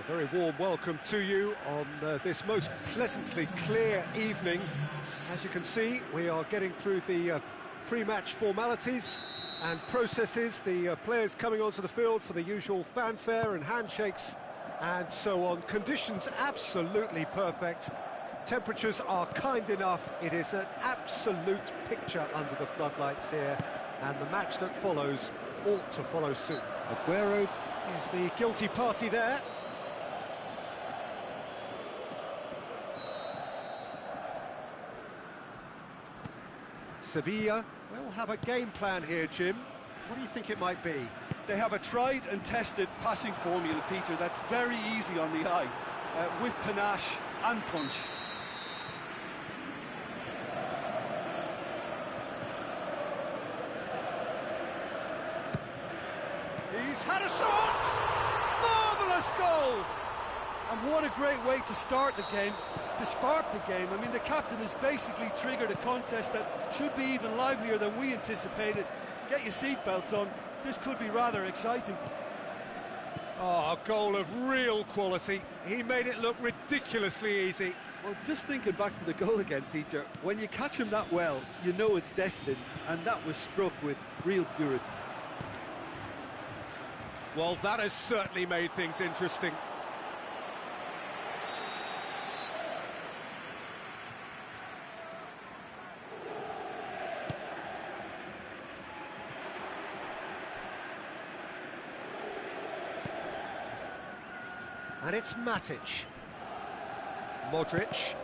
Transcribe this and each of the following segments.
Very warm welcome to you on this most pleasantly clear evening. As you can see, we are getting through the pre-match formalities and processes, the players coming onto the field for the usual fanfare and handshakes and so on. Conditions absolutely perfect. Temperatures are kind enough. It is an absolute picture under the floodlights here, and the match that follows ought to follow soon. Aguero is the guilty party there. Sevilla will have a game plan here, Jim. What do you think it might be? They have a tried and tested passing formula, Peter, that's very easy on the eye, with panache and punch. He's had a shot! Marvellous goal! And what a great way to start the game, to spark the game. I mean, the captain has basically triggered a contest that should be even livelier than we anticipated. Get your seatbelts on, this could be rather exciting. Oh, a goal of real quality. He made it look ridiculously easy. Well, just thinking back to the goal again, Peter, when you catch him that well, you know it's destined, and that was struck with real purity. Well, that has certainly made things interesting. And it's Matic. Modric.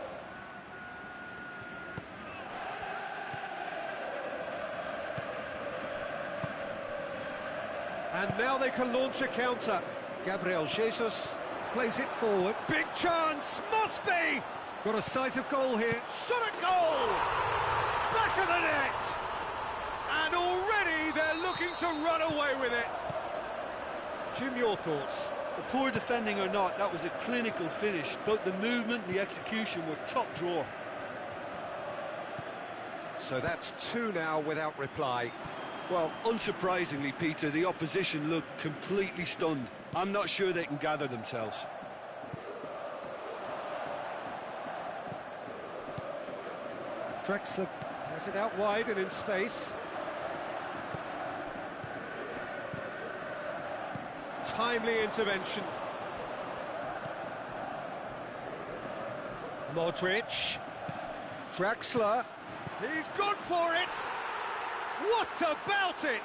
And now they can launch a counter. Gabriel Jesus plays it forward. Big chance, must be! Got a sight of goal here. Shot at goal! Back of the net! And already they're looking to run away with it. Jim, your thoughts? The poor defending or not, that was a clinical finish. Both the movement and the execution were top drawer. So that's two now without reply. Well, unsurprisingly, Peter, the opposition looked completely stunned. I'm not sure they can gather themselves. Drexler has it out wide and in space. Timely intervention. Modric. Drexler. He's gone for it! What about it?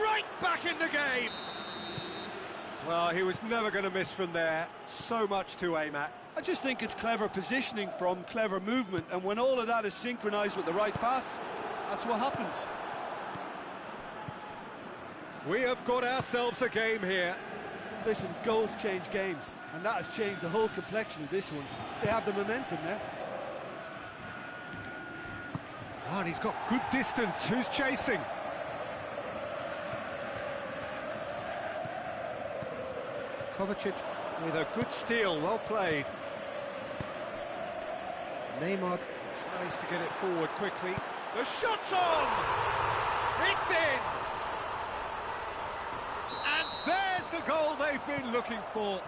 Right back in the game! Well, he was never going to miss from there. So much to aim at. I just think it's clever positioning from clever movement, and when all of that is synchronised with the right pass, that's what happens. We have got ourselves a game here. Listen, goals change games, and that has changed the whole complexion of this one. They have the momentum now. Oh, and he's got good distance. Who's chasing? Kovacic with a good steal, well played. Neymar tries to get it forward quickly. The shot's on! It's in! And there's the goal they've been looking for.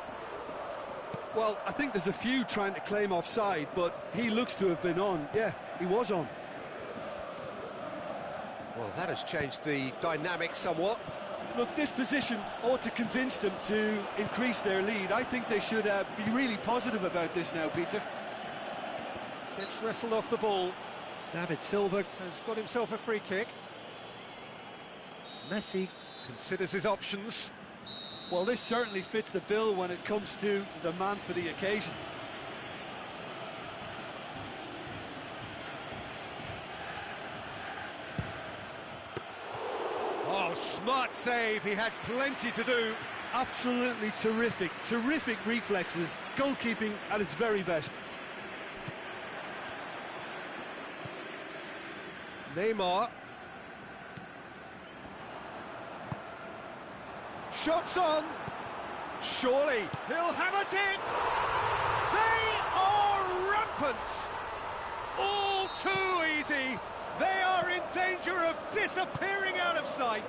Well, I think there's a few trying to claim offside, but he looks to have been on. Yeah, he was on. Well, that has changed the dynamic somewhat. Look, this position ought to convince them to increase their lead. I think they should be really positive about this now, Peter. Gets wrestled off the ball. David Silva has got himself a free kick. Messi considers his options. Well, this certainly fits the bill when it comes to the man for the occasion. Oh, smart save. He had plenty to do. Absolutely terrific. Terrific reflexes. Goalkeeping at its very best. Neymar. Shots on. Surely he'll have a dip. They are rampant. All too easy. They are in danger of disappearing out of sight.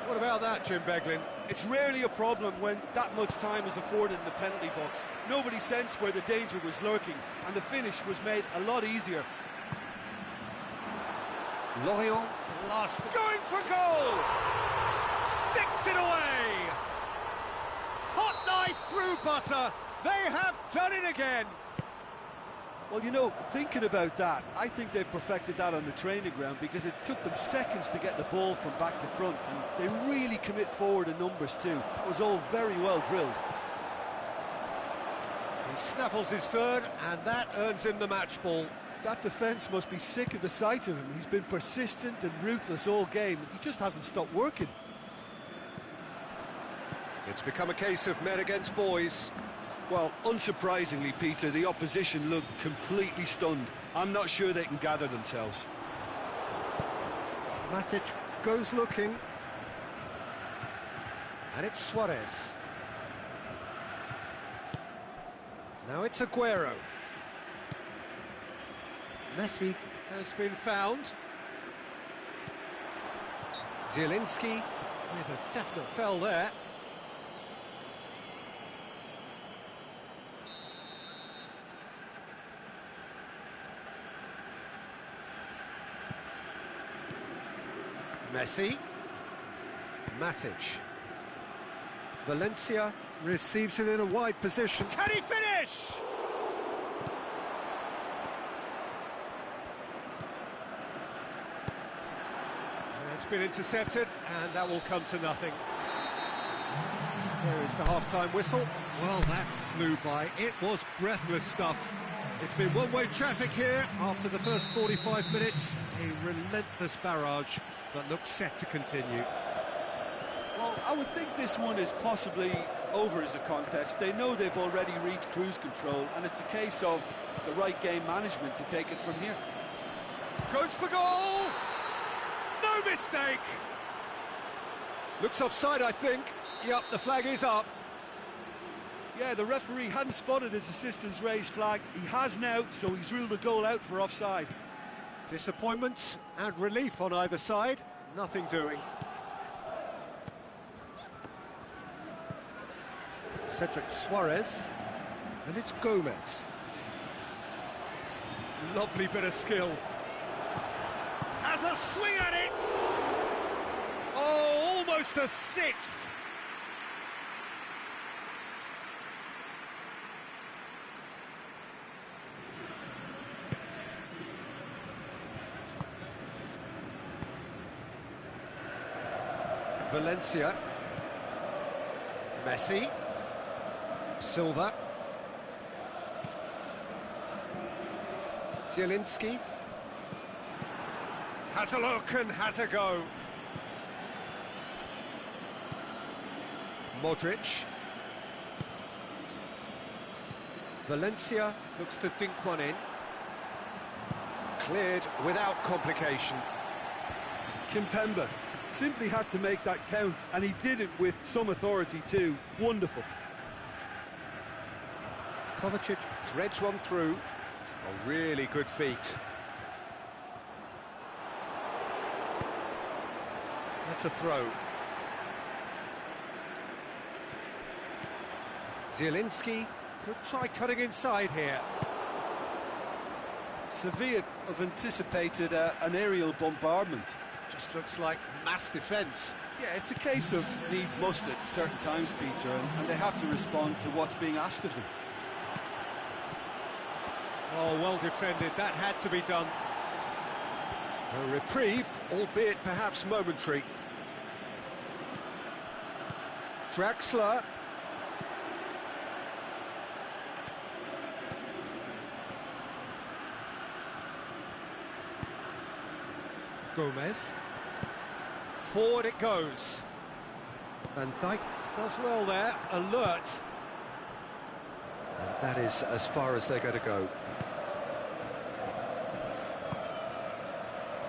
What about that, Jim Beglin? it's rarely a problem when that much time is afforded in the penalty box. Nobody sensed where the danger was lurking, and the finish was made a lot easier. Lorient last Going for goal! Sticks it away! Hot knife through butter! They have done it again! Well, you know, thinking about that, I think they've perfected that on the training ground, because it took them seconds to get the ball from back to front, and they really commit forward in numbers too. That was all very well drilled. He snaffles his third, and that earns him the match ball. That defence must be sick of the sight of him. He's been persistent and ruthless all game. He just hasn't stopped working. It's become a case of men against boys. Well, unsurprisingly, Peter, the opposition look completely stunned. I'm not sure they can gather themselves. Matic goes looking. And it's Suarez. Now it's Aguero. Messi has been found. Zielinski with a definite foul there. Messi. Matic. Valencia receives it in a wide position. Can he finish? It's been intercepted, and that will come to nothing. There is the half-time whistle. Well, that flew by. It was breathless stuff. It's been one-way traffic here after the first 45 minutes. A relentless barrage that looks set to continue. Well, I would think this one is possibly over as a contest. They know they've already reached cruise control, and it's a case of the right game management to take it from here. Goes for goal! No mistake! Looks offside, I think. Yep, the flag is up. Yeah, the referee hadn't spotted his assistant's raised flag. He has now, so he's ruled the goal out for offside. Disappointment and relief on either side. Nothing doing. Cedric Suarez. And it's Gomez. Lovely bit of skill. Has a swing at it! Oh, almost a sixth! Valencia. Messi. Silva. Zielinski. Has a look and has a go. Modric. Valencia looks to dink one in. Cleared without complication. Kimpembe simply had to make that count, and he did it with some authority too. Wonderful. Kovacic threads one through. A really good feat. That's a throw. Zielinski could try cutting inside here. Sevilla have anticipated an aerial bombardment. Just looks like mass defence. Yeah, it's a case of needs must at certain times, Peter, and they have to respond to what's being asked of them. Oh, well defended. That had to be done. A reprieve, albeit perhaps momentary. Draxler. Gomez. Forward it goes. Van Dijk does well there, alert. And that is as far as they're going to go.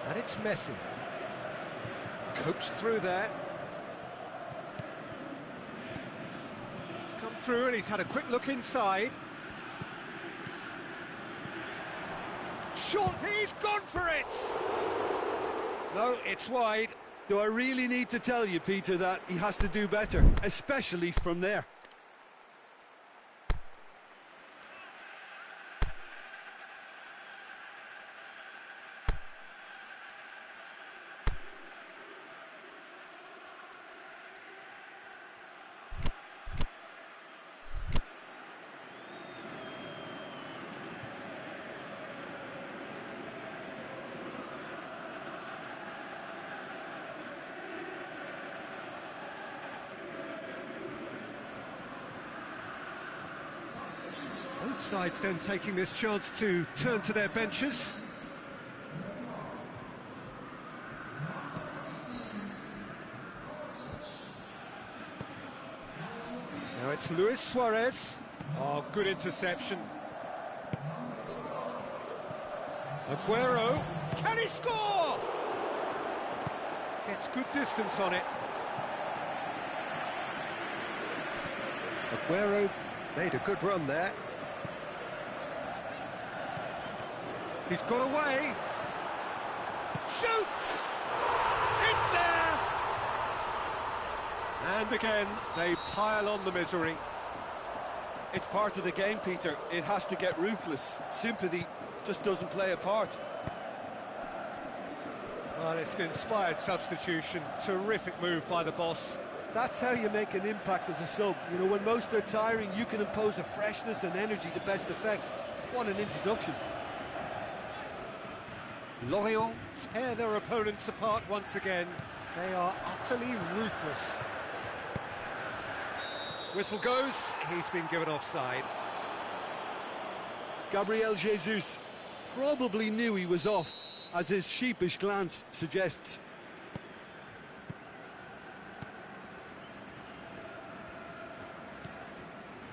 And it's Messi. Coached through there. He's come through and he's had a quick look inside. Shot, he's gone for it! No, it's wide. Do I really need to tell you, Peter, that he has to do better, especially from there? Both sides then taking this chance to turn to their benches. Now it's Luis Suarez. Oh, good interception. Aguero. Can he score? Gets good distance on it. Aguero made a good run there. He's got away. Shoots! It's there! And again, they pile on the misery. It's part of the game, Peter. It has to get ruthless. Sympathy just doesn't play a part. Well, it's an inspired substitution. Terrific move by the boss. That's how you make an impact as a sub. You know, when most are tiring, you can impose a freshness and energy to best effect. What an introduction. Lorient tear their opponents apart once again. They are utterly ruthless. Whistle goes, he's been given offside. Gabriel Jesus probably knew he was off, as his sheepish glance suggests.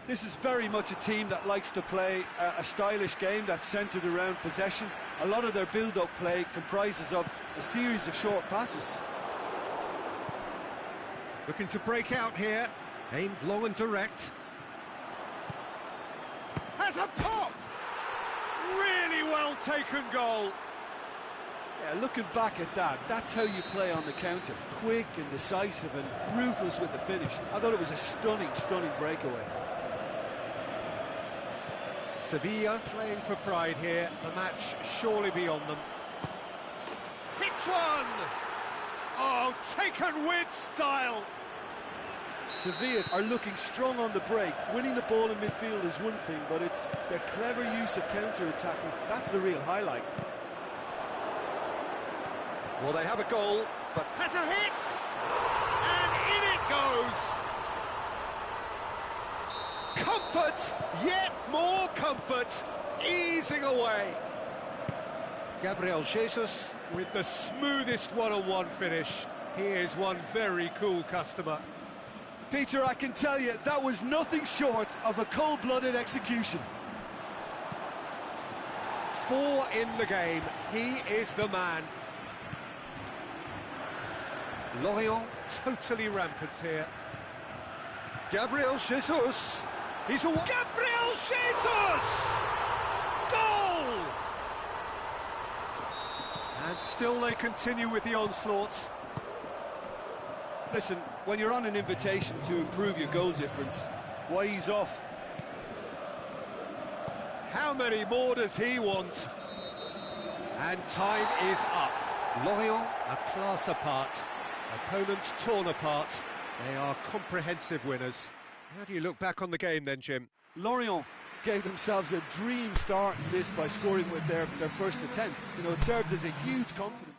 This is very much a team that likes to play a stylish game that's centred around possession. A lot of their build-up play comprises of a series of short passes. Looking to break out here, aimed long and direct. Has a pop! Really well taken goal. Yeah, looking back at that, that's how you play on the counter. Quick and decisive and ruthless with the finish. I thought it was a stunning, stunning breakaway. Sevilla playing for pride here, the match surely beyond them. Hits one! Oh, taken with style! Sevilla are looking strong on the break. Winning the ball in midfield is one thing, but it's their clever use of counter-attacking. That's the real highlight. Well, they have a goal, but has a hit! And in it goes! Comfort, yet more comfort, easing away. Gabriel Jesus with the smoothest one-on-one finish. He is one very cool customer. Peter, I can tell you, that was nothing short of a cold-blooded execution. 4 in the game, he is the man. Lorient totally rampant here. Gabriel Jesus. He's a... Gabriel Jesus! Goal! And still they continue with the onslaught. Listen, when you're on an invitation to improve your goal difference, why ease off? How many more does he want? And time is up. Lorient a class apart. Opponents torn apart. They are comprehensive winners. How do you look back on the game then, Jim? Lorient gave themselves a dream start in this by scoring with their first attempt. You know, it served as a huge confidence.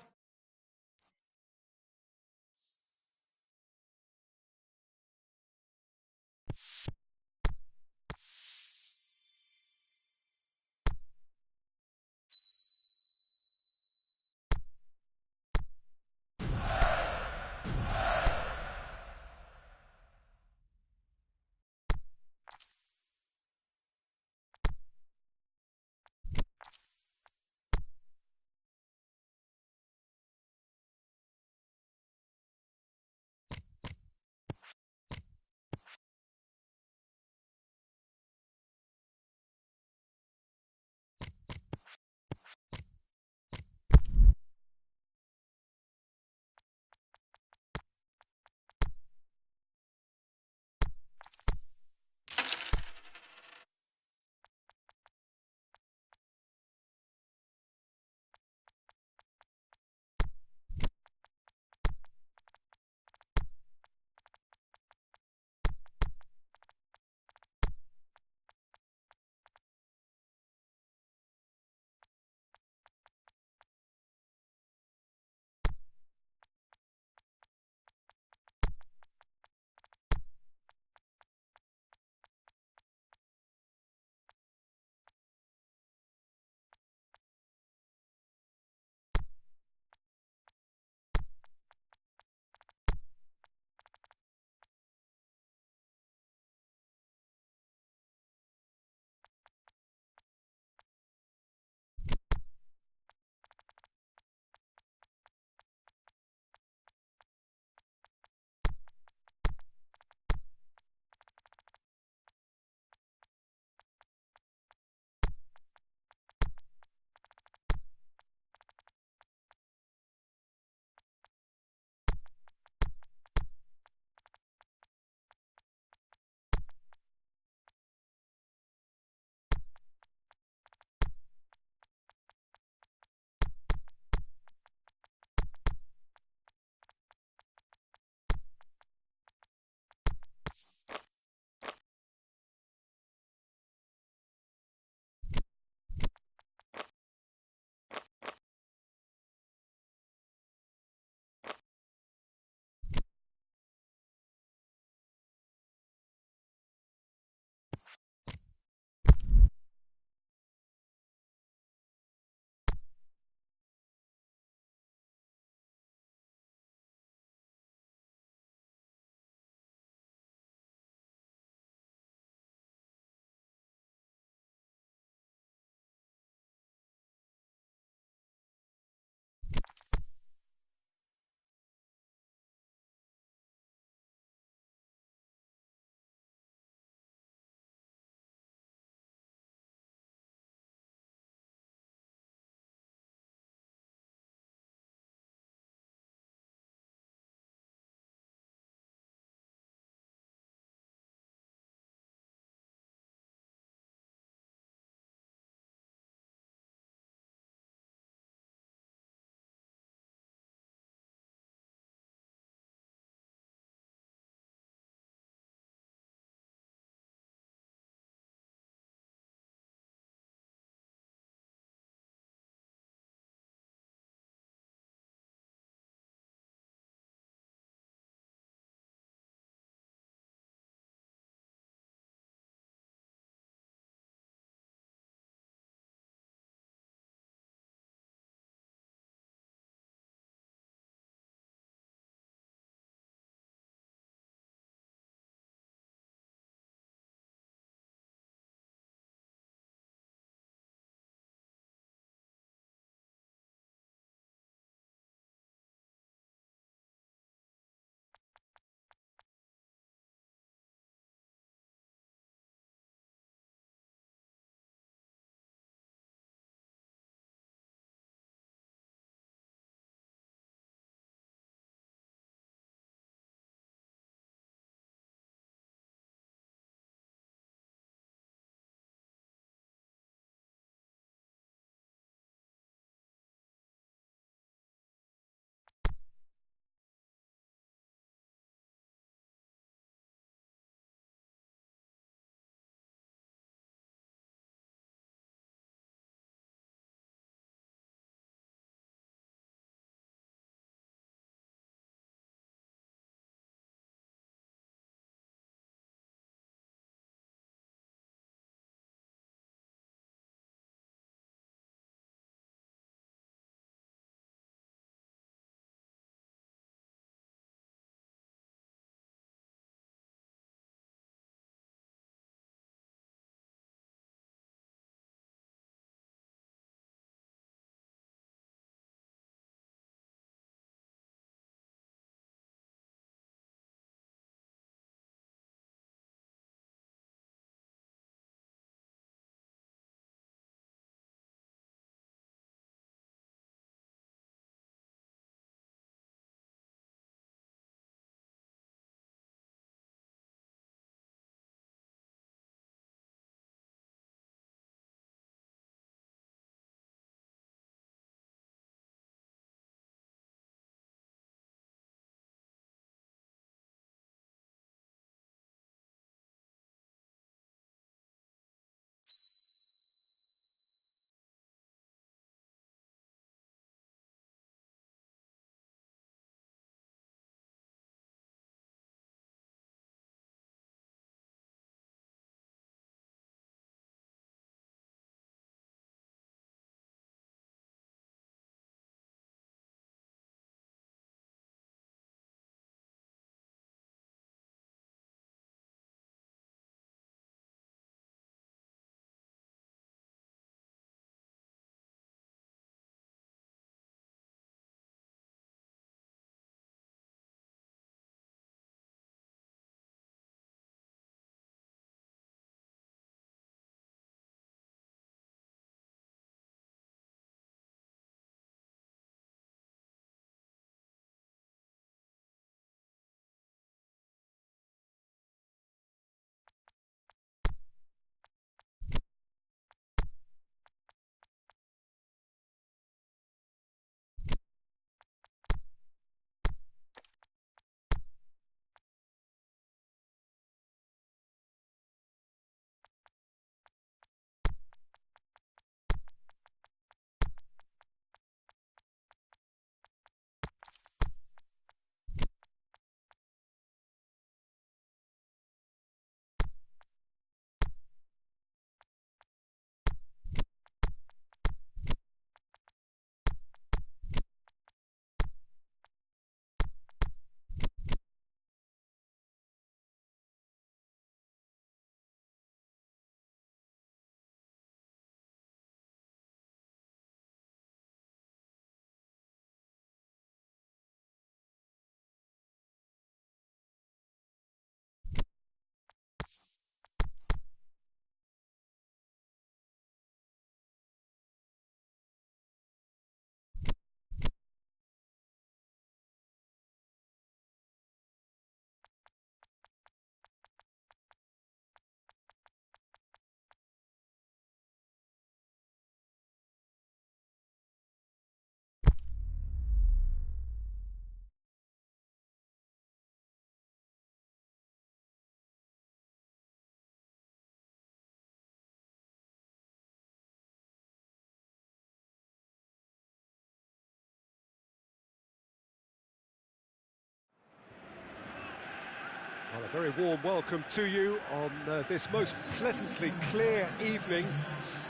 A very warm welcome to you on this most pleasantly clear evening.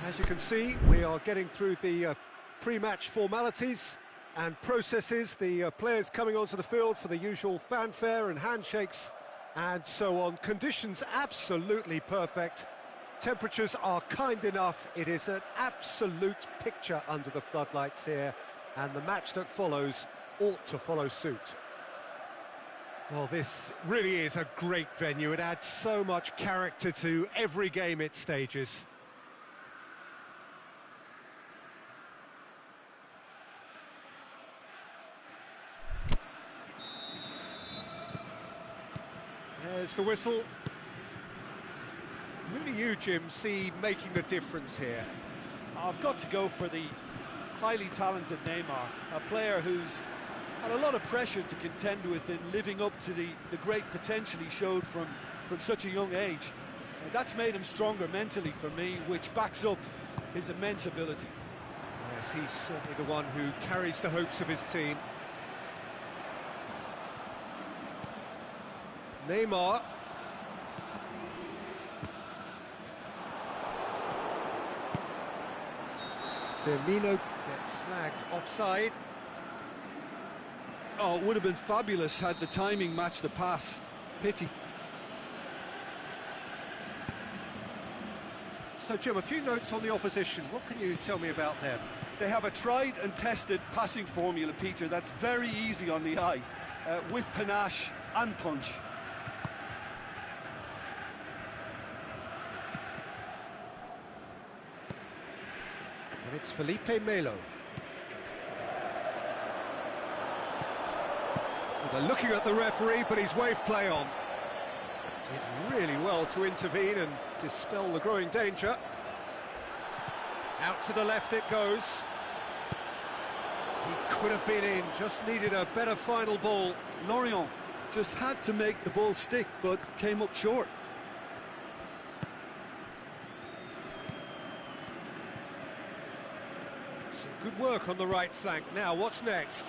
As you can see, we are getting through the pre-match formalities and processes, the players coming onto the field for the usual fanfare and handshakes and so on. Conditions absolutely perfect. Temperatures are kind enough. It is an absolute picture under the floodlights here, and the match that follows ought to follow suit. Well, this really is a great venue. It adds so much character to every game it stages. There's the whistle. Who do you, Jim, see making the difference here? I've got to go for the highly talented Neymar, a player who's had a lot of pressure to contend with in living up to the great potential he showed from such a young age. And that's made him stronger mentally for me, which backs up his immense ability. Yes, he's certainly the one who carries the hopes of his team. Neymar. Firmino gets flagged offside. Oh, it would have been fabulous had the timing matched the pass. Pity. So, Jim, a few notes on the opposition. What can you tell me about them? They have a tried and tested passing formula, Peter, that's very easy on the eye, with panache and punch. And it's Felipe Melo. Well, they're looking at the referee, but he's waved play on. Did really well to intervene and dispel the growing danger. Out to the left it goes. He could have been in, just needed a better final ball. Lorient just had to make the ball stick, but came up short. Some good work on the right flank. Now, what's next?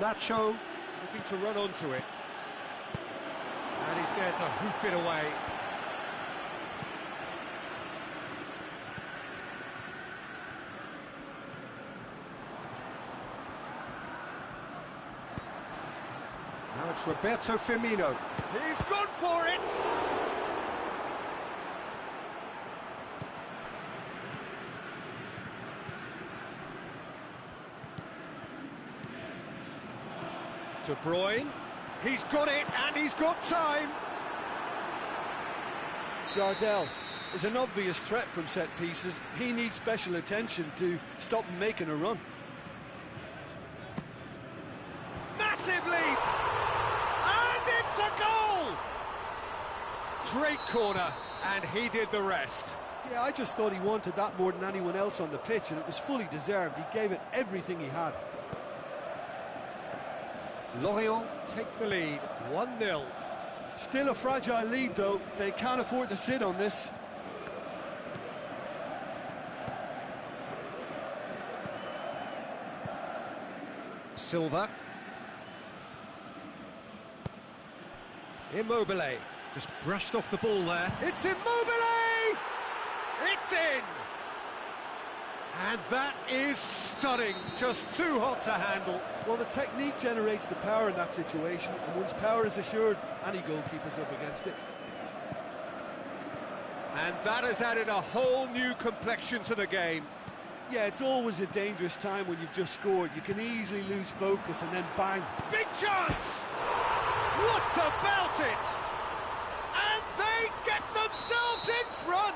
Nacho looking to run onto it. And he's there to hoof it away. Now it's Roberto Firmino. He's gone for it! De Bruyne, he's got it, and he's got time. Jardel is an obvious threat from set pieces. He needs special attention to stop him making a run. Massive leap! And it's a goal! Great corner, and he did the rest. Yeah, I just thought he wanted that more than anyone else on the pitch, and it was fully deserved. He gave it everything he had. Lorient take the lead, 1-0. Still a fragile lead, though. They can't afford to sit on this. Silva. Immobile. Just brushed off the ball there. It's Immobile! It's in! And that is stunning. Just too hot to handle. Well, the technique generates the power in that situation, and once power is assured, any goalkeeper's up against it. And that has added a whole new complexion to the game. Yeah, it's always a dangerous time when you've just scored. You can easily lose focus and then bang. Big chance! What about it? And they get themselves in front!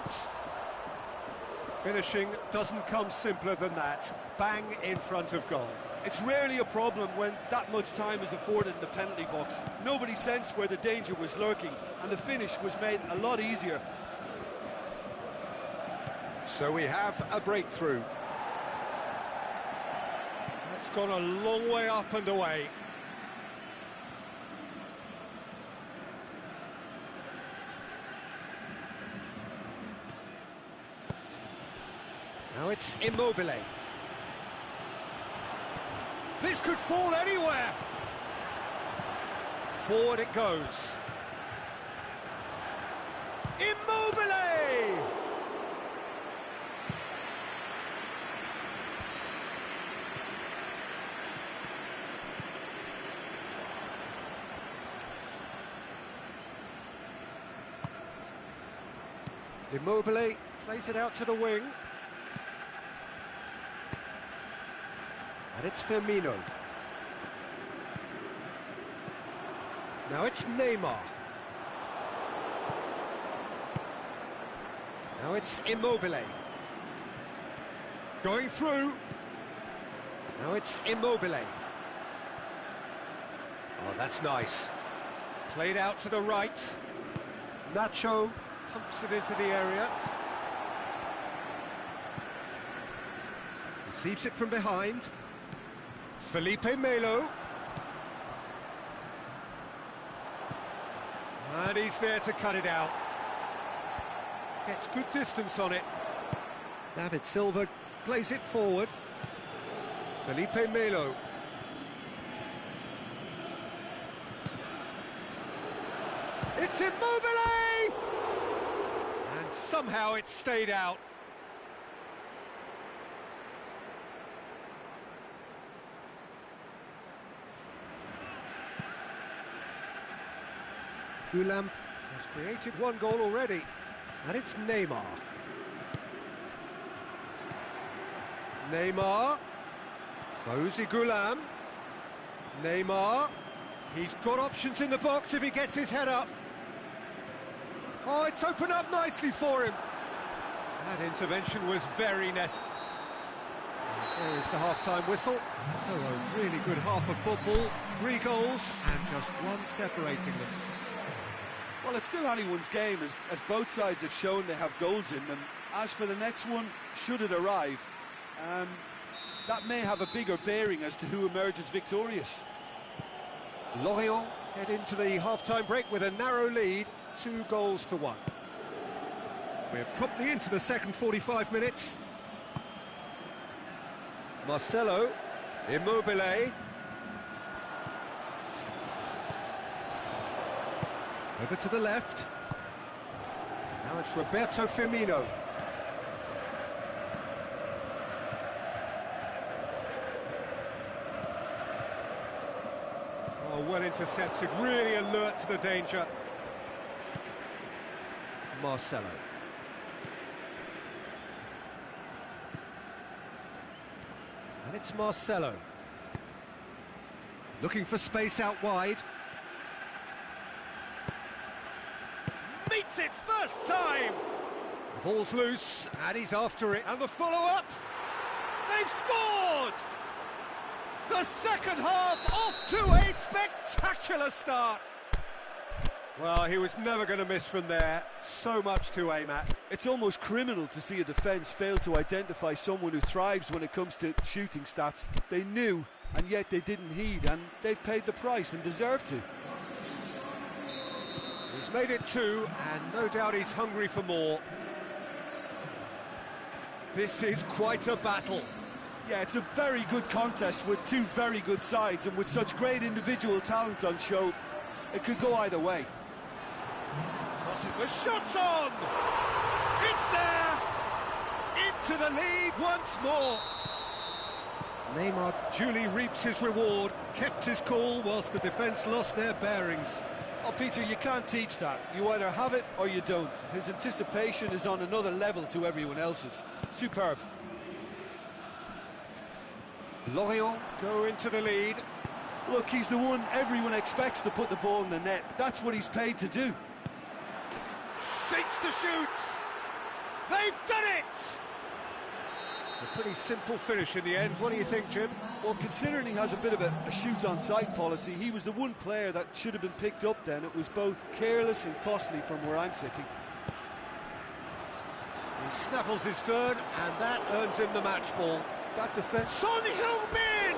Finishing doesn't come simpler than that. Bang in front of goal. It's rarely a problem when that much time is afforded in the penalty box. Nobody sensed where the danger was lurking, and the finish was made a lot easier. So we have a breakthrough. It's gone a long way up and away. Now it's Immobile. This could fall anywhere. Forward it goes. Immobile! Immobile plays it out to the wing. And it's Firmino. Now it's Neymar. Now it's Immobile. Going through. Now it's Immobile. Oh, that's nice. Played out to the right. Nacho pumps it into the area. Receives it from behind. Felipe Melo. And he's there to cut it out. Gets good distance on it. David Silva plays it forward. Felipe Melo. It's Immobile! And somehow it stayed out. Gulam has created one goal already, and it's Neymar. Neymar, Fawzi Gulam, Neymar, he's got options in the box if he gets his head up. Oh, it's opened up nicely for him. That intervention was very necessary. There is the half-time whistle. So a really good half of football, 3 goals and just one separating them. Well, it's still anyone's game, as both sides have shown they have goals in them. As for the next one, should it arrive, that may have a bigger bearing as to who emerges victorious. Lorient head into the half-time break with a narrow lead, 2-1. We're promptly into the second 45 minutes. Marcelo, Immobile. Over to the left. Now it's Roberto Firmino. Oh, well intercepted, really alert to the danger. Marcelo. And it's Marcelo. Looking for space out wide. Meets it first time! The ball's loose, and he's after it. And the follow-up! They've scored! The second half off to a spectacular start! Well, he was never going to miss from there. So much to aim at. It's almost criminal to see a defence fail to identify someone who thrives when it comes to shooting stats. They knew, and yet they didn't heed, and they've paid the price and deserve to. He's made it 2, and no doubt he's hungry for more. This is quite a battle. Yeah, it's a very good contest with 2 very good sides, and with such great individual talent on show, it could go either way. The shot's on! It's there! Into the lead once more! Neymar duly reaps his reward, kept his cool whilst the defence lost their bearings. Oh, Peter, you can't teach that. You either have it or you don't. His anticipation is on another level to everyone else's. Superb. Lorient go into the lead. Look, he's the one everyone expects to put the ball in the net. That's what he's paid to do. Shapes to shoot! They've done it! A pretty simple finish in the end. What do you think, Jim? Well, considering he has a bit of a shoot-on-sight policy, he was the one player that should have been picked up then. It was both careless and costly from where I'm sitting. He snaffles his third, and that earns him the match ball. That defence... Son Heung-min!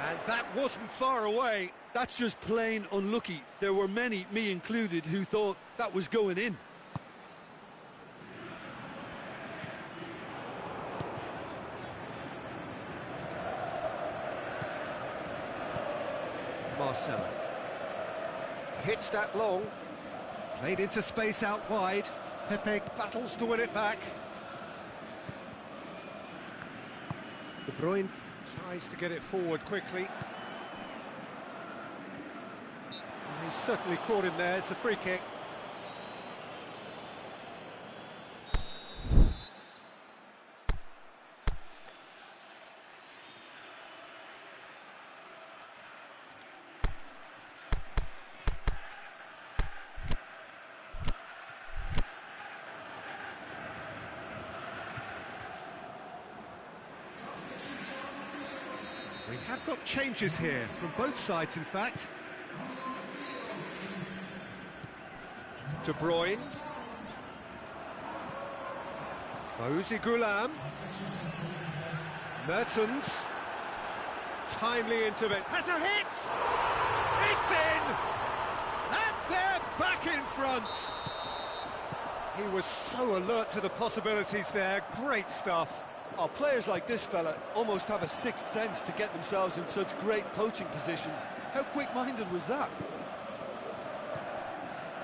And that wasn't far away. That's just plain unlucky. There were many, me included, who thought that was going in. Marcelo. hits that long. Played into space out wide. Pepe battles to win it back. De Bruyne tries to get it forward quickly. And he's certainly caught him there. It's a free kick. We have got changes here, from both sides in fact. De Bruyne. Fawzi Ghulam. Mertens. Timely intervention. Has a hit! It's in! And they're back in front! He was so alert to the possibilities there. Great stuff. Oh, players like this fella almost have a sixth sense to get themselves in such great poaching positions. How quick-minded was that?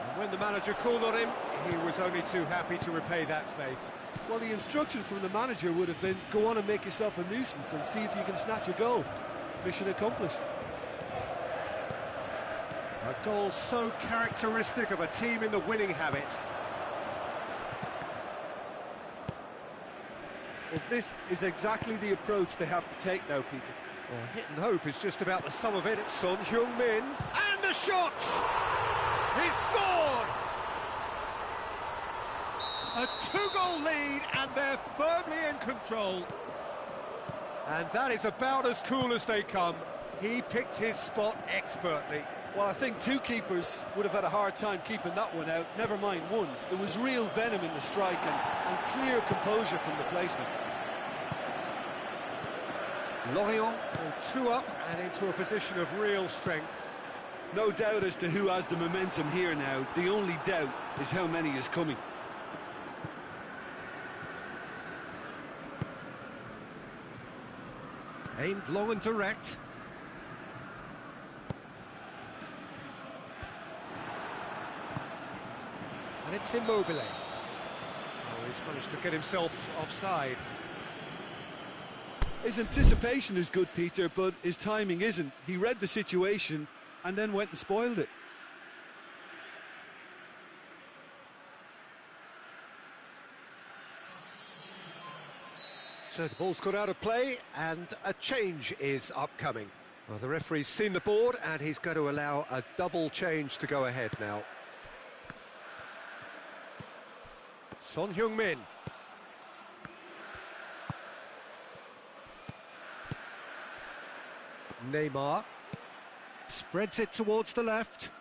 And when the manager called on him, he was only too happy to repay that faith. Well, the instruction from the manager would have been, go on and make yourself a nuisance and see if you can snatch a goal. Mission accomplished. A goal so characteristic of a team in the winning habit. Well, this is exactly the approach they have to take now, Peter. Well, hit and hope is just about the sum of it. It's Son Heung-min. And the shot! He's scored! A two-goal lead, and they're firmly in control. And that is about as cool as they come. He picked his spot expertly. Well, I think two keepers would have had a hard time keeping that one out, never mind one. There was real venom in the strike and clear composure from the placement. Lorient go two up and into a position of real strength. No doubt as to who has the momentum here now. The only doubt is how many is coming. Aimed long and direct. And it's Immobile. Oh, he's managed to get himself offside. His anticipation is good, Peter, but his timing isn't. He read the situation and then went and spoiled it. So the ball's got out of play and a change is upcoming. Well, the referee's seen the board and he's going to allow a double change to go ahead now. Son Heung-min. Neymar spreads it towards the left.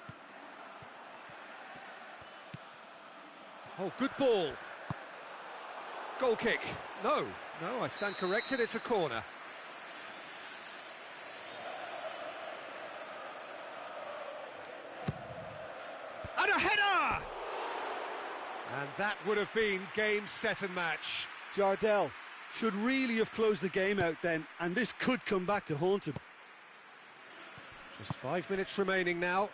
Oh, good ball. Goal kick. No, I stand corrected, it's a corner. And a header! And that would have been game, set and match. Jardel should really have closed the game out then, and this could come back to haunt him. Just 5 minutes remaining now.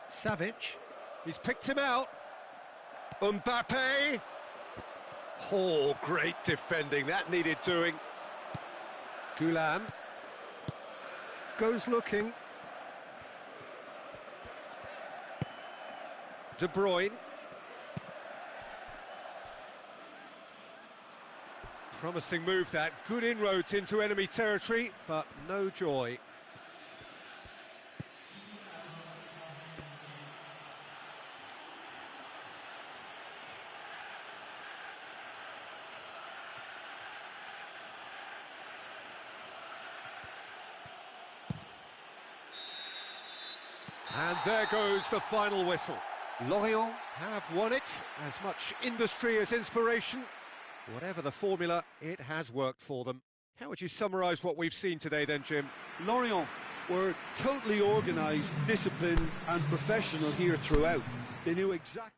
Savic, he's picked him out. Mbappe. Oh, great defending, that needed doing. Ghulam goes looking. De Bruyne. Promising move that, good inroads into enemy territory, but no joy. And there goes the final whistle. Lorient have won it, as much industry as inspiration. Whatever the formula, it has worked for them. How would you summarise what we've seen today then, Jim? Lorient were totally organised, disciplined and professional here throughout. They knew exactly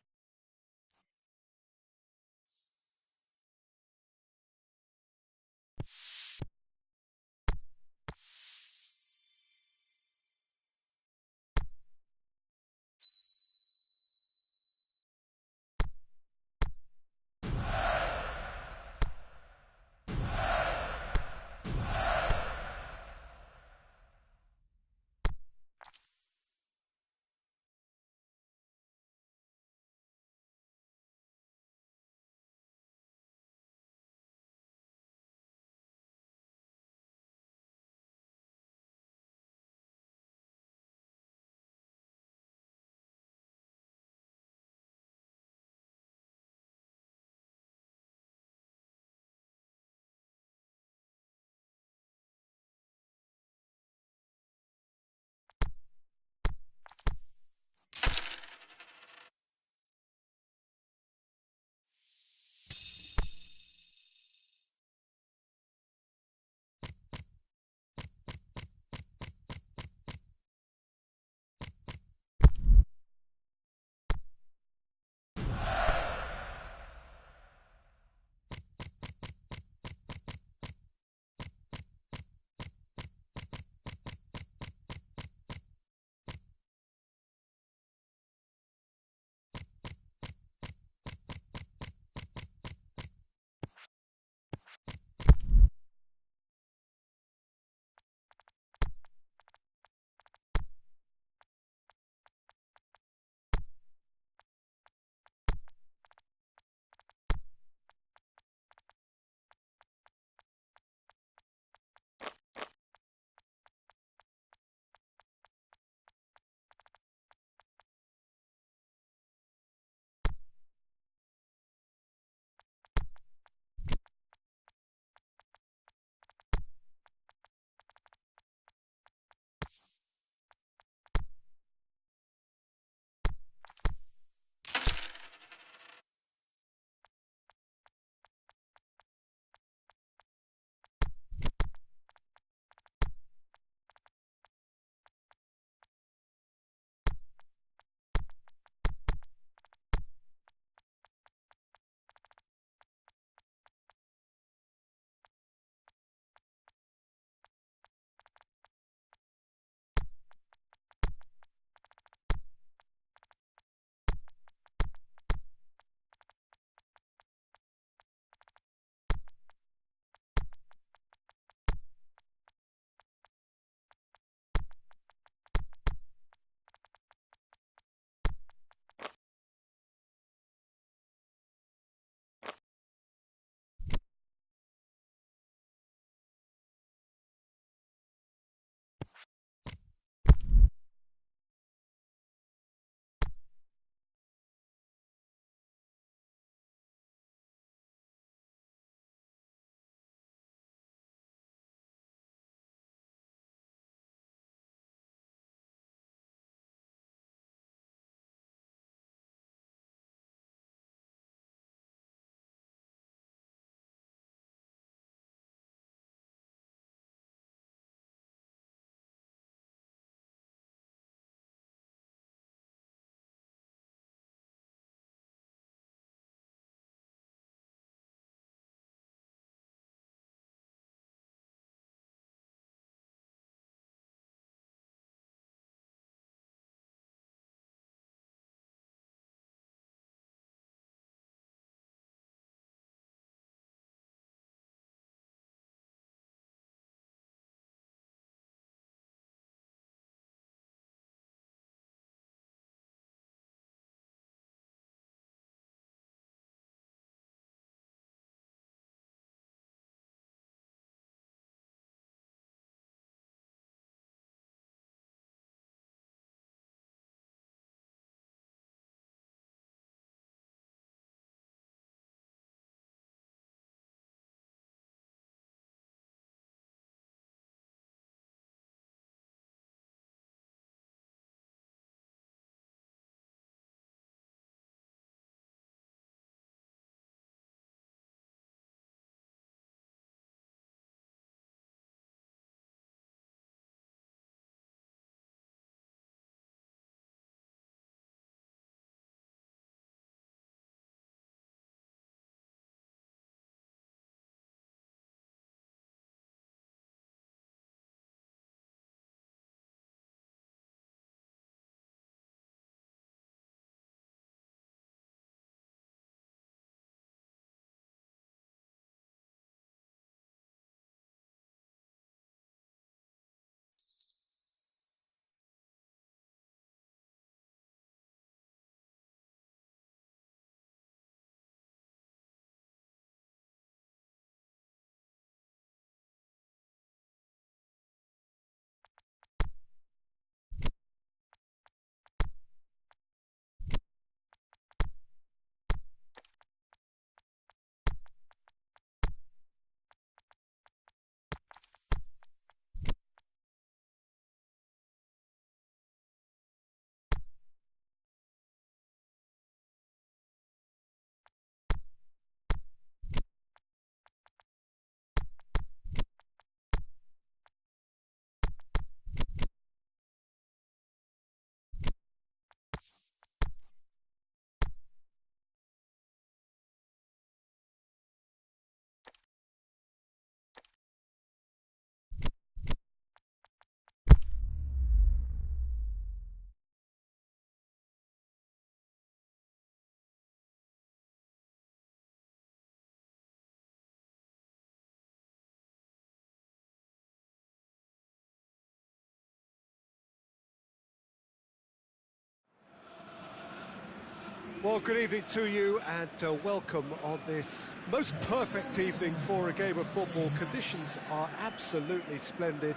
Well, good evening to you and welcome on this most perfect evening for a game of football. Conditions are absolutely splendid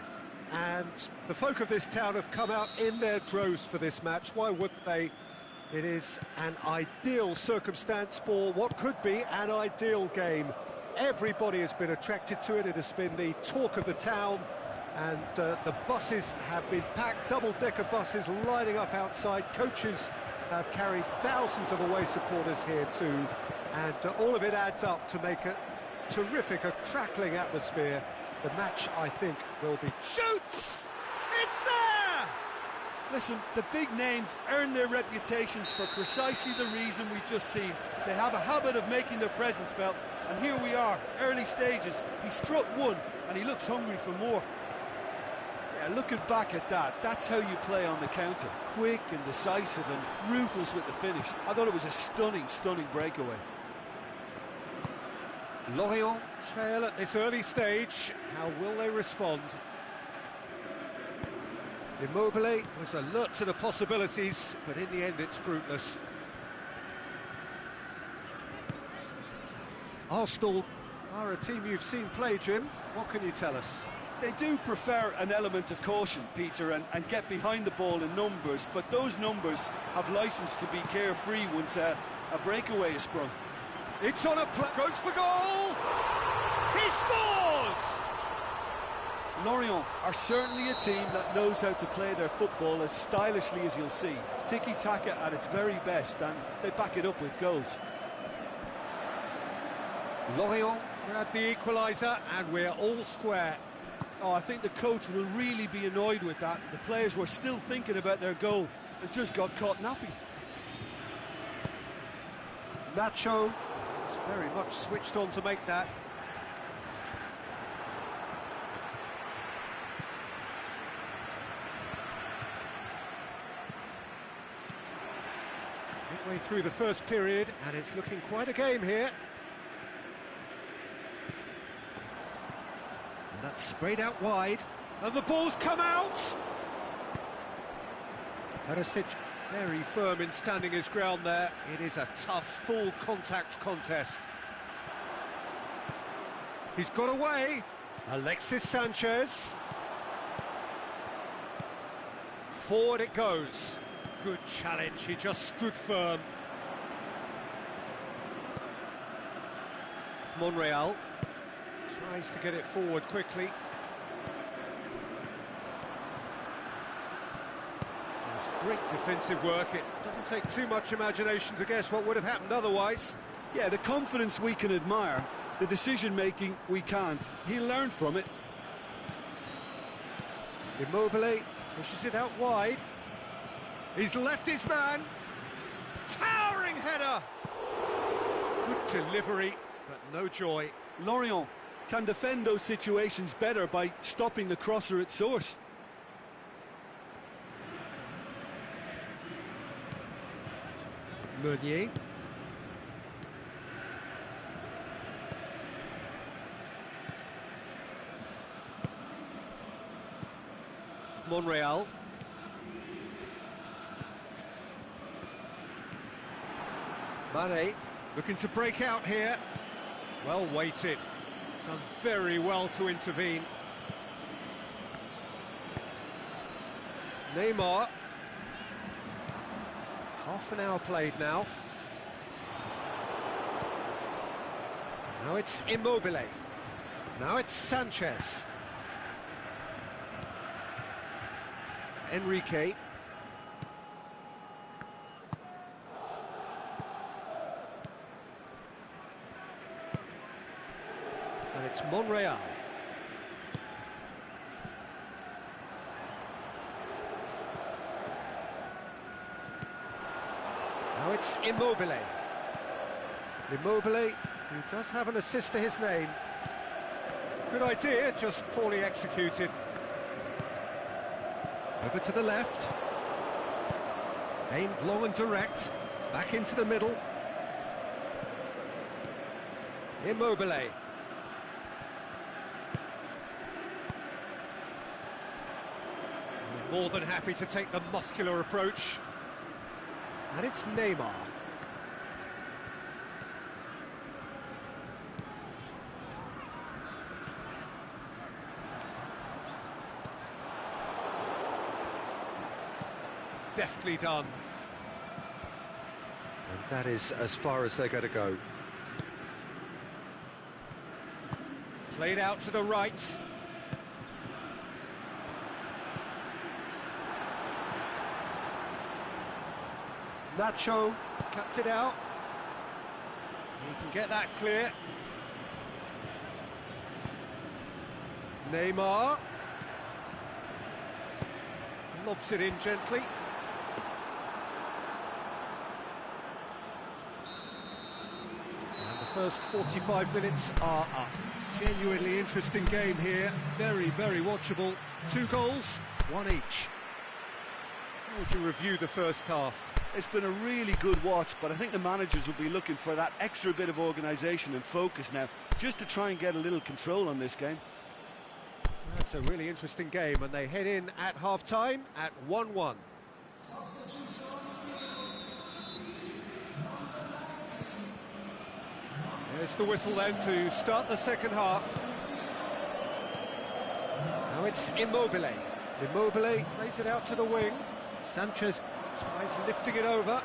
and the folk of this town have come out in their droves for this match. Why wouldn't they? It is an ideal circumstance for what could be an ideal game. Everybody has been attracted to it. It has been the talk of the town and the buses have been packed, double-decker buses lining up outside. Coaches have carried thousands of away supporters here too, and all of it adds up to make a terrific, a crackling atmosphere. The match, I think, will be... Shoots! It's there! Listen, the big names earn their reputations for precisely the reason we've just seen. They have a habit of making their presence felt, and here we are, early stages. He struck one, and he looks hungry for more. Yeah, looking back at that, that's how you play on the counter. Quick and decisive and ruthless with the finish. I thought it was a stunning, stunning breakaway. Lorient trail at this early stage. How will they respond? Immobile was alert to the possibilities, but in the end it's fruitless. Arsenal are a team you've seen play, Jim. What can you tell us? They do prefer an element of caution, Peter, and get behind the ball in numbers, but those numbers have licence to be carefree once a breakaway is sprung. It's on a play, goes for goal! He scores! Lorient are certainly a team that knows how to play their football as stylishly as you'll see. Tiki-taka at its very best, and they back it up with goals. Lorient grab the equaliser, and we're all square. Oh, I think the coach will really be annoyed with that. The players were still thinking about their goal and just got caught napping. Nacho is very much switched on to make that. Midway through the first period, and it's looking quite a game here. And that's sprayed out wide, and the ball's come out! Perisic very firm in standing his ground there. It is a tough, full contact contest. He's got away. Alexis Sanchez. Forward it goes. Good challenge, he just stood firm. Monreal tries to get it forward quickly. Great defensive work. It doesn't take too much imagination to guess what would have happened otherwise. Yeah, the confidence we can admire, the decision-making we can't. He'll learn from it. Immobile pushes it out wide. He's left his man. Towering header. Good delivery, but no joy. Lorient can defend those situations better by stopping the crosser at source. Meunier. Monreal. Mane looking to break out here. Well weighted. Done very well to intervene. Neymar. Half an hour played now. Now it's Immobile. Now it's Sanchez. Enrique. And it's Monreal. Now it's Immobile. Immobile, who does have an assist to his name. Good idea, just poorly executed. Over to the left. Aimed long and direct. Back into the middle. Immobile. More than happy to take the muscular approach. And it's Neymar. deftly done. And that is as far as they're going to go. Played out to the right. Nacho cuts it out. He can get that clear. Neymar lobs it in gently. And the first 45 minutes are up. Genuinely interesting game here. Very, very watchable. 2 goals, 1 each. How would you review the first half? It's been a really good watch, but I think the managers will be looking for that extra bit of organisation and focus now, just to try and get a little control on this game. That's a really interesting game, and they head in at half-time at 1-1. There's the whistle then to start the second half. Now it's Immobile. Immobile plays it out to the wing. Sanchez tries lifting it over.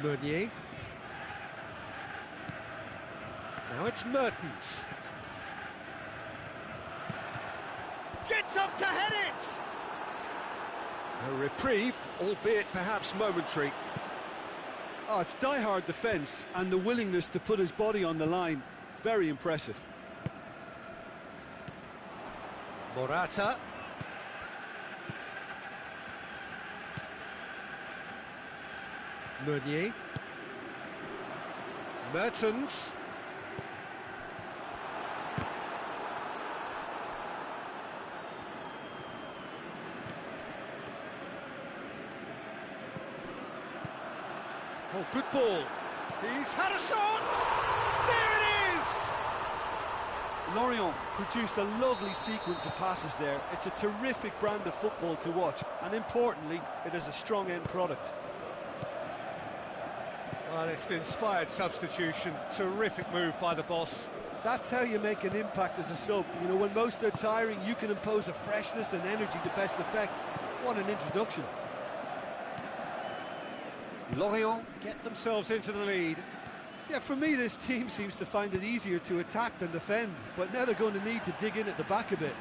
Meunier. Now it's Mertens. Gets up to head it! A reprieve, albeit perhaps momentary. Oh, it's die-hard defence and the willingness to put his body on the line. Very impressive. Morata. Meunier. Mertens. Oh, good ball. He's had a shot! There it is! Lorient produced a lovely sequence of passes there. It's a terrific brand of football to watch, and importantly, it is a strong end product. Well, it's an inspired substitution. Terrific move by the boss. That's how you make an impact as a sub. You know, when most are tiring, you can impose a freshness and energy to best effect. What an introduction. Lorient get themselves into the lead. Yeah, for me, this team seems to find it easier to attack than defend, but now they're going to need to dig in at the back a bit.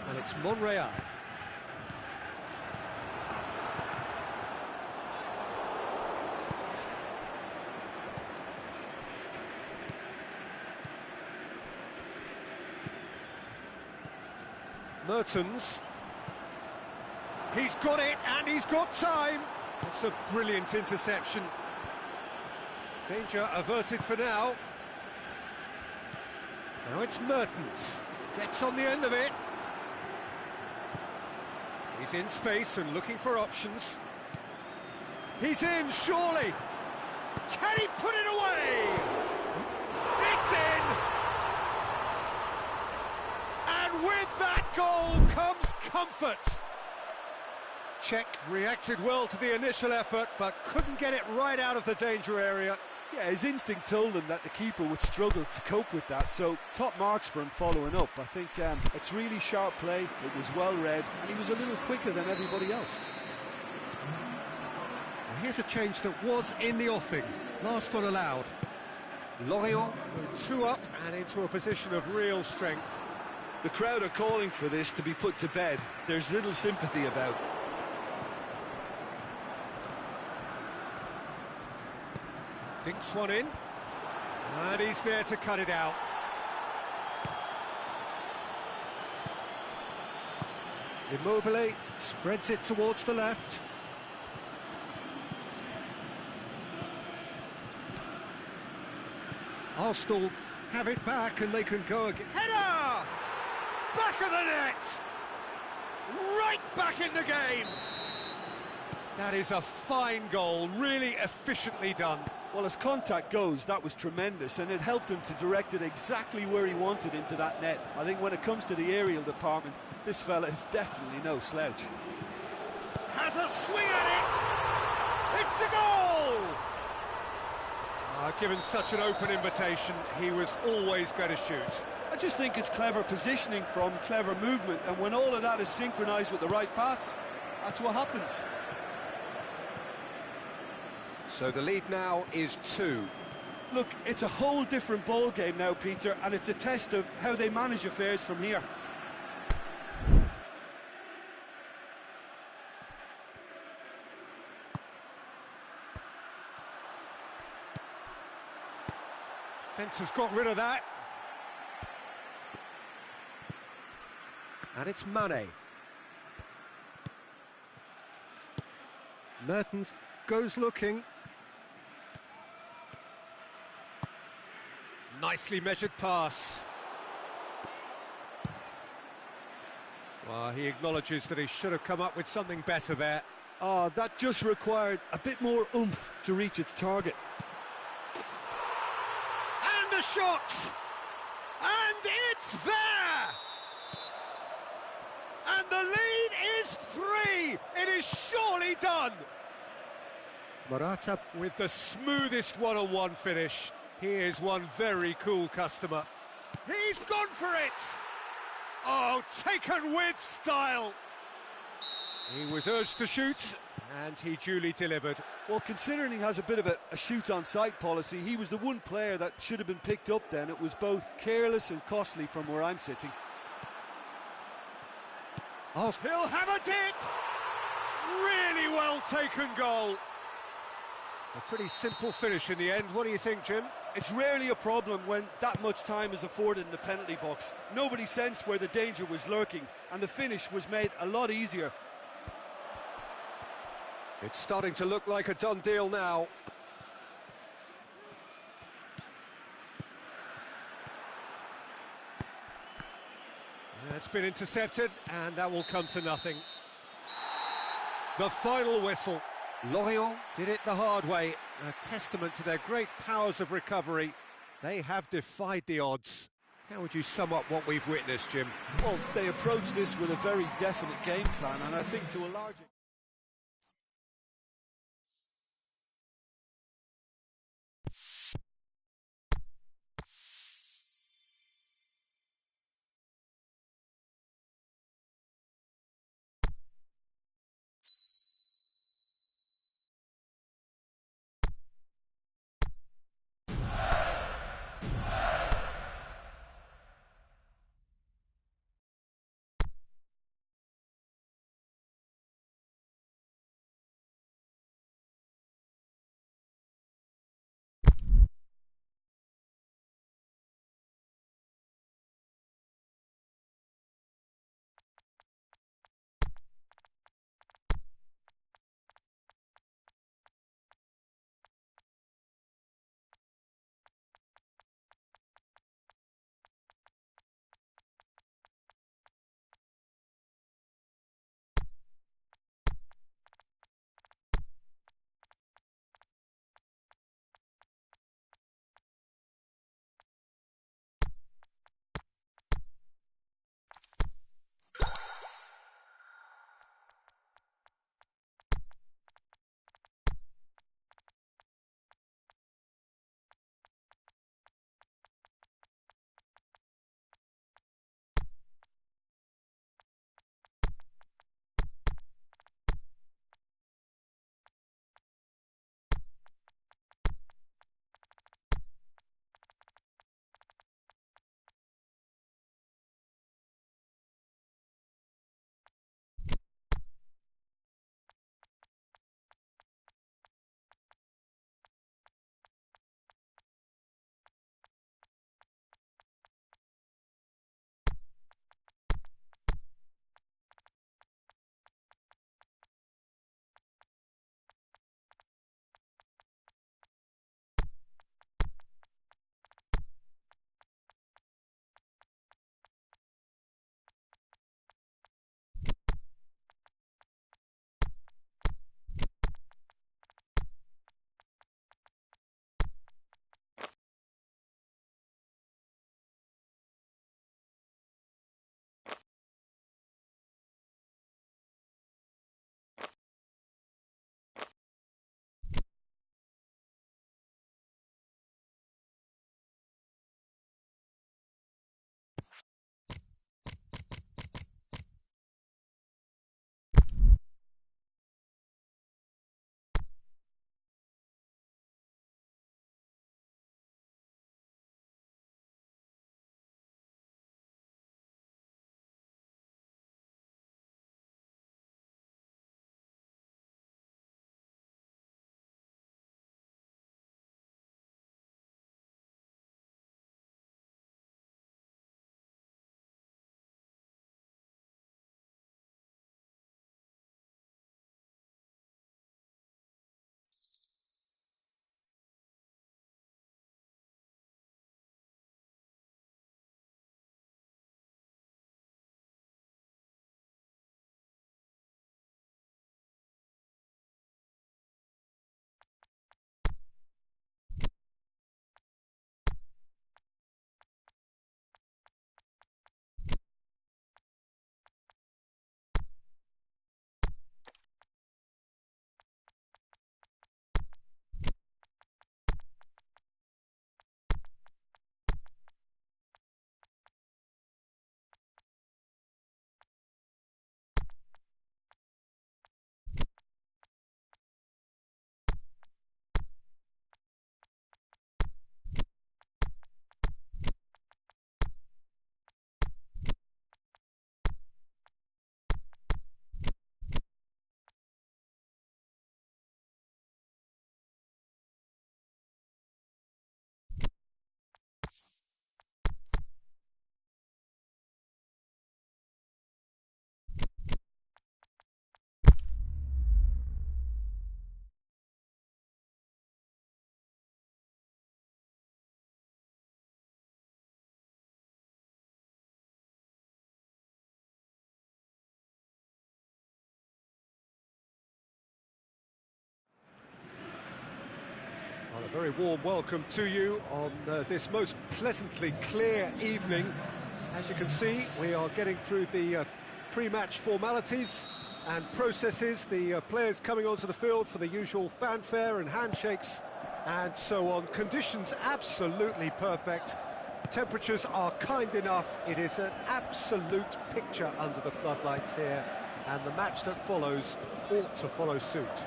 And it's Monreal. Mertens. He's got it, and he's got time. It's a brilliant interception. Danger averted for now. Now it's Mertens. Gets on the end of it. He's in space and looking for options. He's in, surely. Can he put it away? It's in! And with that goal comes comfort. Czech reacted well to the initial effort, but couldn't get it right out of the danger area. Yeah, his instinct told him that the keeper would struggle to cope with that, so top marks for him following up. I think it's really sharp play, it was well read, and he was a little quicker than everybody else. Well, here's a change that was in the offing, last one allowed. Lorient go 2 up and into a position of real strength. The crowd are calling for this to be put to bed. There's little sympathy about. Dinks one in, and he's there to cut it out. Immobile spreads it towards the left. Arsenal have it back and they can go again. Header! Back of the net! Right back in the game! That is a fine goal, really efficiently done. Well, as contact goes, that was tremendous, and it helped him to direct it exactly where he wanted into that net. I think when it comes to the aerial department, this fella is definitely no slouch. Has a swing at it! It's a goal! Given such an open invitation, he was always going to shoot. I just think it's clever positioning from clever movement, and when all of that is synchronised with the right pass, that's what happens. So the lead now is 2. Look, it's a whole different ball game now, Peter, and it's a test of how they manage affairs from here. Fence has got rid of that. And it's Mane. Mertens goes looking. Nicely measured pass. Well, he acknowledges that he should have come up with something better there. Oh, that just required a bit more oomph to reach its target. And a shot! And it's there! And the lead is 3! It is surely done! Morata with the smoothest one-on-one finish. He is one very cool customer. He's gone for it! Oh, taken with style! He was urged to shoot, and he duly delivered. Well, considering he has a bit of a shoot-on-sight policy, he was the one player that should have been picked up then. It was both careless and costly from where I'm sitting. Oh, he'll have a dip! Really well taken goal. A pretty simple finish in the end. What do you think, Jim? It's rarely a problem when that much time is afforded in the penalty box. Nobody sensed where the danger was lurking, and the finish was made a lot easier. It's starting to look like a done deal now. It's been intercepted, and that will come to nothing. The final whistle. Lorient did it the hard way, a testament to their great powers of recovery. They have defied the odds. How would you sum up what we've witnessed, Jim? Well, they approached this with a very definite game plan, and I think to a large Well, a very warm welcome to you on this most pleasantly clear evening. As you can see, we are getting through the pre-match formalities and processes, the players coming onto the field for the usual fanfare and handshakes and so on. Conditions absolutely perfect. Temperatures are kind enough. It is an absolute picture under the floodlights here, and the match that follows ought to follow suit.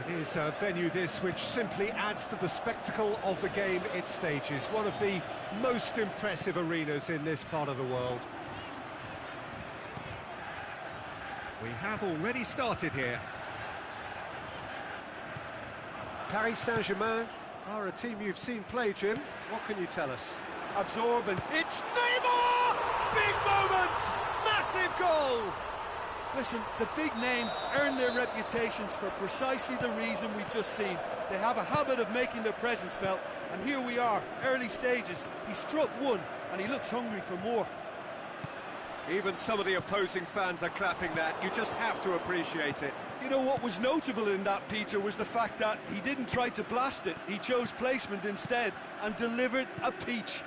It is a venue this which simply adds to the spectacle of the game it stages. One of the most impressive arenas in this part of the world. We have already started here. Paris Saint-Germain are a team you've seen play, Jim. What can you tell us? Absorbent. It's Neymar! Big moment! Massive goal! Listen, the big names earn their reputations for precisely the reason we've just seen. They have a habit of making their presence felt, and here we are, early stages. He struck one, and he looks hungry for more. Even some of the opposing fans are clapping that. You just have to appreciate it. You know what was notable in that, Peter, was the fact that he didn't try to blast it. He chose placement instead and delivered a peach.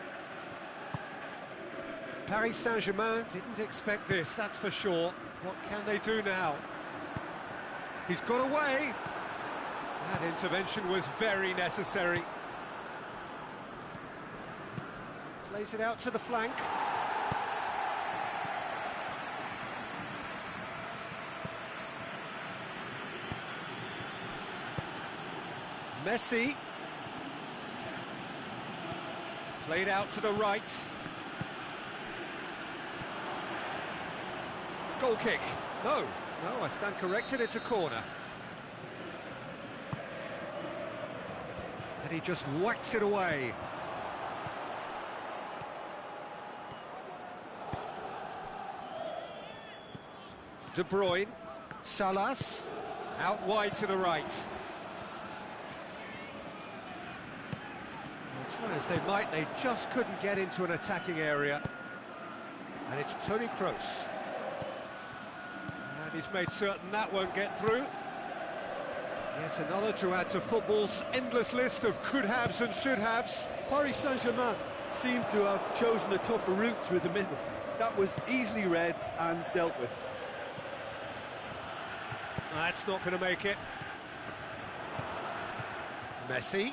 Paris Saint-Germain didn't expect this, that's for sure. What can they do now? He's got away. That intervention was very necessary. Plays it out to the flank. Messi. Played out to the right. Goal kick. No, I stand corrected, it's a corner. And he just whacks it away. De Bruyne. Salas. Out wide to the right. Try as they might, they just couldn't get into an attacking area. And it's Toni Kroos. And he's made certain that won't get through. Yet another to add to football's endless list of could-haves and should-haves. Paris Saint-Germain seem to have chosen a tougher route through the middle. That was easily read and dealt with. That's not going to make it. Messi.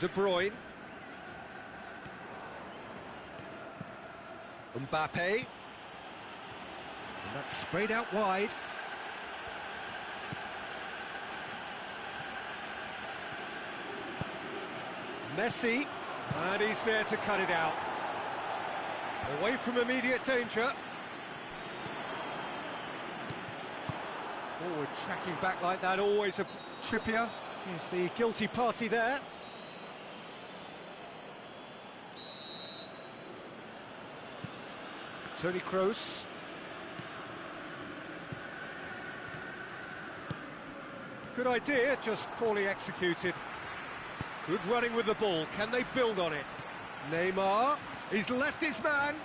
De Bruyne. Mbappe. And that's sprayed out wide. Messi. And he's there to cut it out. Away from immediate danger. Forward tracking back like that, always a Trippier. Here's the guilty party there. Toni Kroos. Good idea, just poorly executed. Good running with the ball. Can they build on it? Neymar. He's left his man.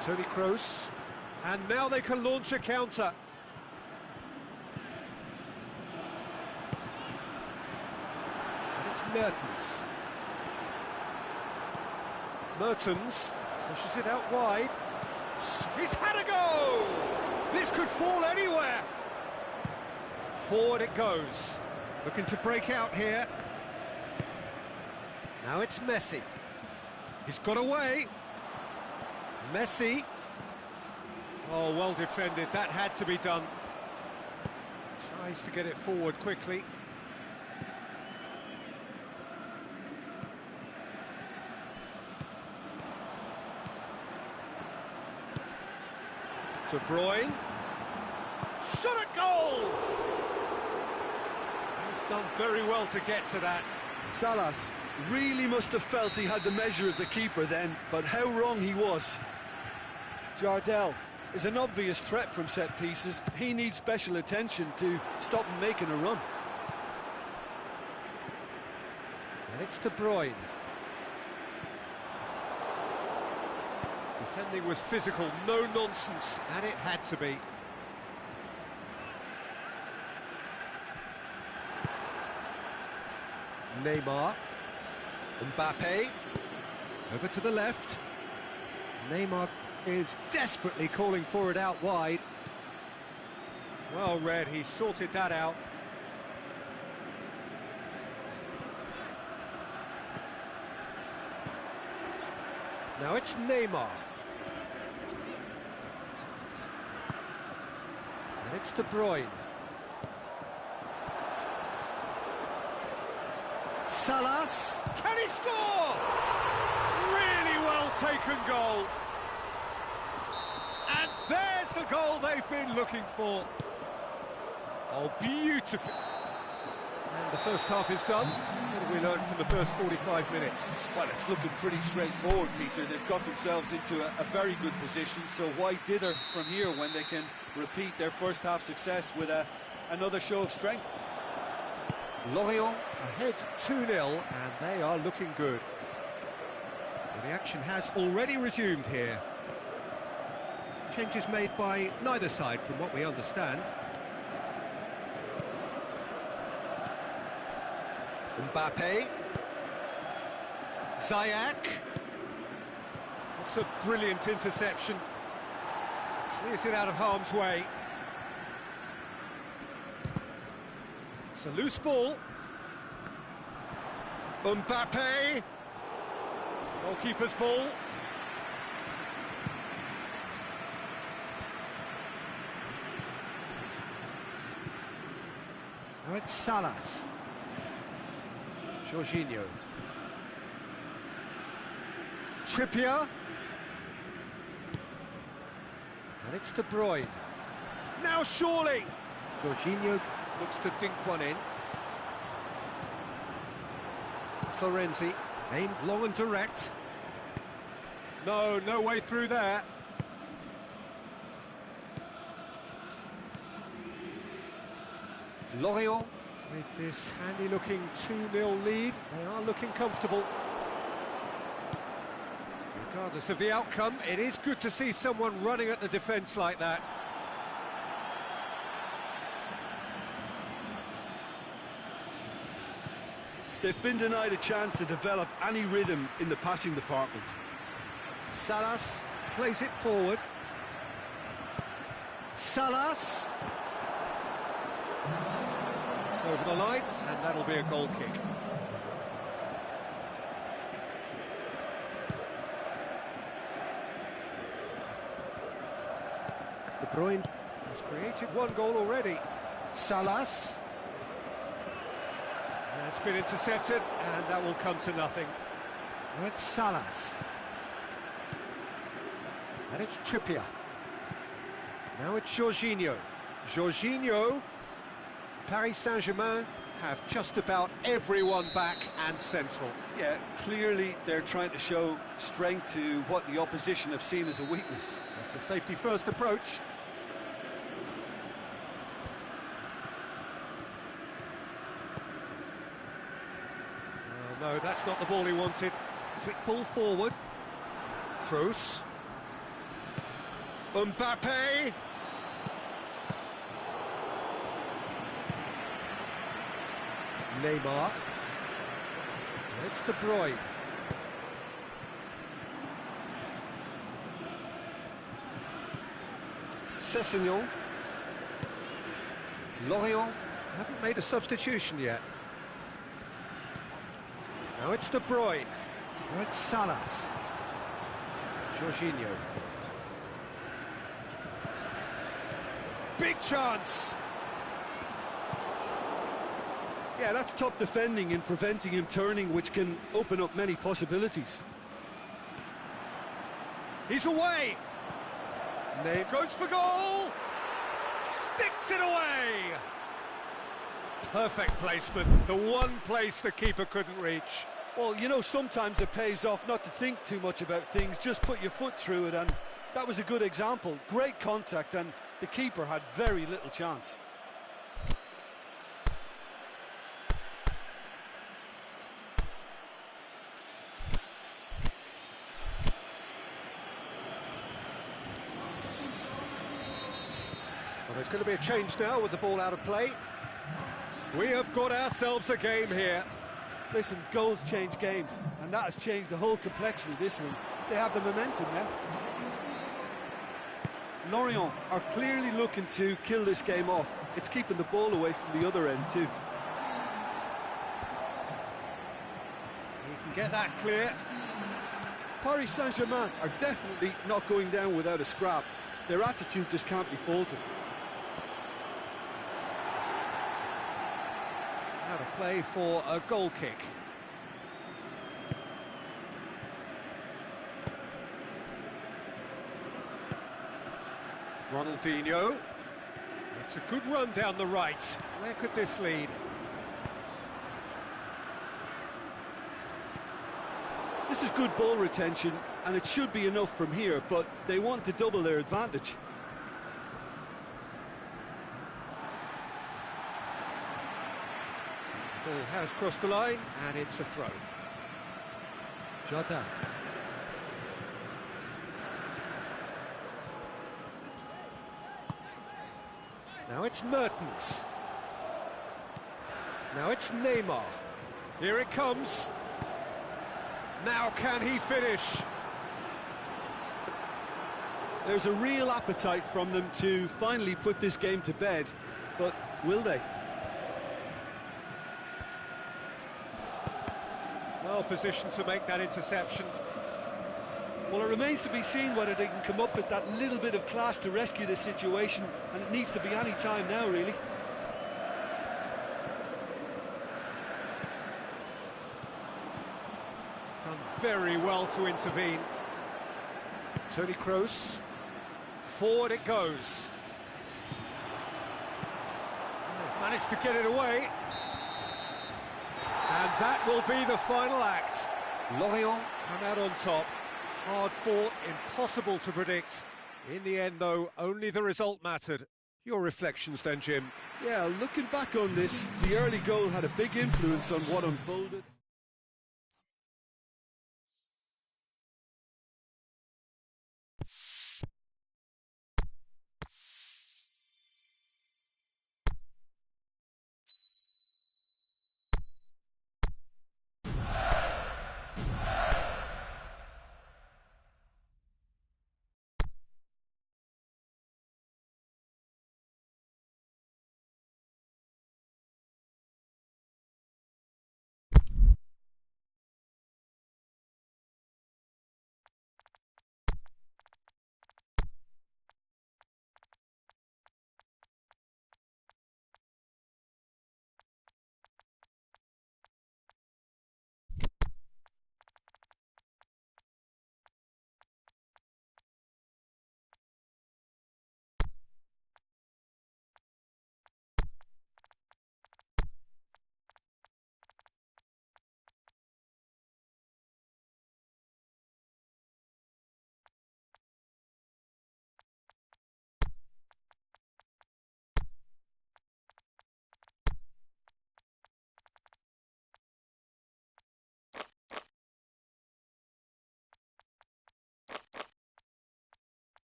Toni Kroos. And now they can launch a counter. And it's Mertens. Mertens pushes it out wide. He's had a go! This could fall anywhere. Forward it goes. Looking to break out here. Now it's Messi. He's got away. Messi. Oh, well defended. That had to be done. Tries to get it forward quickly. De Bruyne. Shot at goal! He's done very well to get to that. Salas really must have felt he had the measure of the keeper then, but how wrong he was. Jardel is an obvious threat from set pieces. He needs special attention to stop him making a run. And it's De Bruyne. Defending was physical, no nonsense, and it had to be. Neymar, Mbappe, over to the left. Neymar is desperately calling for it out wide. Well read, he sorted that out. Now it's Neymar. And it's De Bruyne. Salas, can he score? Really well taken goal. And there's the goal they've been looking for. Oh, beautiful. And the first half is done. What have we learned from the first 45 minutes? Well, it's looking pretty straightforward, Peter. They've got themselves into a very good position, so why dither from here when they can repeat their first half success with another show of strength? Lorient ahead 2-0, and they are looking good. Well, the action has already resumed here. Changes made by neither side, from what we understand. Mbappe. Ziyech. That's a brilliant interception. Clears it out of harm's way. It's a loose ball. Mbappe. Goalkeeper's ball. Now it's Salas. Jorginho. Trippier. And it's De Bruyne. Now surely! Jorginho looks to dink one in. Florenzi, aimed long and direct. No way through there. Lorient, with this handy-looking 2-0 lead, they are looking comfortable. Regardless of the outcome, it is good to see someone running at the defence like that. They've been denied a chance to develop any rhythm in the passing department. Salas plays it forward. Salas! It's over the line, and that'll be a goal kick. De Bruyne has created one goal already. Salas. That's been intercepted, and that will come to nothing. Now it's Salas. And it's Trippier. Now it's Jorginho. Jorginho. Paris Saint-Germain have just about everyone back and central. Yeah, clearly they're trying to show strength to what the opposition have seen as a weakness. It's a safety-first approach. No, that's not the ball he wanted. Quick ball forward. Kroos. Mbappe. Neymar. It's De Bruyne. Sessegnon. Lorient haven't made a substitution yet. Now it's De Bruyne. Now it's Salas. Jorginho. Big chance! Yeah, that's top defending and preventing him turning, which can open up many possibilities. He's away! Goes for goal! Sticks it away! Perfect placement, the one place the keeper couldn't reach. Well, you know, sometimes it pays off not to think too much about things, just put your foot through it, and that was a good example. Great contact, and the keeper had very little chance. There's going to be a change now with the ball out of play. We have got ourselves a game here. Listen, goals change games, and that has changed the whole complexion of this one. They have the momentum now. Lorient are clearly looking to kill this game off. It's keeping the ball away from the other end too. He can get that clear. Paris Saint-Germain are definitely not going down without a scrap. Their attitude just can't be faulted. Out of play for a goal kick. Ronaldinho. It's a good run down the right. Where could this lead? This is good ball retention, and it should be enough from here, but they want to double their advantage. Ball has crossed the line, and it's a throw. Jardin. Now it's Mertens. Now it's Neymar. Here it comes. Now can he finish? There's a real appetite from them to finally put this game to bed, but will they? Well positioned to make that interception. Well, it remains to be seen whether they can come up with that little bit of class to rescue this situation, and it needs to be any time now, really. Done very well to intervene. Toni Kroos. Forward it goes. They've managed to get it away. And that will be the final act. Lorient come out on top. Hard fought, impossible to predict. In the end, though, only the result mattered. Your reflections then, Jim? Yeah, looking back on this, the early goal had a big influence on what unfolded.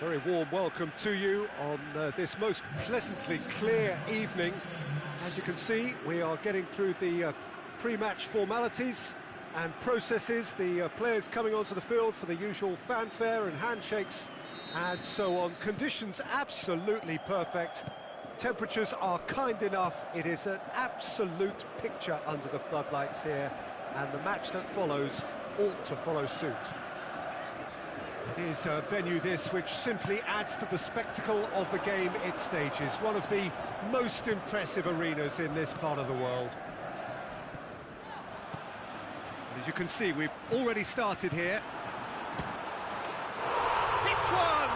Very warm welcome to you on this most pleasantly clear evening. As you can see, we are getting through the pre-match formalities and processes, the players coming onto the field for the usual fanfare and handshakes and so on. Conditions absolutely perfect. Temperatures are kind enough. It is an absolute picture under the floodlights here, and the match that follows ought to follow suit. It is a venue this which simply adds to the spectacle of the game it stages. One of the most impressive arenas in this part of the world. And as you can see, we've already started here. Hits one!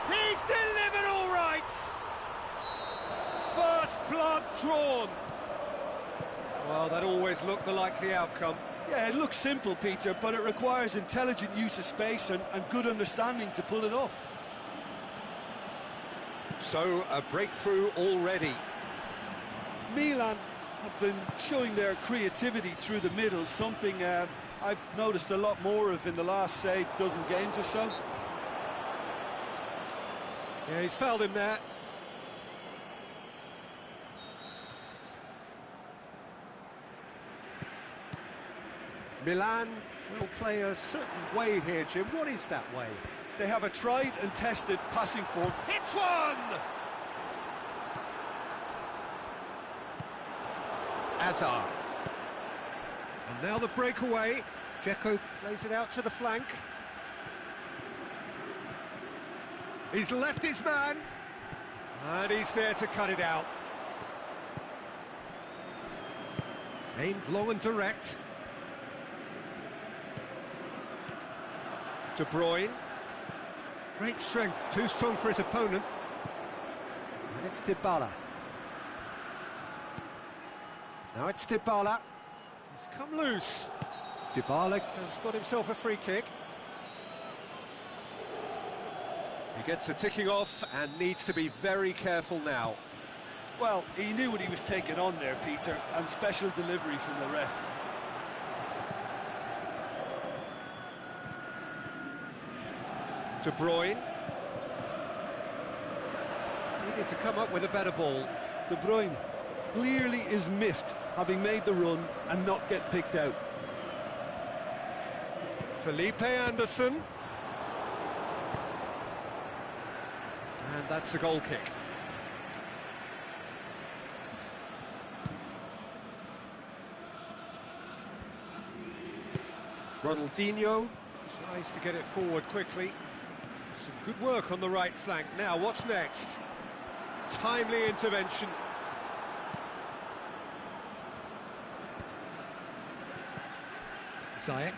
He's delivered all right! First blood drawn. Well, that always looked the likely outcome. Yeah, it looks simple, Peter, but it requires intelligent use of space and good understanding to pull it off. So, a breakthrough already. Milan have been showing their creativity through the middle, something I've noticed a lot more of in the last, say, dozen games or so. Yeah, he's fouled him there. Milan will play a certain way here, Jim. What is that way? They have a tried and tested passing form. Hits one! Azar. And now the breakaway. Dzeko plays it out to the flank. He's left his man. And he's there to cut it out. Aimed long and direct. De Bruyne. Great strength, too strong for his opponent. And it's Dybala. Now it's Dybala. He's come loose. Dybala has got himself a free kick. He gets a ticking off and needs to be very careful now. Well, he knew what he was taking on there, Peter, and special delivery from the ref. De Bruyne. Needed to come up with a better ball. De Bruyne clearly is miffed, having made the run and not get picked out. Felipe Anderson. And that's a goal kick. Ronaldinho tries to get it forward quickly. Some good work on the right flank. Now, what's next? Timely intervention. Ziyech.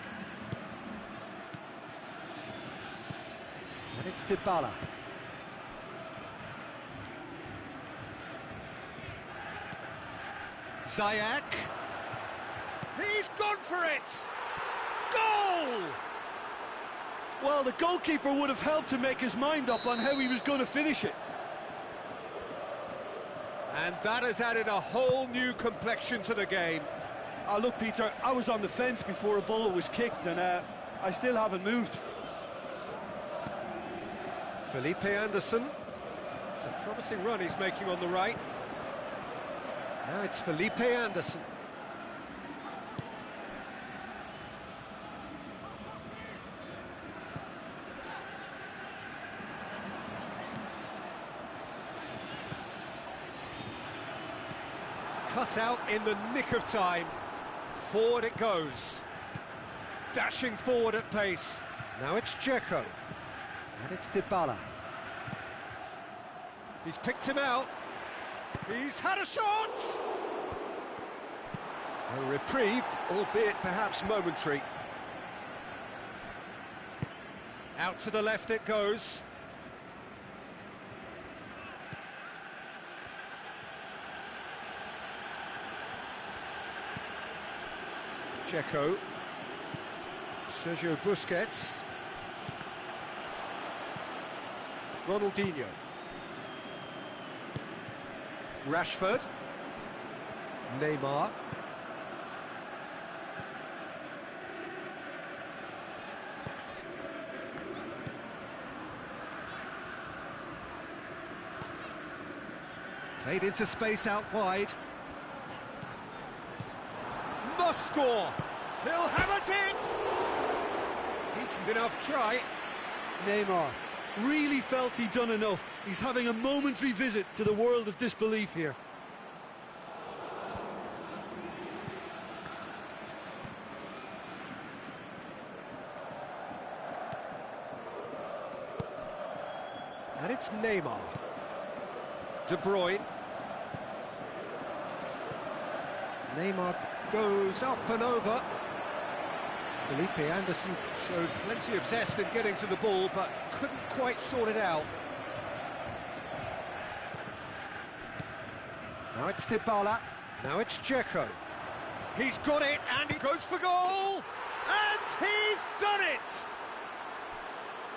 And it's Dybala. Ziyech. He's gone for it! Goal! Well, the goalkeeper would have helped to make his mind up on how he was going to finish it. And that has added a whole new complexion to the game. Look, Peter, I was on the fence before a ball was kicked, and I still haven't moved. Felipe Anderson. It's a promising run he's making on the right. Now it's Felipe Anderson. Cut out in the nick of time. Forward it goes. Dashing forward at pace. Now it's Dzeko. And it's Dybala. He's picked him out. He's had a shot! A reprieve, albeit perhaps momentary. Out to the left it goes. Dzeko. Sergio Busquets. Ronaldinho. Rashford. Neymar. Played into space out wide. Must score! He'll have it in! Decent enough try. Neymar really felt he'd done enough. He's having a momentary visit to the world of disbelief here. And it's Neymar. De Bruyne. Neymar goes up and over. Felipe Anderson showed plenty of zest in getting to the ball, but couldn't quite sort it out. Now it's Dybala. Now it's Dzeko. He's got it, and he goes for goal! And he's done it!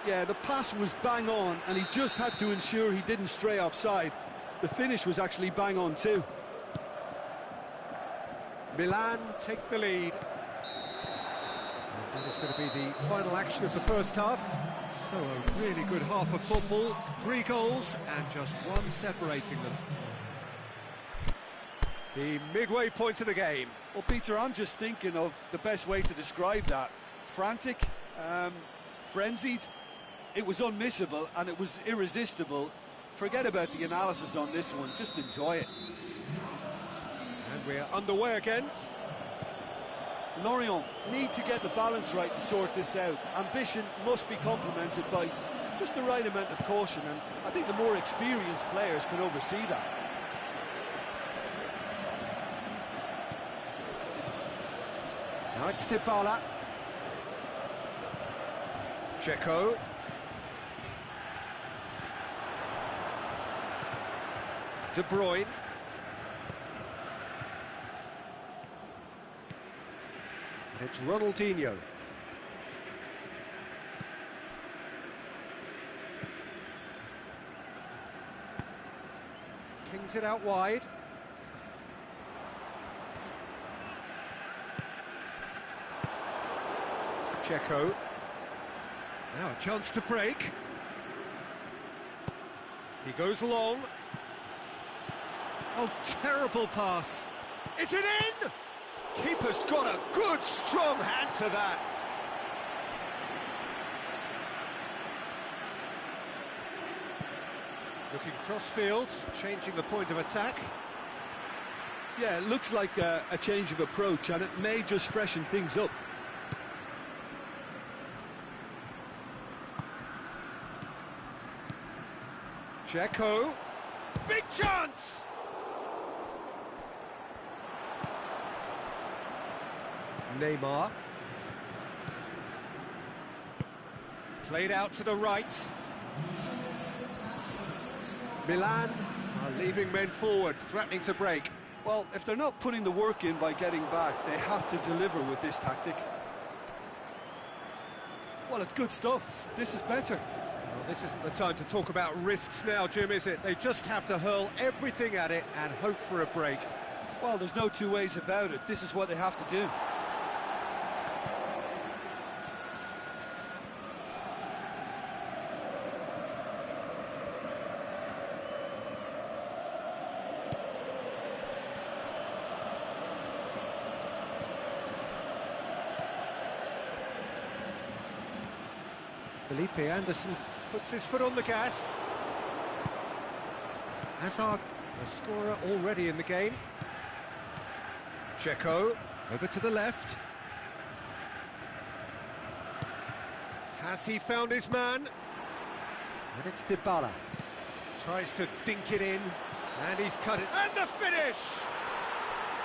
Yeah, the pass was bang on, and he just had to ensure he didn't stray offside. The finish was actually bang on too. Milan take the lead. And that is going to be the final action of the first half. So a really good half of football. 3 goals and just one separating them. The midway point of the game. Well, Peter, I'm just thinking of the best way to describe that. Frantic, frenzied. It was unmissable and it was irresistible. Forget about the analysis on this one, just enjoy it. And we're underway again. Lorient need to get the balance right to sort this out. Ambition must be complemented by just the right amount of caution, and I think the more experienced players can oversee that. Now it's Dybala. Dzeko. De Bruyne. It's Ronaldinho. Kings it out wide. Dzeko. Now a chance to break. He goes long. Oh, terrible pass. Is it in? Keeper's got a good, strong hand to that. Looking cross-field, changing the point of attack. Yeah, it looks like a change of approach, and it may just freshen things up. Dzeko. Big chance! Neymar. Played out to the right. Milan are leaving men forward, threatening to break. Well, if they're not putting the work in by getting back, they have to deliver with this tactic. Well, it's good stuff. This is better. Well, this isn't the time to talk about risks now, Jim, is it? They just have to hurl everything at it and hope for a break. Well, there's no two ways about it. This is what they have to do. Felipe Anderson puts his foot on the gas. Hazard, a scorer already in the game. Dzeko, over to the left. Has he found his man? And it's Dybala. Tries to dink it in, and he's cut it. And the finish!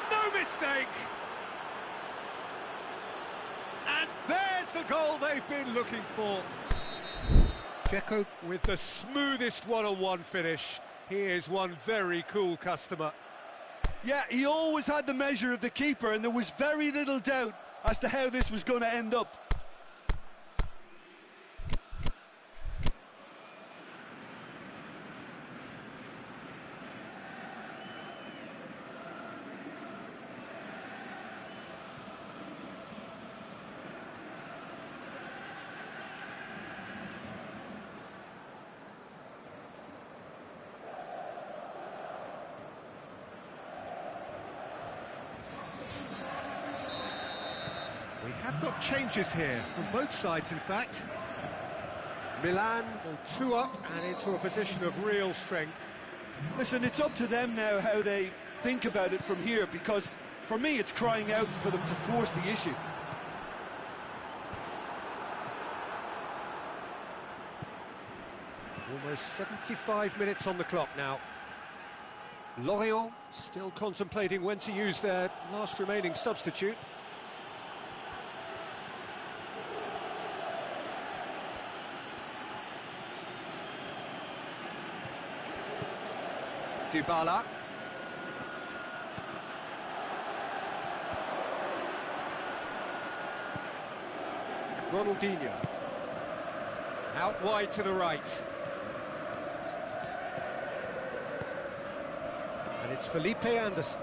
No mistake! And there's the goal they've been looking for. Dzeko with the smoothest one-on-one finish. He is one very cool customer. Yeah, he always had the measure of the keeper, and there was very little doubt as to how this was going to end up. We have got changes here, from both sides in fact. Milan go 2 up and into a position of real strength. Listen, it's up to them now how they think about it from here, because for me it's crying out for them to force the issue. Almost 75 minutes on the clock now. Lorient still contemplating when to use their last remaining substitute. Dybala. Ronaldinho. Out wide to the right. And it's Felipe Anderson.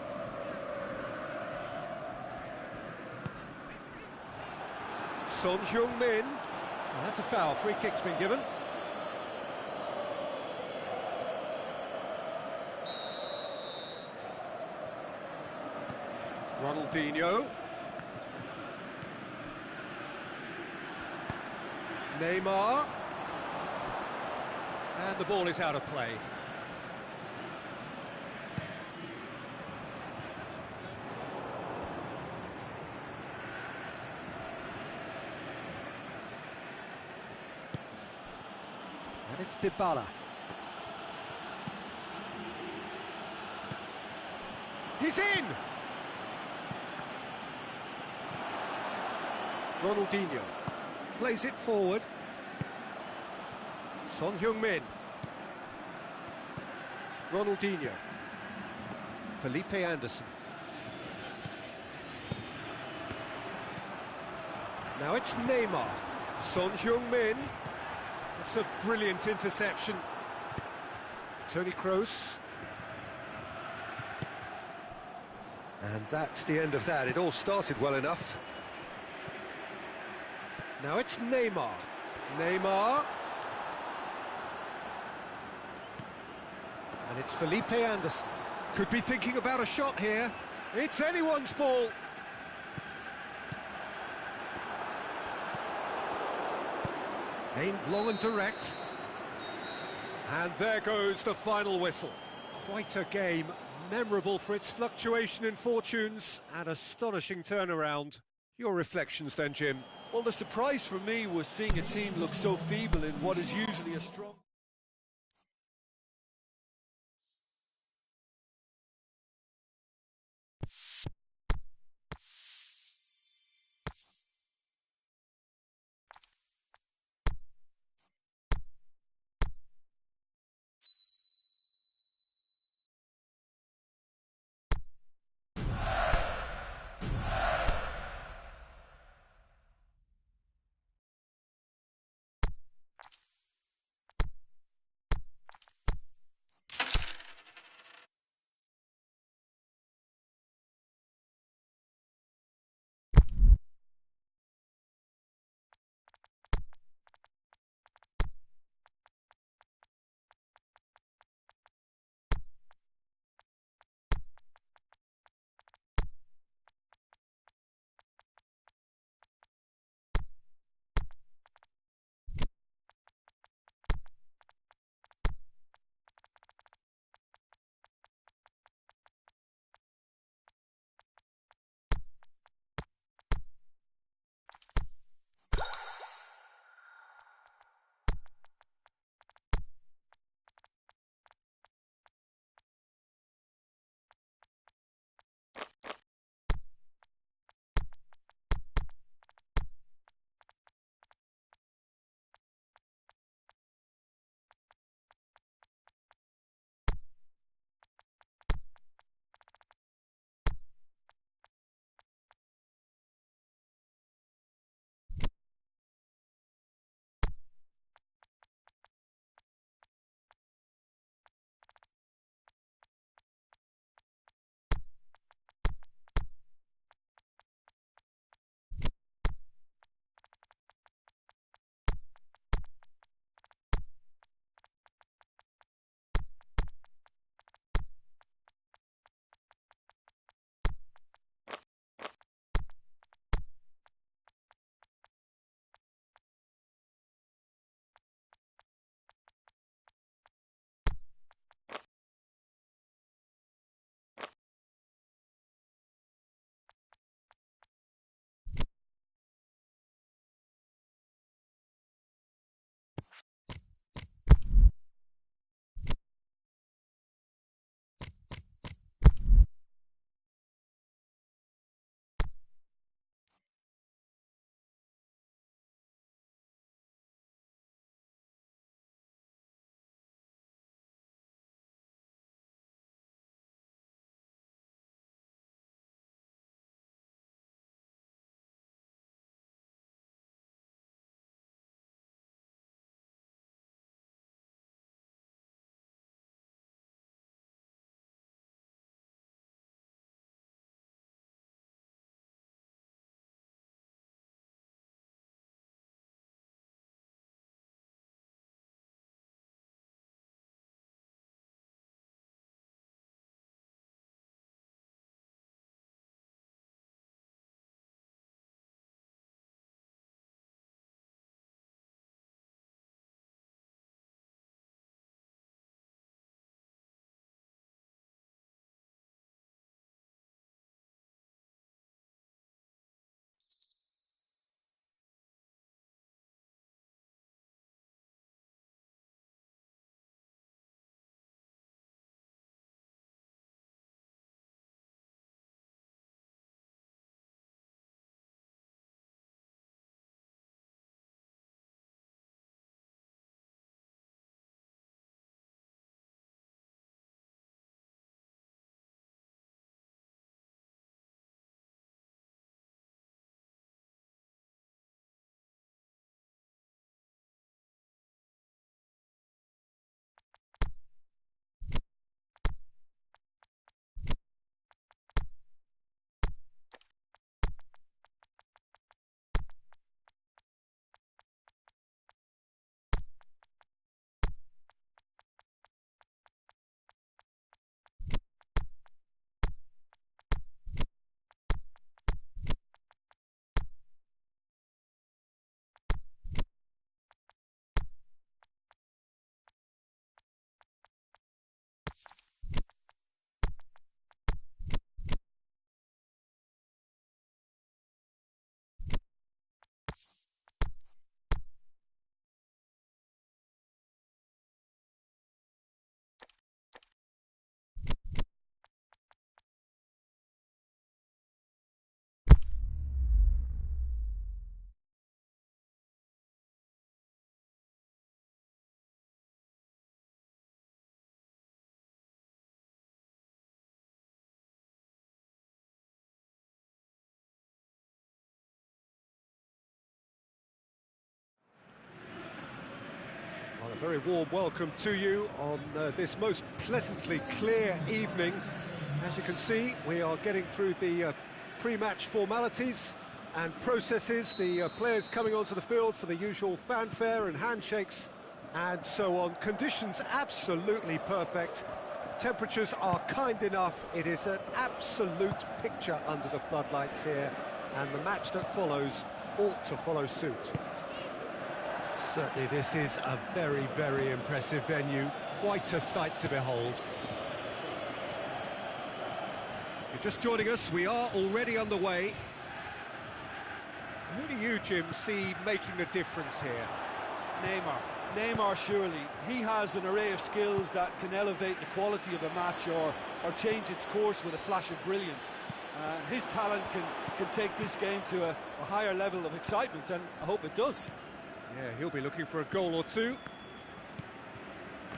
Son Heung-min. Well, that's a foul. Free kick's been given. Ronaldinho. Neymar. And the ball is out of play. And it's Dybala. He's in! Ronaldinho plays it forward. Son Heung-min. Ronaldinho. Felipe Anderson. Now it's Neymar. Son Heung-min. It's a brilliant interception. Toni Kroos. And that's the end of that. It all started well enough. Now it's Neymar. Neymar. And it's Felipe Anderson. Could be thinking about a shot here. It's anyone's ball. Aimed long and direct. And there goes the final whistle. Quite a game, memorable for its fluctuation in fortunes and astonishing turnaround. Your reflections then, Jim? Well, the surprise for me was seeing a team look so feeble in what is usually a strong... Very warm welcome to you on this most pleasantly clear evening. As you can see, we are getting through the pre-match formalities and processes, the players coming onto the field for the usual fanfare and handshakes and so on. Conditions absolutely perfect. Temperatures are kind enough. It is an absolute picture under the floodlights here, and the match that follows ought to follow suit. Certainly this is a very, very impressive venue. Quite a sight to behold. If you're just joining us, we are already underway. Who do you, Jim, see making a difference here? Neymar, surely. He has an array of skills that can elevate the quality of a match or change its course with a flash of brilliance. His talent can take this game to a higher level of excitement, and I hope it does. Yeah, he'll be looking for a goal or two.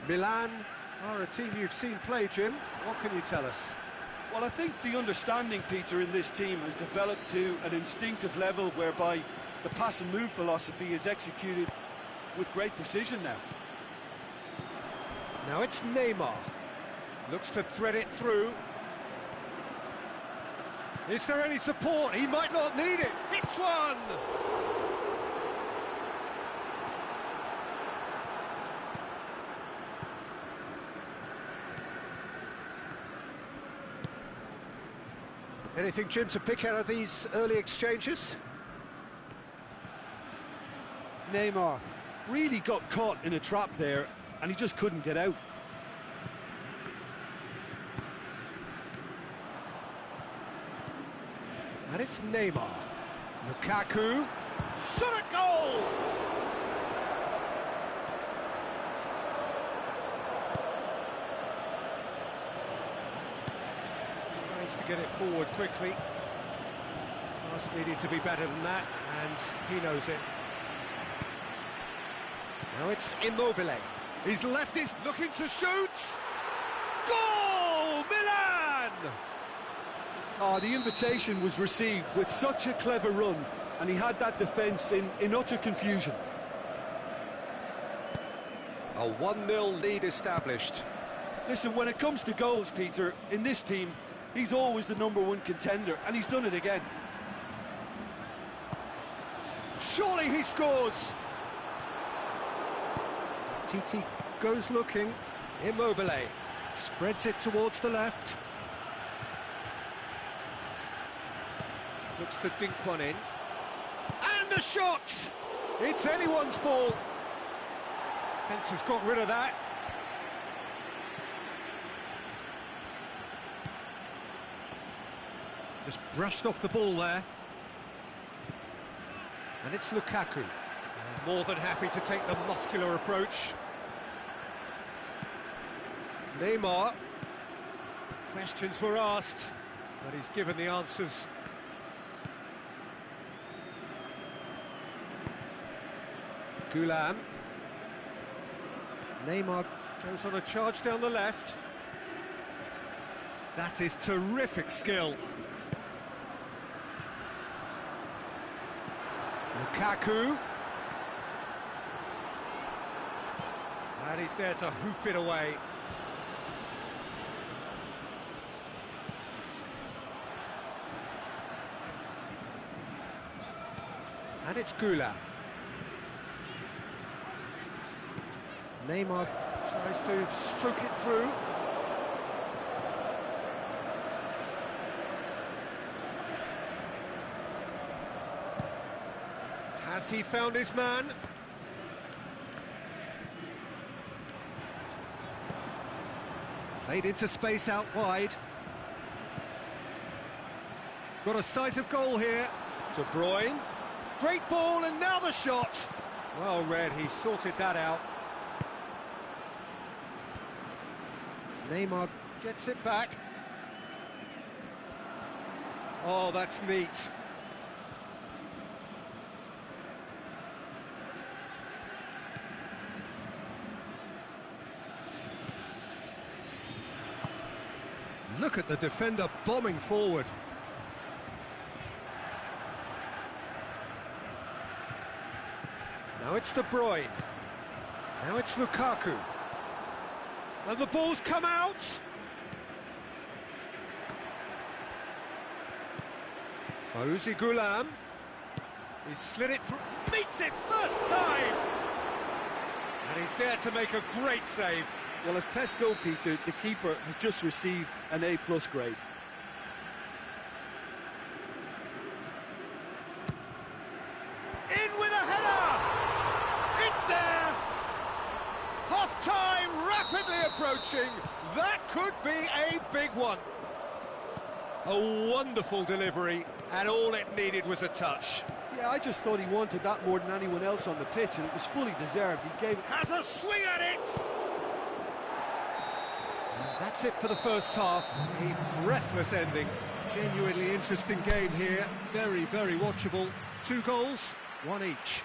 Milan are a team you've seen play, Jim. What can you tell us? Well, I think the understanding, Peter, in this team has developed to an instinctive level whereby the pass and move philosophy is executed with great precision now. Now it's Neymar. Looks to thread it through. Is there any support? He might not need it. Hits one! Anything, Jim, to pick out of these early exchanges? Neymar really got caught in a trap there, and he just couldn't get out. And it's Neymar. Lukaku. Shot at goal! Tries to get it forward quickly. Pass needed to be better than that, and he knows it. Now it's Immobile. He's left his looking to shoot. Goal! Milan! Oh, the invitation was received with such a clever run, and he had that defence in utter confusion. A 1-0 lead established. Listen, when it comes to goals, Peter, in this team, he's always the #1 contender, and he's done it again. Surely he scores! Titi goes looking. Immobile spreads it towards the left. Looks to dink one in. And a shot! It's anyone's ball. Defence has got rid of that. Just brushed off the ball there. And it's Lukaku. More than happy to take the muscular approach. Neymar. Questions were asked, but he's given the answers. Gulam. Neymar goes on a charge down the left. That is terrific skill. Lukaku. And he's there to hoof it away. And it's Gulam. Neymar tries to stroke it through. Has he found his man? Played into space out wide. Got a sight of goal here. De Bruyne. Great ball, and now the shot. Well read, he sorted that out. Neymar gets it back. Oh, that's neat. Look at the defender bombing forward. Now it's De Bruyne. Now it's Lukaku. And the ball's come out. Fauzi Ghulam. He slid it through, meets it first time! And he's there to make a great save. Well, as tests go, Peter, the keeper has just received an A+ grade. In with a header! It's there! Half-time rapidly approaching. That could be a big one. A wonderful delivery, and all it needed was a touch. Yeah, I just thought he wanted that more than anyone else on the pitch, and it was fully deserved. He gave it... Has a swing at it! And that's it for the first half. A breathless ending. Genuinely interesting game here. Very, very watchable. 2 goals, 1 each.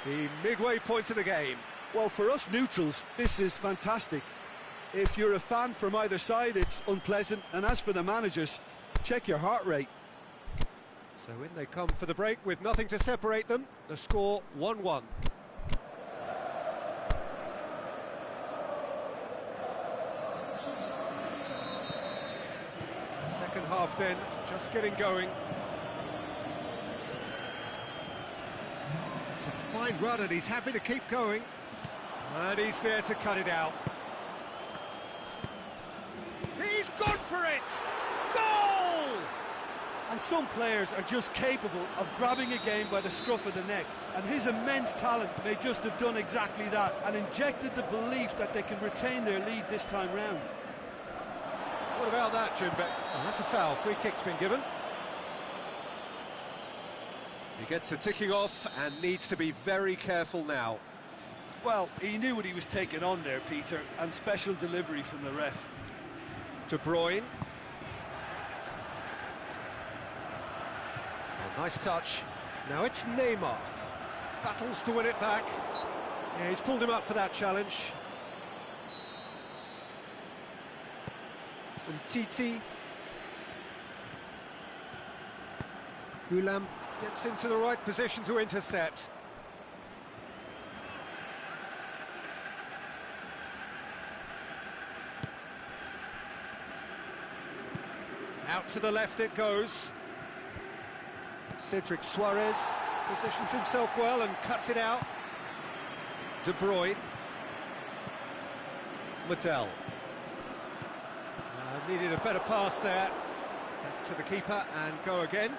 The midway point of the game. Well, for us neutrals, this is fantastic. If you're a fan from either side, it's unpleasant. And as for the managers, check your heart rate. So in they come for the break with nothing to separate them. The score 1-1. Second half then, just getting going. It's a fine run and he's happy to keep going. And he's there to cut it out. He's gone for it! Goal! And some players are just capable of grabbing a game by the scruff of the neck. And his immense talent may just have done exactly that and injected the belief that they can retain their lead this time round. What about that, Jim Beck? Oh, that's a foul. Free kick's been given. He gets a ticking off and needs to be very careful now. Well, he knew what he was taking on there, Peter, and special delivery from the ref. De Bruyne. A nice touch. Now it's Neymar. Battles to win it back. Yeah, he's pulled him up for that challenge. And Titi. Ghulam gets into the right position to intercept. Out to the left it goes. Cedric Suarez positions himself well and cuts it out. De Bruyne. Medel. Needed a better pass there. Back to the keeper and go again.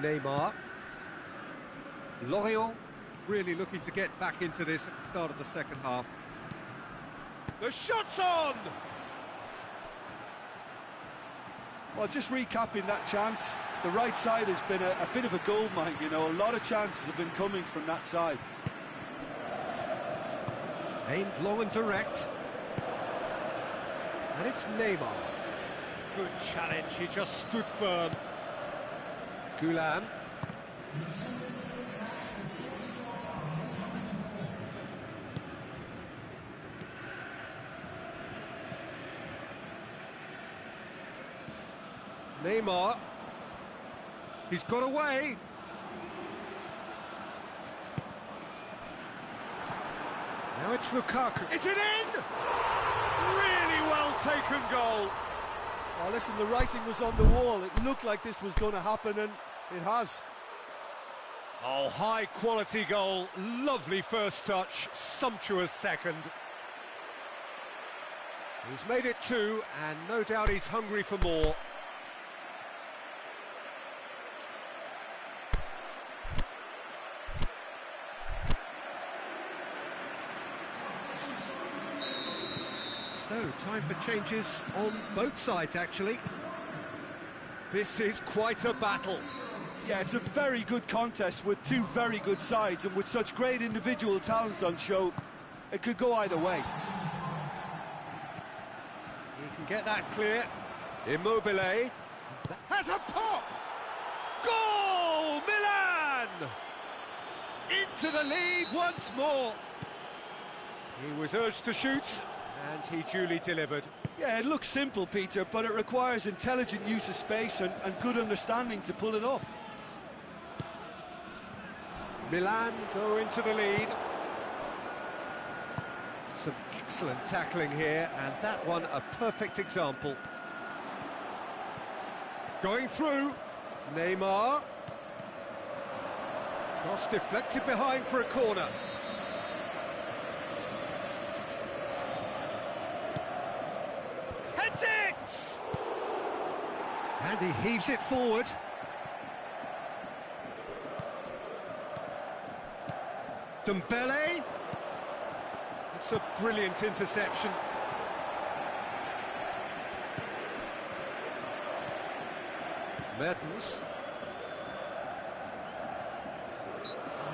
Neymar. Lorient really looking to get back into this at the start of the second half. The shot's on! Well, just recapping that chance, the right side has been a bit of a goldmine, you know. A lot of chances have been coming from that side. Aimed long and direct. And it's Neymar. Good challenge, he just stood firm. Ghulam. Neymar. He's got away. Now it's Lukaku. Is it in? Really well taken goal. Oh, listen, the writing was on the wall. It looked like this was going to happen, and it has. Oh, high quality goal. Lovely first touch. Sumptuous second. He's made it 2, and no doubt he's hungry for more. So, time for changes on both sides, actually. This is quite a battle. Yeah, it's a very good contest with two very good sides, and with such great individual talent on show, it could go either way. He can get that clear. Immobile has a pop! Goal! Milan! Into the lead once more. He was urged to shoot, and he duly delivered. Yeah, it looks simple, Peter, but it requires intelligent use of space and good understanding to pull it off. Milan go into the lead. Some excellent tackling here, and that one a perfect example. Going through, Neymar. Cross deflected behind for a corner. Heads it! And he heaves it forward. Dembele. It's a brilliant interception. Mertens.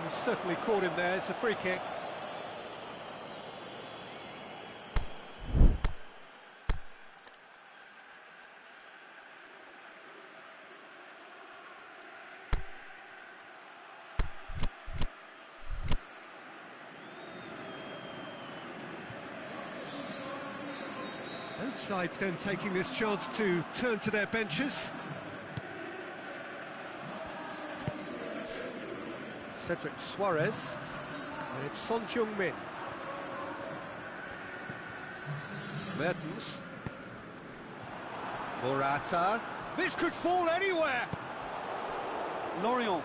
He's certainly caught him there. It's a free kick. Both sides then taking this chance to turn to their benches. Cedric Suarez, and it's Son Heung-min. Mertens. Morata. This could fall anywhere! Lorient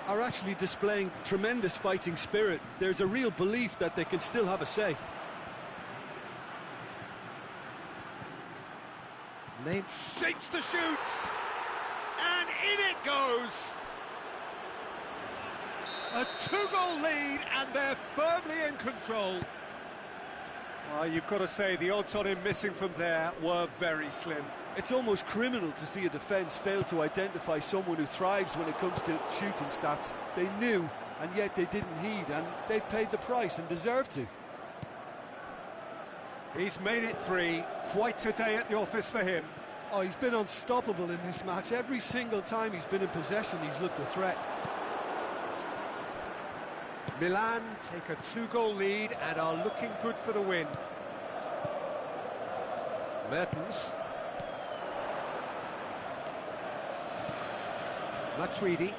are actually displaying tremendous fighting spirit. There's a real belief that they can still have a say. Name shapes the shoots, and in it goes! A two-goal lead, and they're firmly in control. Well, you've got to say the odds on him missing from there were very slim. It's almost criminal to see a defence fail to identify someone who thrives when it comes to shooting stats. They knew, and yet they didn't heed, and they've paid the price and deserve to. He's made it 3, quite a day at the office for him. Oh, he's been unstoppable in this match. Every single time he's been in possession, he's looked a threat. Milan take a 2-goal lead and are looking good for the win. Mertens. Matuidi.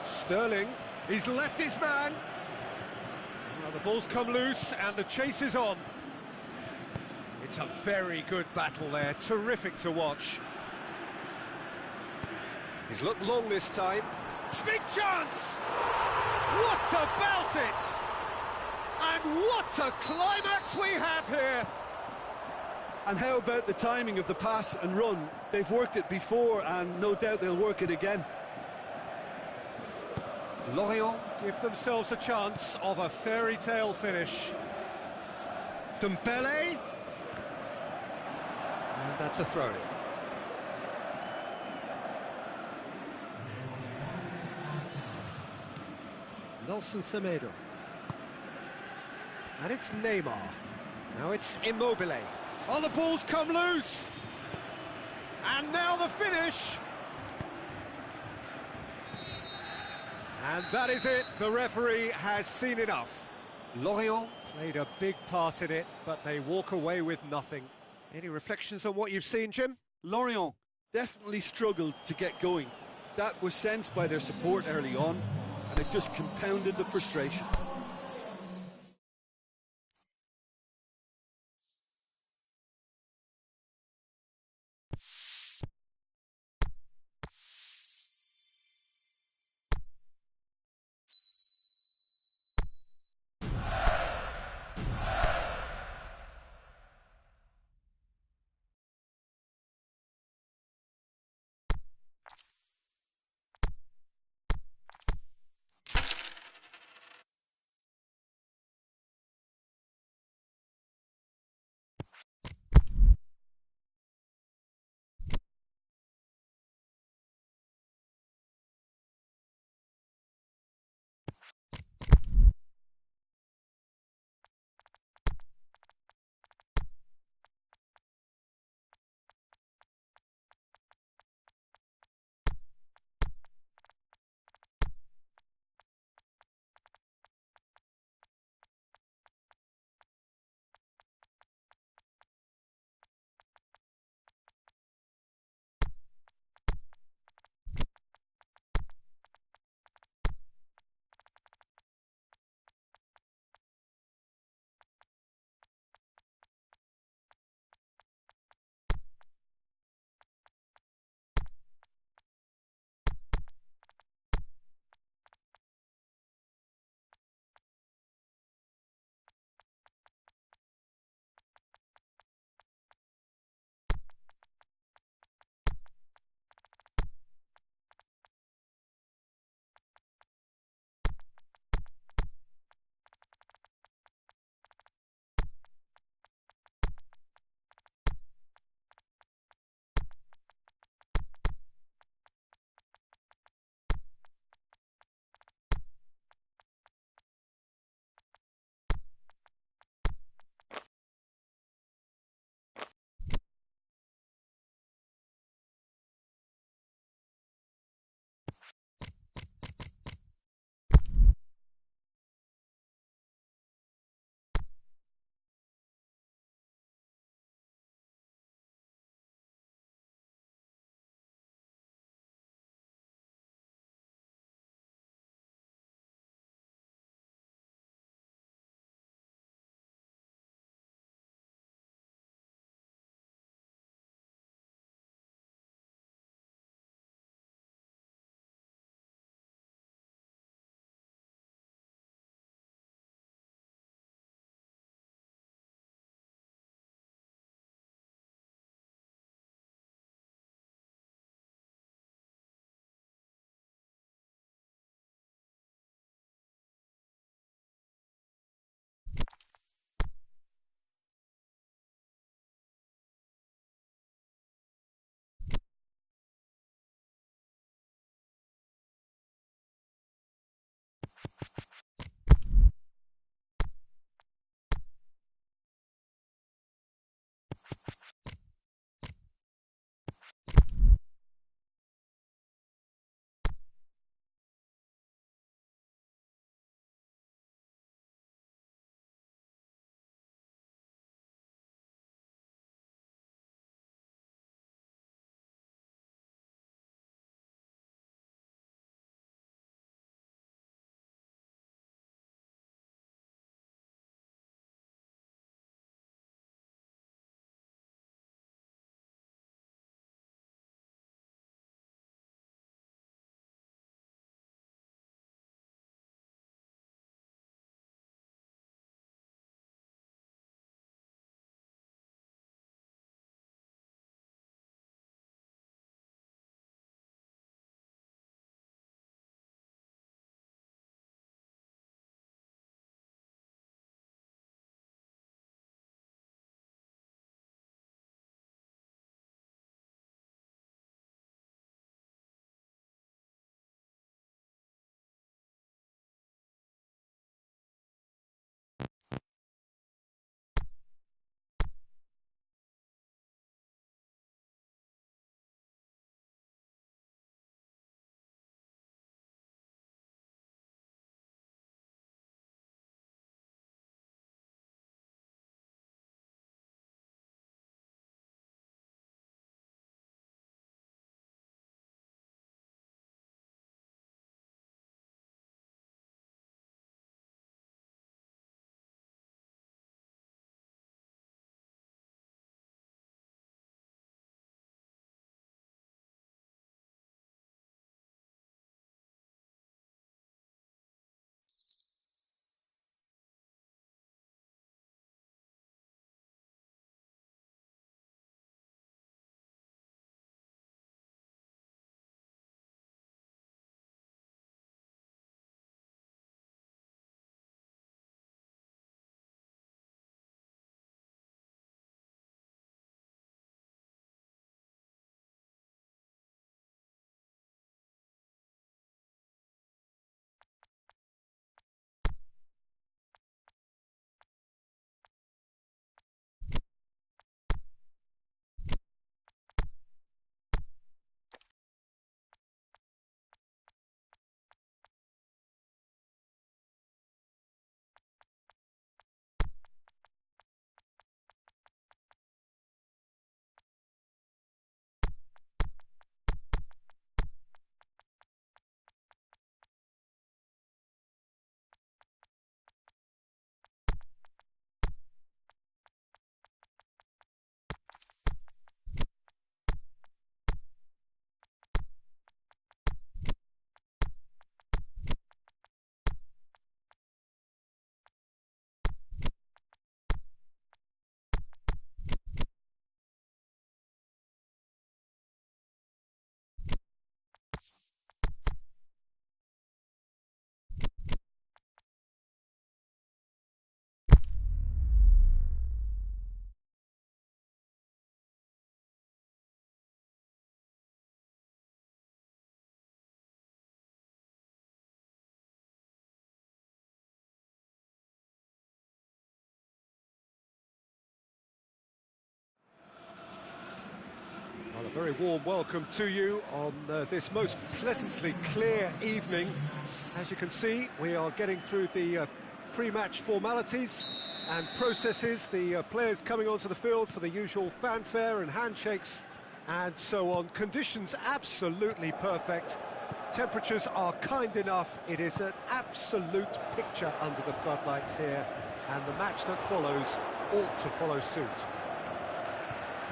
Sterling. He's left his man. Well, the ball's come loose and the chase is on. It's a very good battle there, terrific to watch. He's looked long this time. Big chance! What about it? And what a climax we have here! And how about the timing of the pass and run? They've worked it before, and no doubt they'll work it again. Lorient give themselves a chance of a fairy tale finish. Dembele. And that's a throw-in. Nelson Semedo. And it's Neymar. Now it's Immobile. Oh, the ball's come loose! And now the finish! And that is it. The referee has seen enough. Lorient played a big part in it, but they walk away with nothing. Any reflections on what you've seen, Jim? Lorient definitely struggled to get going. That was sensed by their support early on, and it just compounded the frustration. Very warm welcome to you on this most pleasantly clear evening. As you can see, we are getting through the pre-match formalities and processes, the players coming onto the field for the usual fanfare and handshakes and so on. Conditions absolutely perfect. Temperatures are kind enough. It is an absolute picture under the floodlights here, and the match that follows ought to follow suit.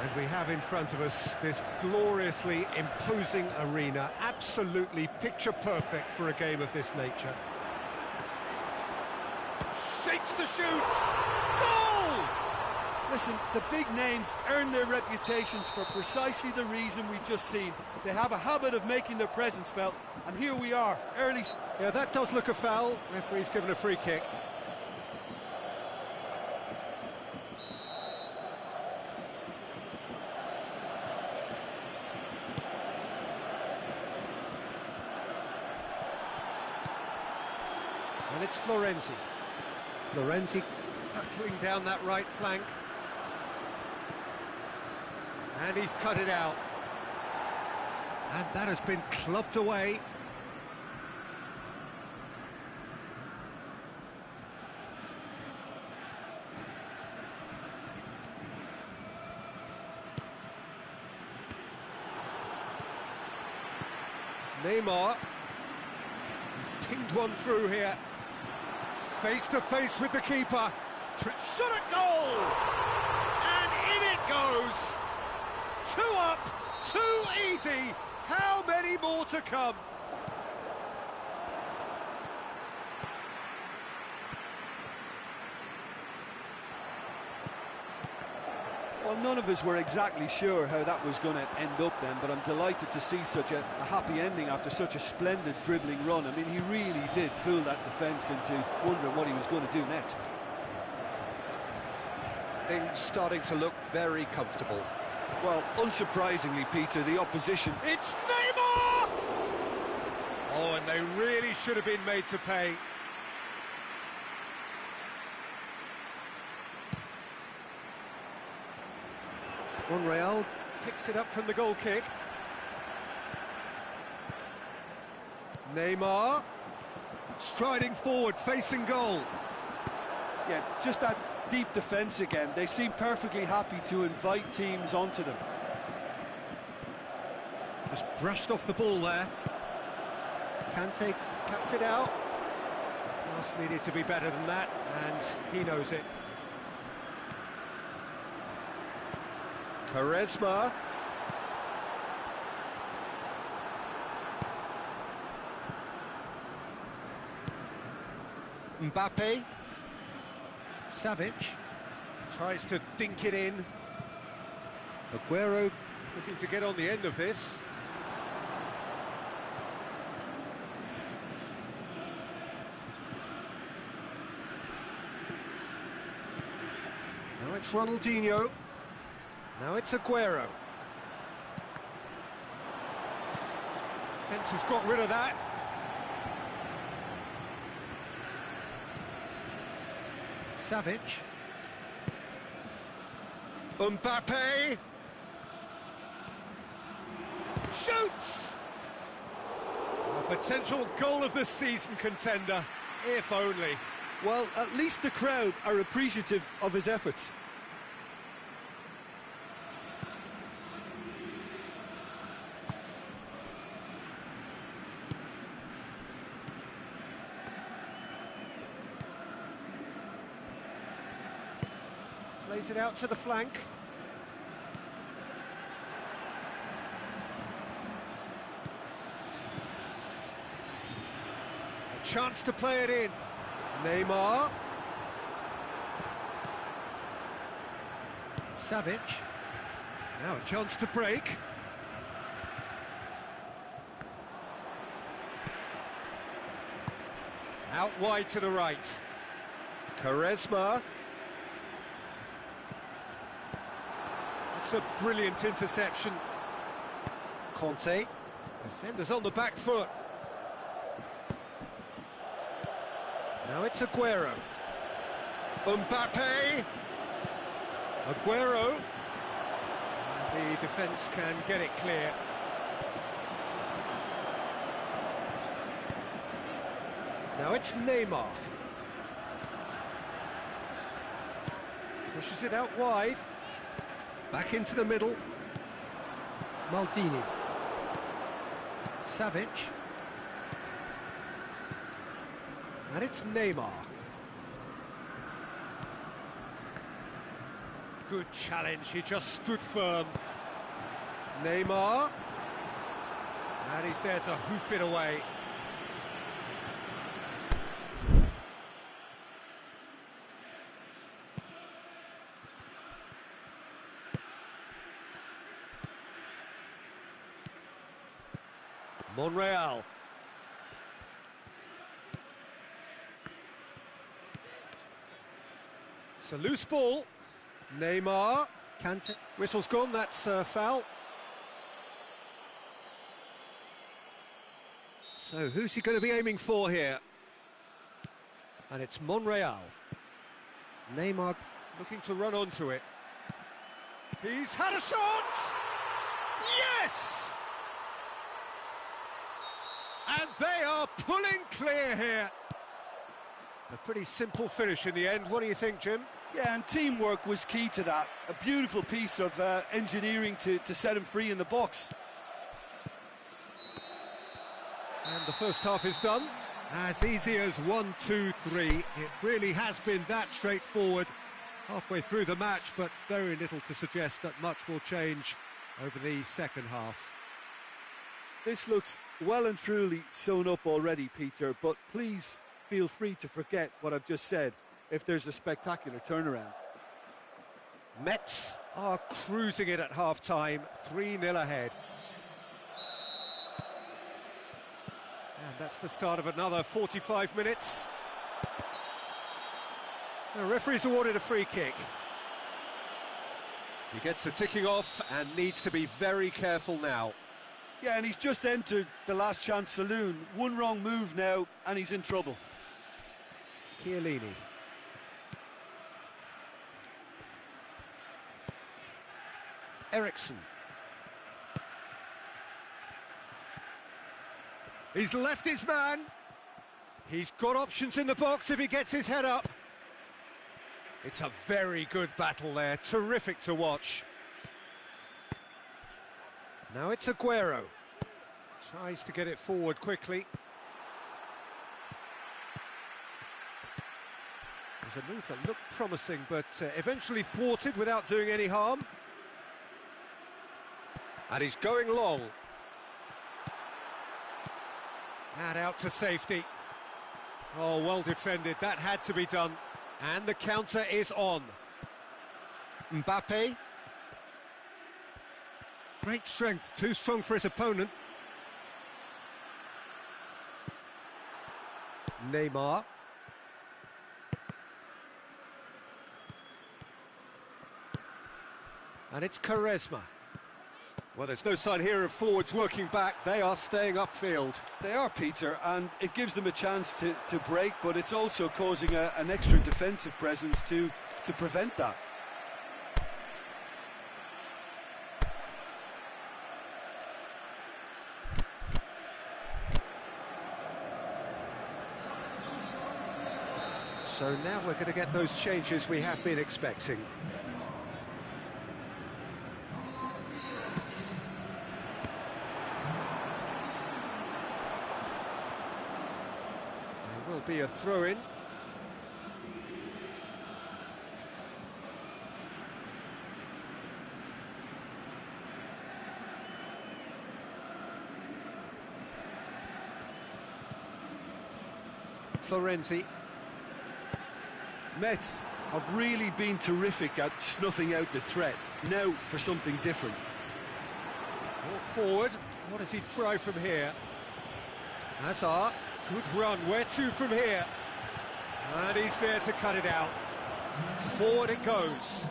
And we have in front of us this gloriously imposing arena, absolutely picture perfect for a game of this nature. Shapes the shoots! Goal! Listen, the big names earn their reputations for precisely the reason we've just seen. They have a habit of making their presence felt, and here we are, early... Yeah, that does look a foul. Referee's given a free kick. And it's Florenzi. Florenzi hurtling down that right flank. And he's cut it out. And that has been clubbed away. Neymar. He's pinged one through here. Face to face with the keeper. Shot at goal! And in it goes. 2 up, 2 easy. How many more to come? Well, none of us were exactly sure how that was going to end up then, but I'm delighted to see such a happy ending after such a splendid dribbling run. I mean, he really did fool that defence into wondering what he was going to do next. Things starting to look very comfortable. Well, unsurprisingly, Peter, the opposition... It's Neymar! Oh, and they really should have been made to pay. Monreal picks it up from the goal kick. Neymar striding forward, facing goal. Yeah, just that deep defence again. They seem perfectly happy to invite teams onto them. Just brushed off the ball there. Kante cuts it out. Pass needed to be better than that, and he knows it. Quaresma. Mbappe. Savic tries to dink it in. Aguero looking to get on the end of this. Now it's Ronaldinho. Now it's Aguero. Defence has got rid of that. Savic. Mbappe. Shoots! A potential goal of the season contender, if only. Well, at least the crowd are appreciative of his efforts. Plays it out to the flank. A chance to play it in. Neymar. Savic. Now a chance to break. Out wide to the right. Quaresma. That's a brilliant interception. Conte. Defenders on the back foot. Now it's Aguero. Mbappe. Aguero. The defence can get it clear. Now it's Neymar. Pushes it out wide. Back into the middle. Maldini. Savic. And it's Neymar. Good challenge, he just stood firm. Neymar. And he's there to hoof it away. Monreal. It's a loose ball. Neymar. Kante. Whistle's gone, that's foul. So who's he going to be aiming for here? And it's Monreal. Neymar looking to run onto it. He's had a shot! Yes! And they are pulling clear here. A pretty simple finish in the end. What do you think, Jim? Yeah, and teamwork was key to that. A beautiful piece of engineering to set him free in the box. And the first half is done. As easy as 1, 2, 3. It really has been that straightforward. Halfway through the match, but very little to suggest that much will change over the second half. This looks well and truly sewn up already, Peter, but please feel free to forget what I've just said if there's a spectacular turnaround. Mets are cruising it at half-time, 3-0 ahead. And that's the start of another 45 minutes. The referee's awarded a free kick. He gets the ticking off and needs to be very careful now. Yeah, and he's just entered the last chance saloon. One wrong move now, and he's in trouble. Chiellini. Eriksson. He's left his man. He's got options in the box if he gets his head up. It's a very good battle there, terrific to watch. Now it's Aguero. Tries to get it forward quickly. There's a move that looked promising, but eventually thwarted without doing any harm. And he's going long. And out to safety. Oh, well defended, that had to be done. And the counter is on. Mbappe. Great strength, too strong for his opponent. Neymar. And it's Quaresma. Well, there's no sign here of forwards working back. They are staying upfield. They are, Peter, and it gives them a chance to break, but it's also causing an extra defensive presence to prevent that. So now we're going to get those changes we have been expecting. There will be a throw-in. Florenzi. Mets have really been terrific at snuffing out the threat. Now for something different. Brought forward. What does he try from here? Hazard. Good run. Where to from here? And he's there to cut it out. Forward it goes.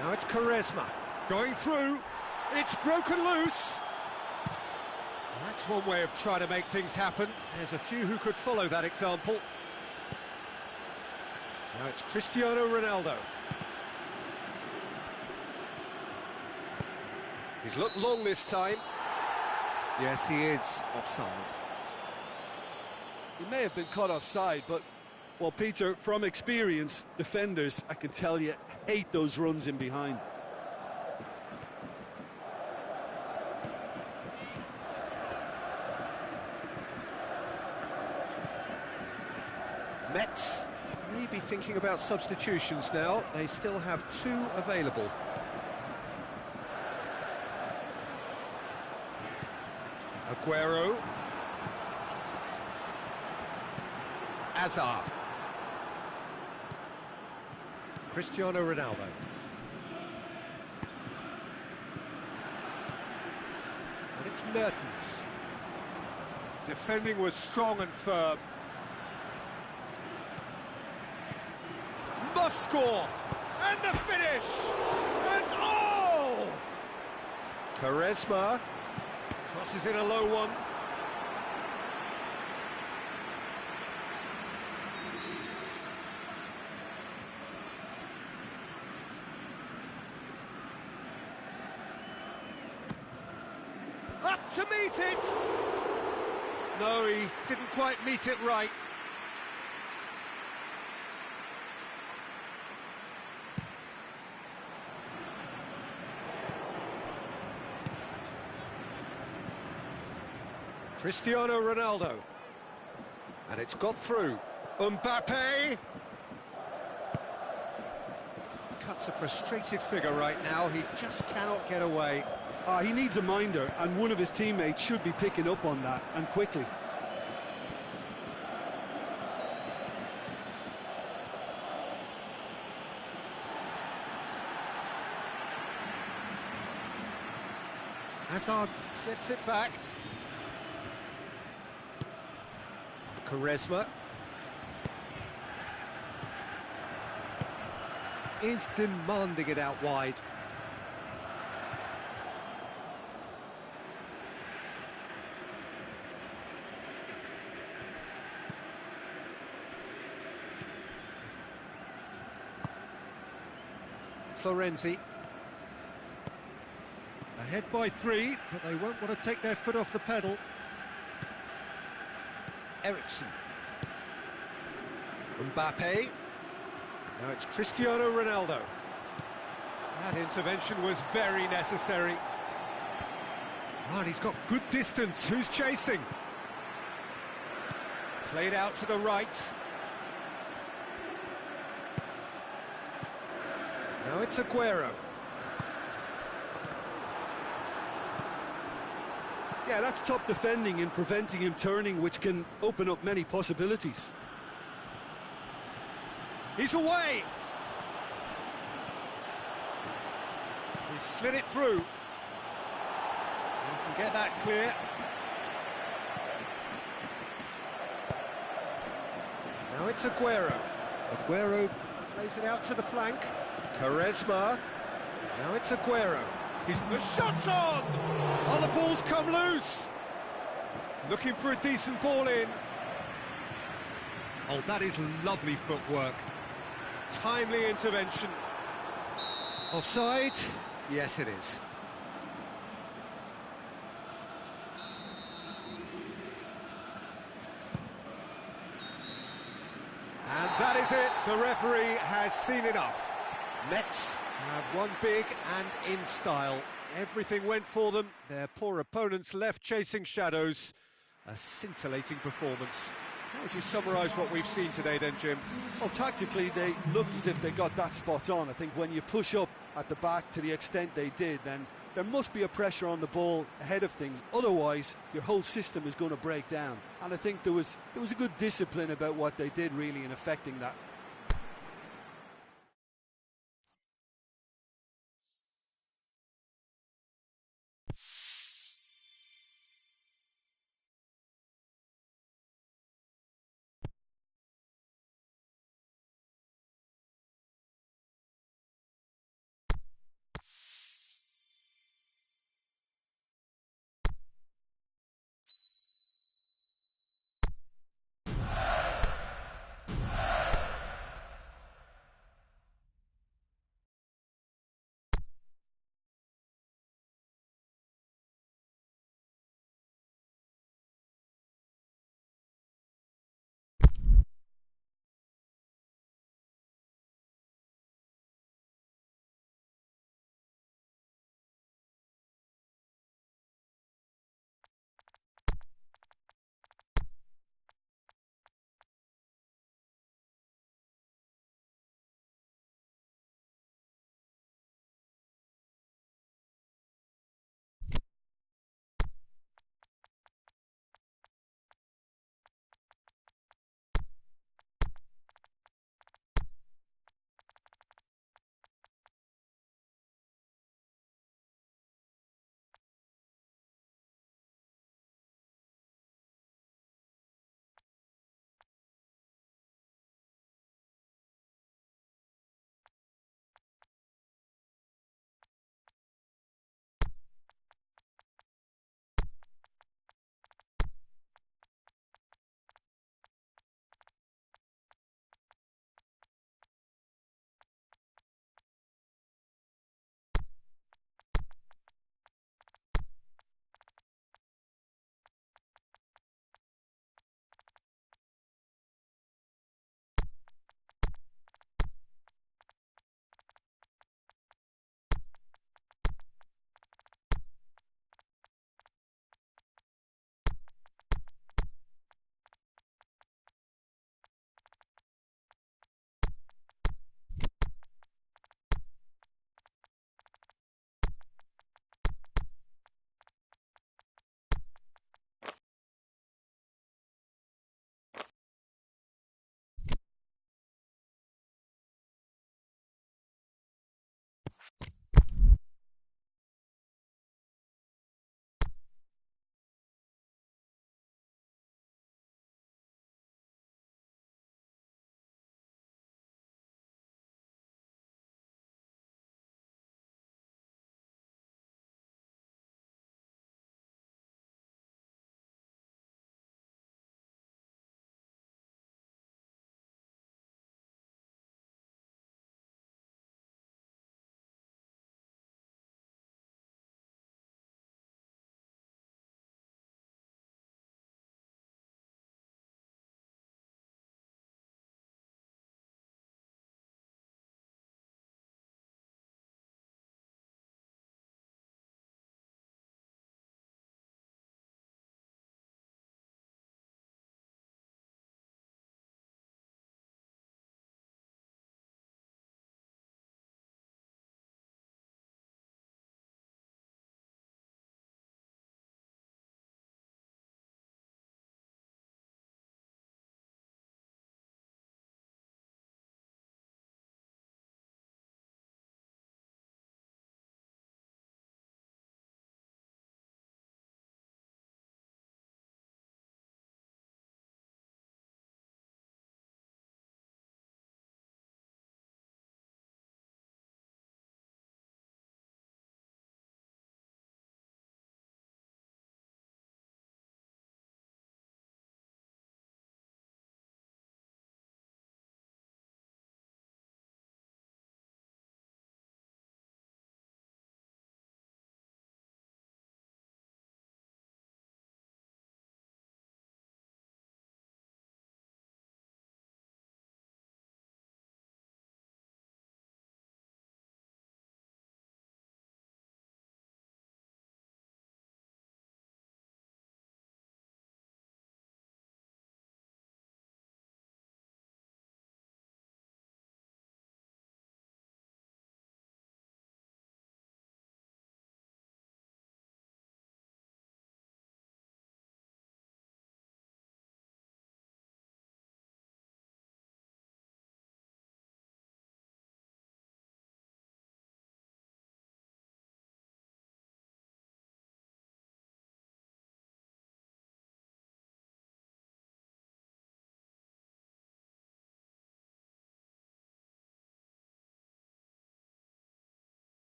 Now it's Quaresma. Going through. It's broken loose. That's one way of trying to make things happen. There's a few who could follow that example. Now it's Cristiano Ronaldo. He's looked long this time. Yes, he is offside. He may have been caught offside, but, well, Peter, from experience, defenders, I can tell you, hate those runs in behind. Mets may be thinking about substitutions now. They still have 2 available. Aguero. Azar. Cristiano Ronaldo. And it's Mertens. Defending was strong and firm. Must score! And the finish! And oh! Quaresma crosses in a low one. Up to meet it! No, he didn't quite meet it right. Cristiano Ronaldo. And it's got through. Mbappe! Cuts a frustrated figure right now. He just cannot get away. He needs a minder, and one of his teammates should be picking up on that, and quickly. Hazard gets it back. Quaresma is demanding it out wide. Florenzi. Ahead by 3, but they won't want to take their foot off the pedal. Ericsson. Mbappe. Now it's Cristiano Ronaldo. That intervention was very necessary. And he's got good distance. Who's chasing? Played out to the right. Now it's Aguero. Yeah, that's top defending and preventing him turning, which can open up many possibilities. He's away! He slid it through. He can get that clear. Now it's Aguero. Aguero plays it out to the flank. Quaresma. Now it's Aguero. The shot's on! Oh, the ball's come loose! Looking for a decent ball in. Oh, that is lovely footwork. Timely intervention. Offside? Yes, it is. And that is it. The referee has seen enough. Mets have won big and in style. Everything went for them. Their poor opponents left chasing shadows. A scintillating performance. How would you summarise what we've seen today then, Jim? Well, tactically, they looked as if they got that spot on. I think when you push up at the back to the extent they did, then there must be a pressure on the ball ahead of things. Otherwise, your whole system is going to break down. And I think there was a good discipline about what they did, really, in affecting that.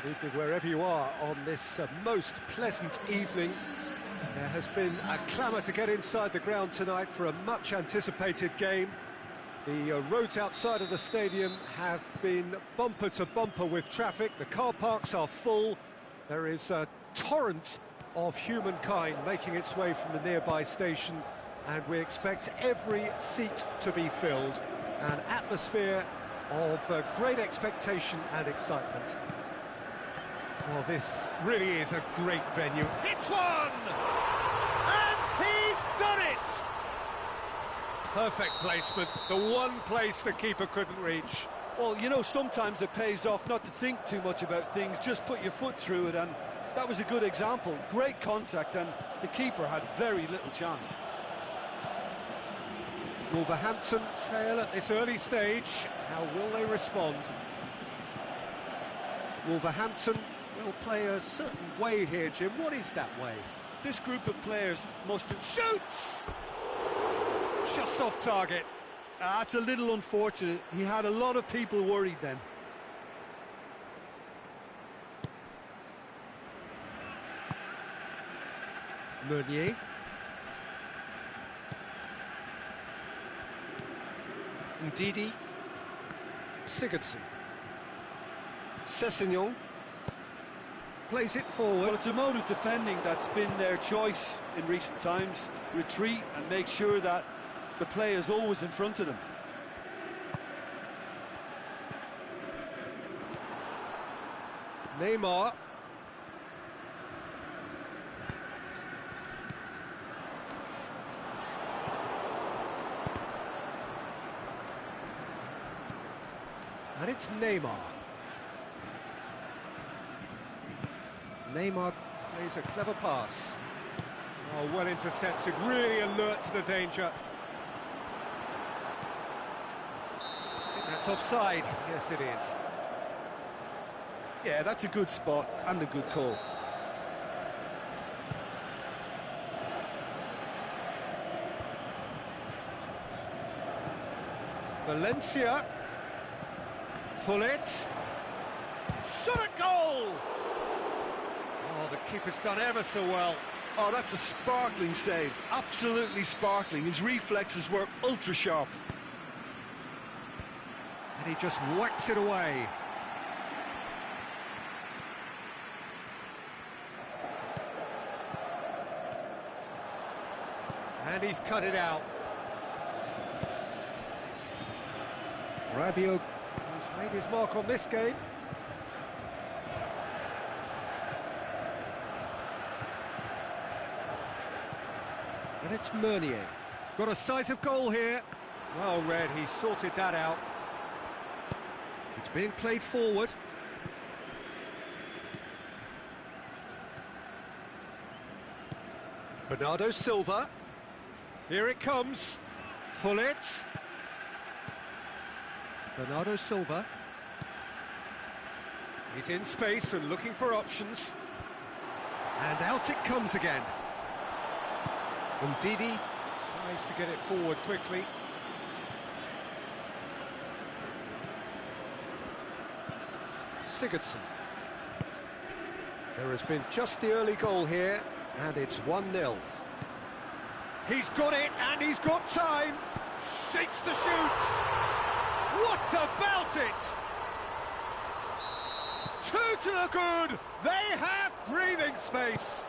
Good evening wherever you are on this most pleasant evening. There has been a clamour to get inside the ground tonight for a much anticipated game. The roads outside of the stadium have been bumper to bumper with traffic. The car parks are full. There is a torrent of humankind making its way from the nearby station, and we expect every seat to be filled. An atmosphere of great expectation and excitement. Well, this really is a great venue. Hits one! And he's done it! Perfect placement, the one place the keeper couldn't reach. Well, you know, sometimes it pays off not to think too much about things, just put your foot through it, and that was a good example. Great contact, and the keeper had very little chance. Wolverhampton trail at this early stage. How will they respond? Wolverhampton will play a certain way here, Jim. What is that way? This group of players must have... Shoots! Just off target. That's a little unfortunate. He had a lot of people worried then. Meunier. Ndidi. Sigurdsson. Sessegnon. Plays it forward. Well, it's a mode of defending that's been their choice in recent times. Retreat and make sure that the play is always in front of them. Neymar. And it's Neymar. Neymar plays a clever pass. Oh, well intercepted, really alert to the danger. I think that's offside. Yes, it is. Yeah, that's a good spot and a good call. Valencia. Hullet. Shot at goal! Oh, the keeper's done ever so well. Oh, that's a sparkling save. Absolutely sparkling. His reflexes were ultra sharp. And he just whacks it away. And he's cut it out. Rabiot, who's made his mark on this game. And it's Meunier. Got a sight of goal here. Well read, he sorted that out. It's being played forward. Bernardo Silva. Here it comes. Hullet. Bernardo Silva. He's in space and looking for options. And out it comes again. Ndidi tries to get it forward quickly. Sigurdsson. There has been just the early goal here, and it's 1-0. He's got it, and he's got time. Shapes the shoot. What about it? Two to the good. They have breathing space.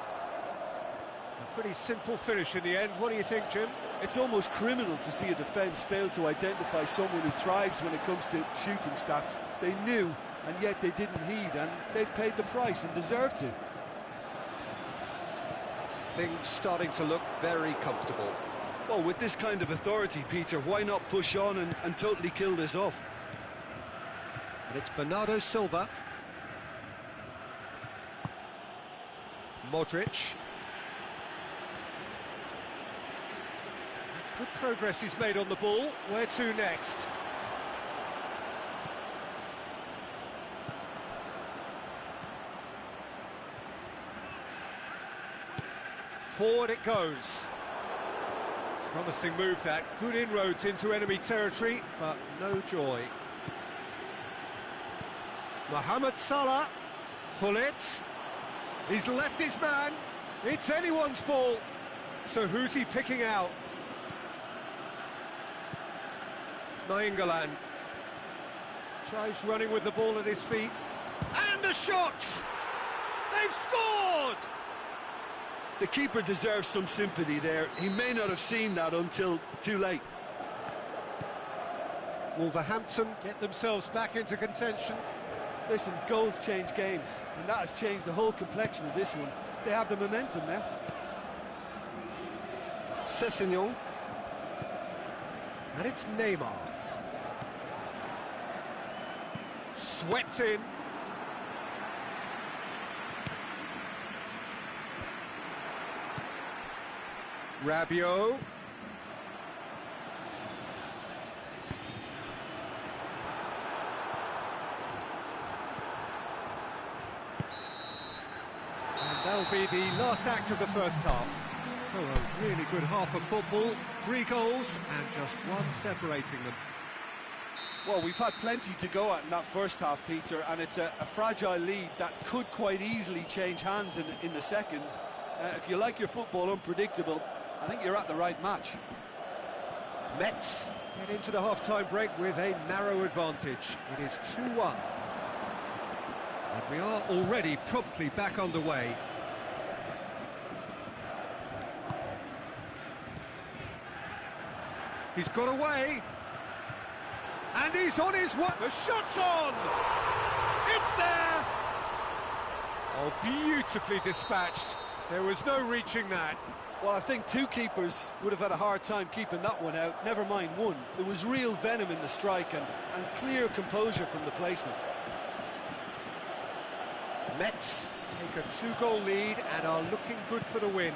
A pretty simple finish in the end. What do you think, Jim? It's almost criminal to see a defence fail to identify someone who thrives when it comes to shooting stats. They knew, and yet they didn't heed, and they've paid the price and deserve to. Things starting to look very comfortable. Well, with this kind of authority, Peter, why not push on and totally kill this off? And it's Bernardo Silva. Modric. That's good progress he's made on the ball. Where to next? Forward it goes. Promising move that. Good inroads into enemy territory, but no joy. Mohamed Salah. pull it. He's left his man. It's anyone's ball. So who's he picking out? Nainggolan tries running with the ball at his feet. And a shot! They've scored! The keeper deserves some sympathy there. He may not have seen that until too late. Wolverhampton get themselves back into contention. Listen, goals change games, and that has changed the whole complexion of this one. They have the momentum now. Sessegnon. And it's Neymar. Swept in. Rabiot. And that'll be the last act of the first half. So a really good half of football, 3 goals and just one separating them. Well, we've had plenty to go at in that first half, Peter, and it's a fragile lead that could quite easily change hands in the second. If you like your football unpredictable, I think you're at the right match. Mets get into the half-time break with a narrow advantage. It is 2-1. And we are already promptly back underway. He's got away. And he's on his way. The shot's on! It's there! Oh, beautifully dispatched. There was no reaching that. Well, I think 2 keepers would have had a hard time keeping that one out, never mind 1. There was real venom in the strike and clear composure from the placement. Mets take a 2-goal lead and are looking good for the win.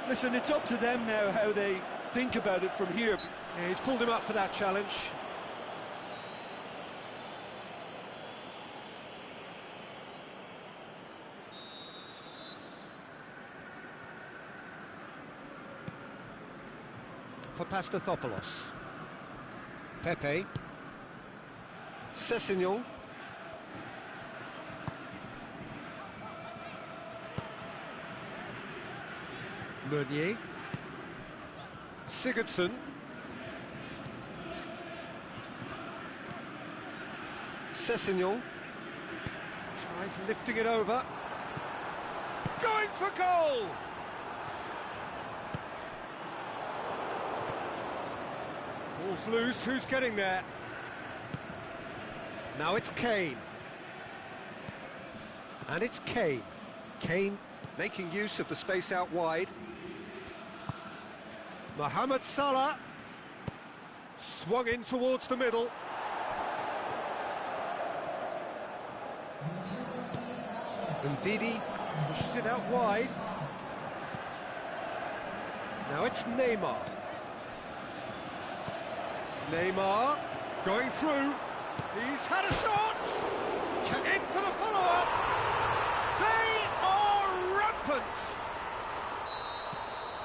Listen, it's up to them now how they think about it from here. Yeah, he's pulled him up for that challenge. For Pastathopoulos. Pepe. Sessegnon. Meunier. Sigurdsson. Sessegnon. Tries lifting it over. Going for goal! Ball's loose, who's getting there? Now it's Kane. And it's Kane. Kane making use of the space out wide. Mohamed Salah swung in towards the middle. Ndidi pushes it out wide. Now it's Neymar. Neymar going through. He's had a shot. In for the follow-up. They are rampant.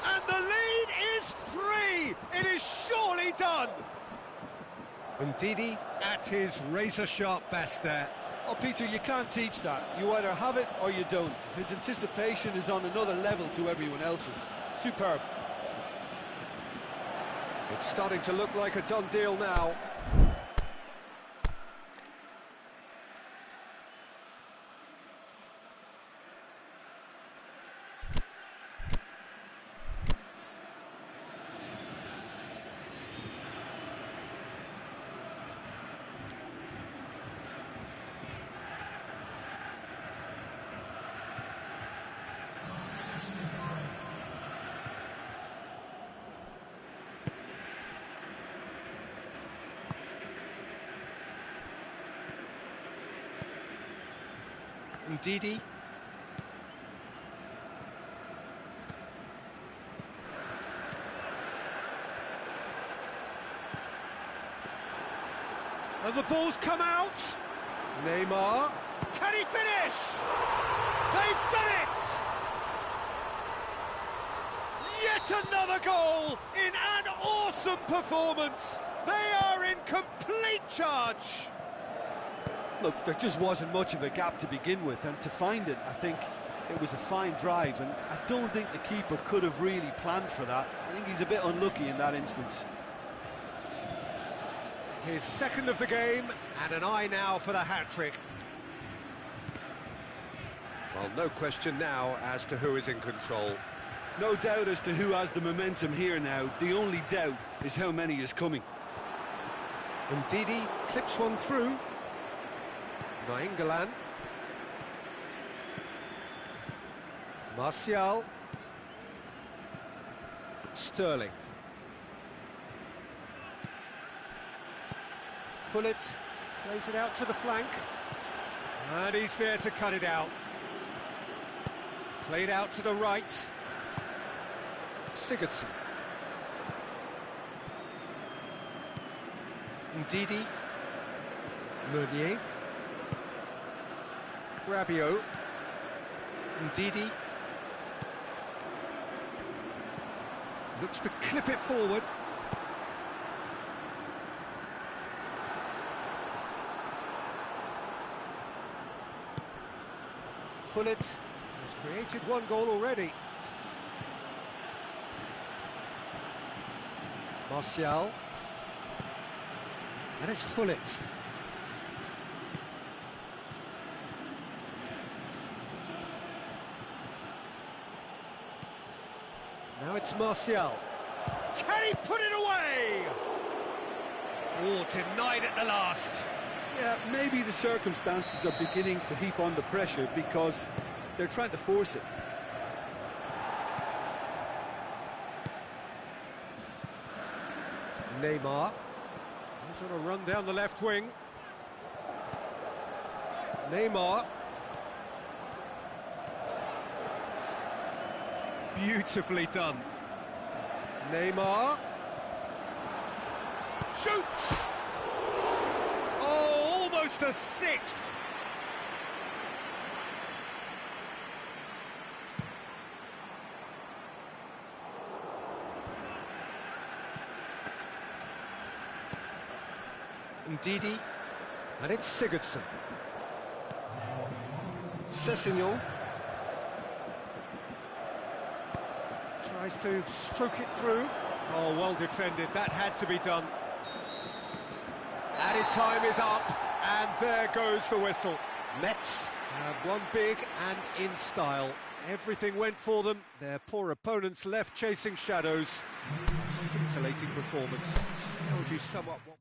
And the lead is 3. It is surely done. Ndidi at his razor-sharp best there. Oh, Peter, you can't teach that. You either have it or you don't. His anticipation is on another level to everyone else's. Superb. It's starting to look like a done deal now. Ndidi. And the ball's come out. Neymar. Can he finish? They've done it! Yet another goal in an awesome performance. They are in complete charge. Look, there just wasn't much of a gap to begin with, and to find it, I think it was a fine drive, and I don't think the keeper could have really planned for that. I think he's a bit unlucky in that instance. His second of the game, and an eye now for the hat-trick. Well, no question now as to who is in control. No doubt as to who has the momentum here now. The only doubt is how many is coming. And Didi clips one through. Nainggolan. Martial. Sterling. Gullit plays it out to the flank. And he's there to cut it out. Played out to the right. Sigurdsson. Ndidi. Meunier. Rabiot. Ndidi. Looks to clip it forward. Gullit has created one goal already. Martial. And it's Gullit. Now it's Martial. Can he put it away? Oh, denied at the last. Yeah, maybe the circumstances are beginning to heap on the pressure because they're trying to force it. Neymar. He's on a run down the left wing. Neymar. Beautifully done. Neymar. Shoots! Oh, almost a sixth. Ndidi, and it's Sigurdsson. Sessegnon tries to stroke it through. Oh, well defended, that had to be done. Added time is up, and there goes the whistle. Mets have won big and in style. Everything went for them, their poor opponents left chasing shadows. Scintillating performance. How would you sum up what...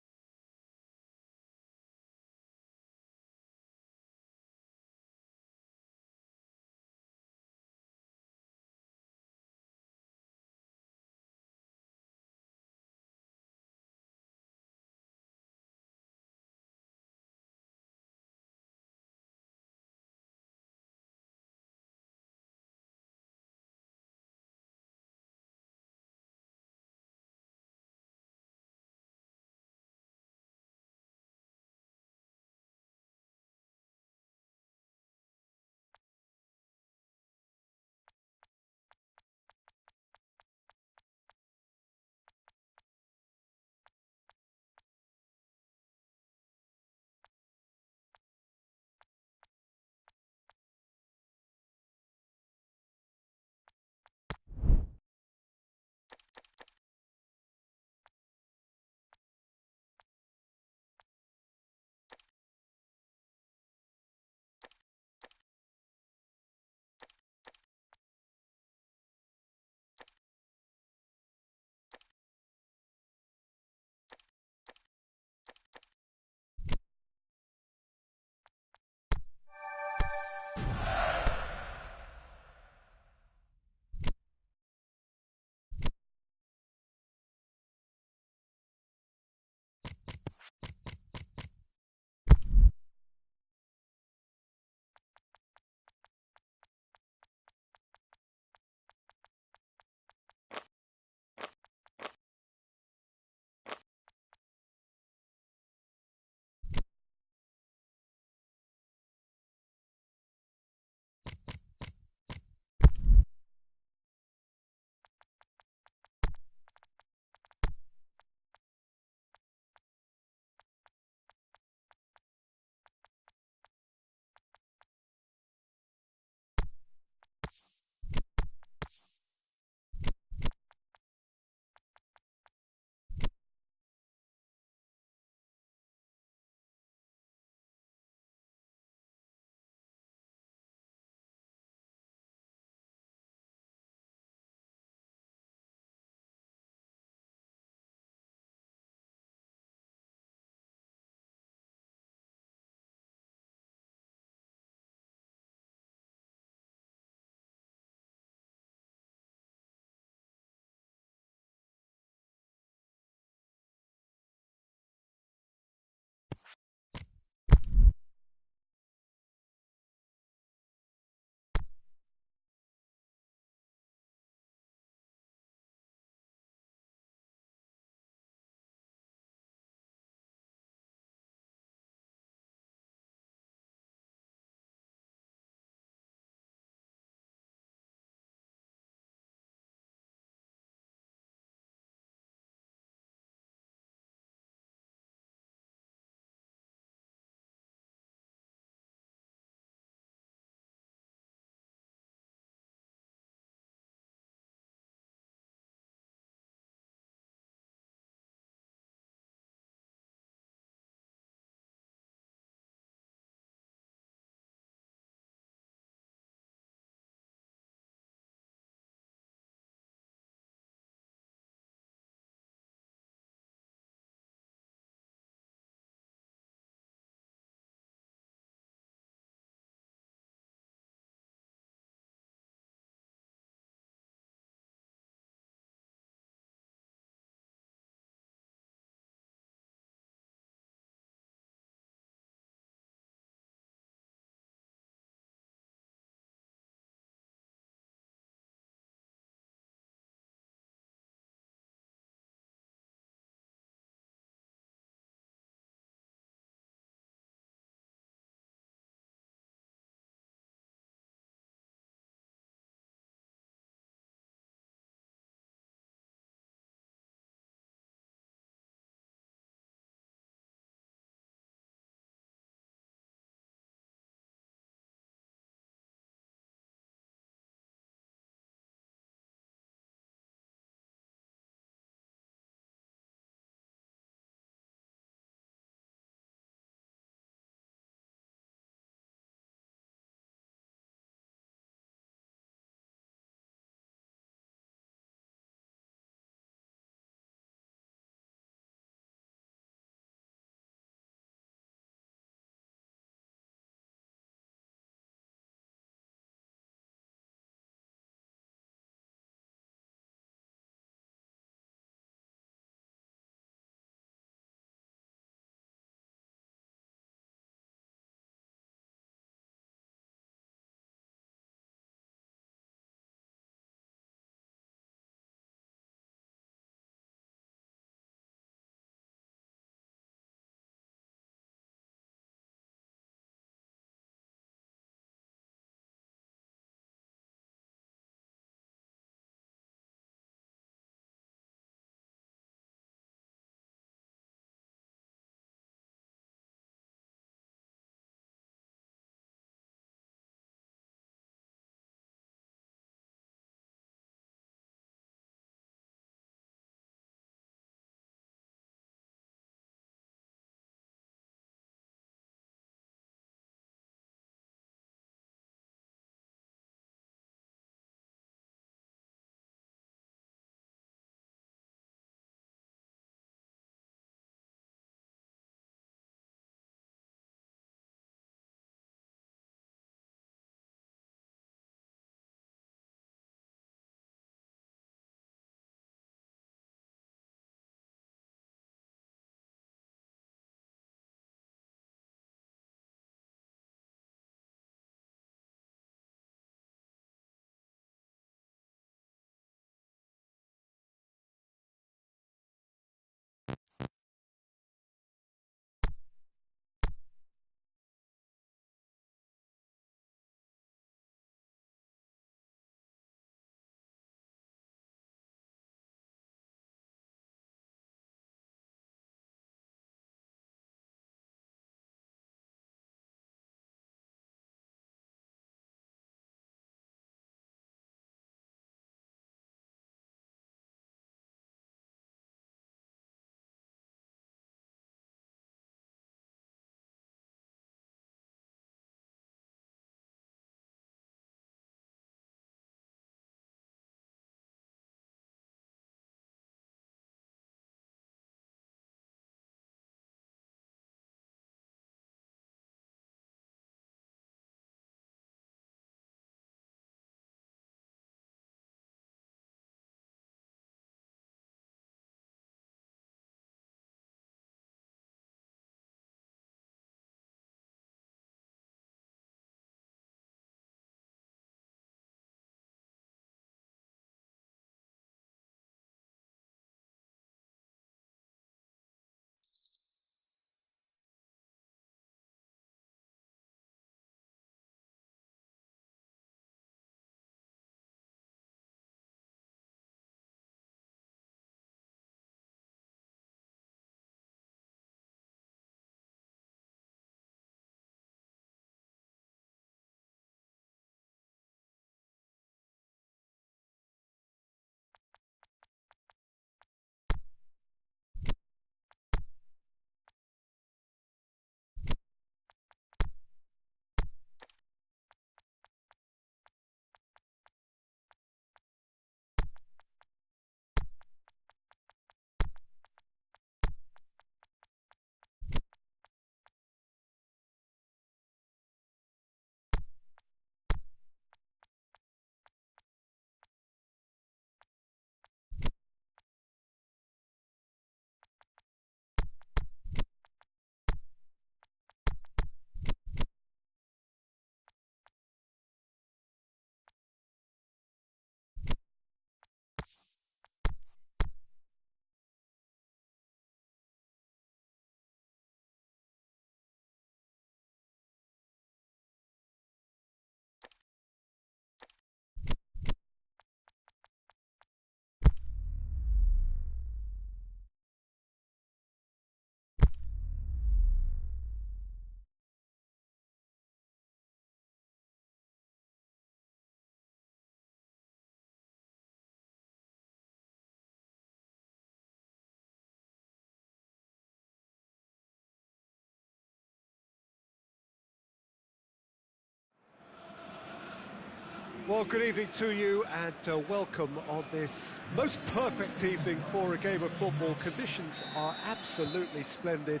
Well, good evening to you and welcome on this most perfect evening for a game of football. Conditions are absolutely splendid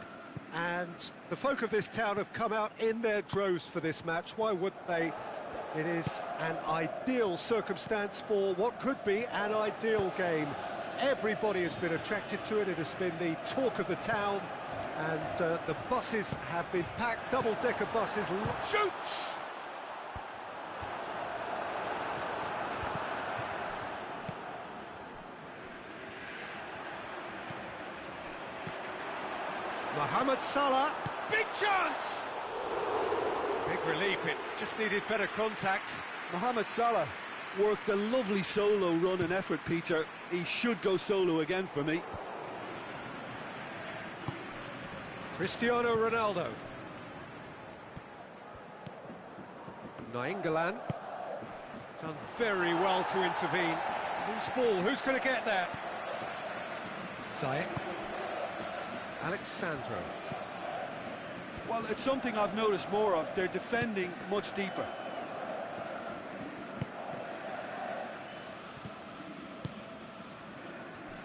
and the folk of this town have come out in their droves for this match. Why wouldn't they? It is an ideal circumstance for what could be an ideal game. Everybody has been attracted to it. It has been the talk of the town and the buses have been packed, double-decker buses. Shoots! Mohamed Salah, big chance! Big relief, it just needed better contact. Mohamed Salah worked a lovely solo run and effort, Peter. He should go solo again for me. Cristiano Ronaldo. Nainggolan. Done very well to intervene. Who's ball? Who's going to get there? Ziyech. Alexandro. Well, it's something I've noticed more of. They're defending much deeper.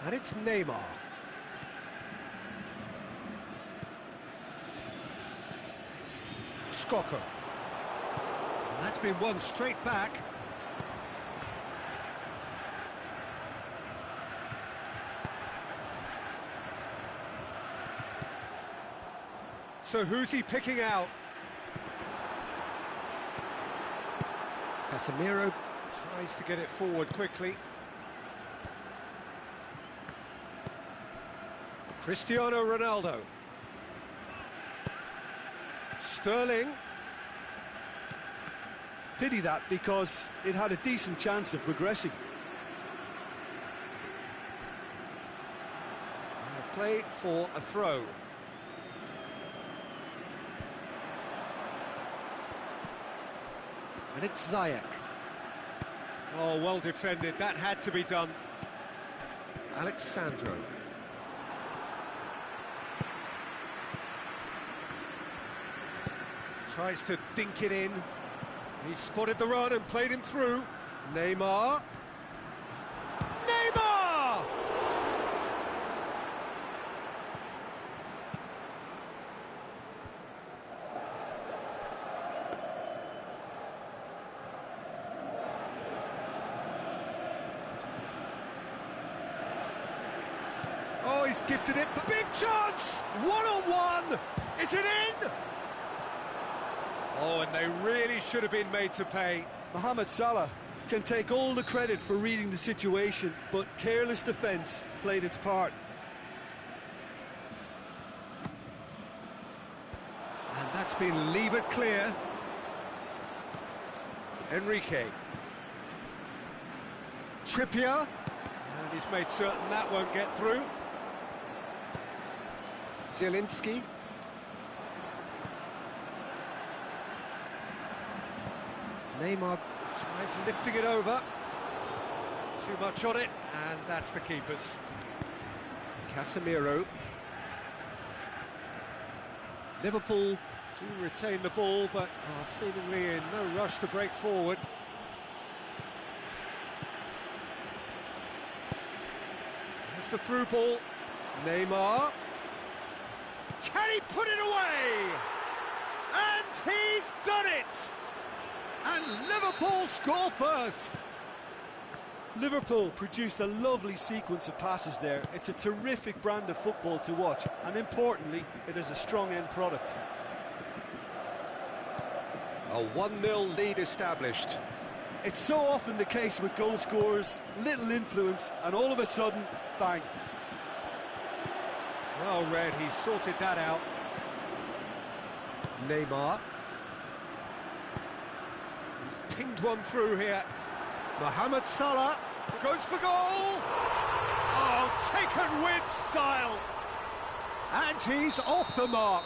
And it's Neymar. Skoko. And that's been won straight back. So who's he picking out? Casemiro tries to get it forward quickly. Cristiano Ronaldo. Sterling. Pity that, because it had a decent chance of progressing. Play for a throw. And it's Ziyech. Oh, well defended. That had to be done. Alexandro. Tries to dink it in. He spotted the run and played him through. Neymar. Neymar! Oh, he's gifted it. Big chance! One-on-one! Is it in? Oh, and they really should have been made to pay. Mohamed Salah can take all the credit for reading the situation, but careless defence played its part. And that's been levered clear. Enrique. Trippier. And he's made certain that won't get through. Zielinski. Neymar tries lifting it over. Too much on it, and that's the keeper's. Casemiro. Liverpool do retain the ball, but are seemingly in no rush to break forward. There's the through ball. Neymar. Can he put it away? And he's done it! And Liverpool score first. Liverpool produced a lovely sequence of passes there. It's a terrific brand of football to watch, and importantly, it is a strong end product. A 1-0 lead established. It's so often the case with goal scorers, little influence, and all of a sudden, bang. Well read, he sorted that out. Neymar. He's pinged one through here. Mohamed Salah goes for goal. Oh, taken with style. And he's off the mark.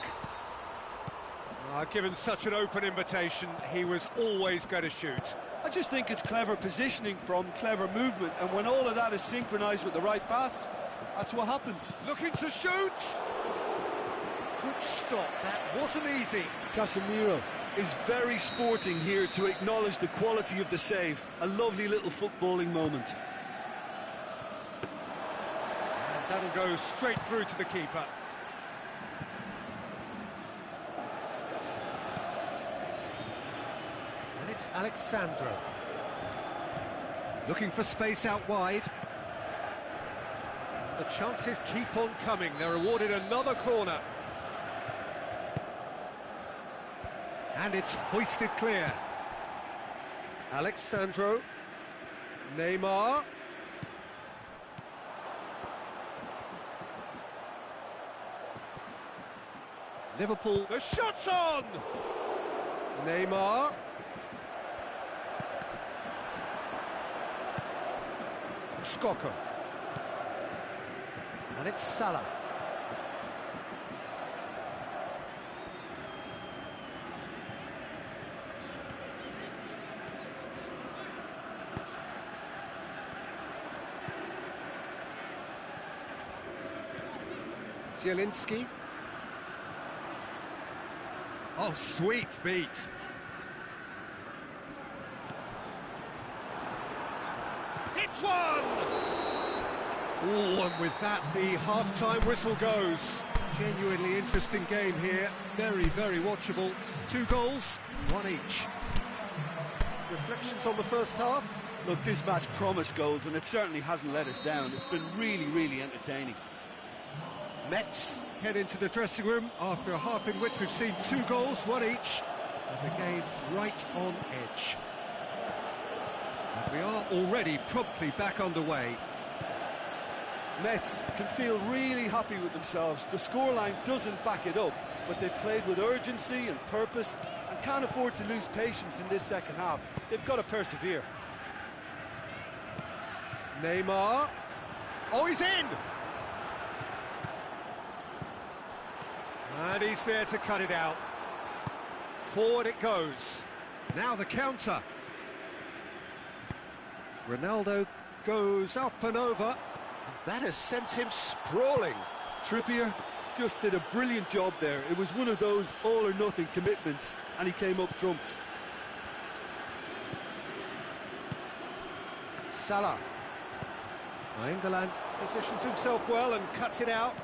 Given such an open invitation, he was always going to shoot. I just think it's clever positioning from clever movement, and when all of that is synchronised with the right pass, that's what happens. Looking to shoot. Good stop, that wasn't easy. Casemiro is very sporting here to acknowledge the quality of the save. A lovely little footballing moment. And that'll go straight through to the keeper. And it's Alexandro. Looking for space out wide. The chances keep on coming. They're awarded another corner. And it's hoisted clear. Alexandro. Neymar. Liverpool. The shot's on! Neymar. Skoko. And it's Salah. Zielinski. Oh, sweet feet. Hits one! Oh, and with that, the half-time whistle goes. Genuinely interesting game here. Very, very watchable. 2 goals, 1 each. Reflections on the first half? Look, this match promised goals, and it certainly hasn't let us down. It's been really, really entertaining. Mets head into the dressing room after a half in which we've seen 2 goals, 1 each, and the game right on edge. And we are already promptly back underway. Mets can feel really happy with themselves. The scoreline doesn't back it up, but they've played with urgency and purpose and can't afford to lose patience in this second half. They've got to persevere. Neymar. Oh, he's in! And he's there to cut it out. Forward it goes. Now the counter. Ronaldo goes up and over. And that has sent him sprawling. Trippier just did a brilliant job there. It was one of those all-or-nothing commitments, and he came up trumps. Salah. England positions himself well and cuts it out.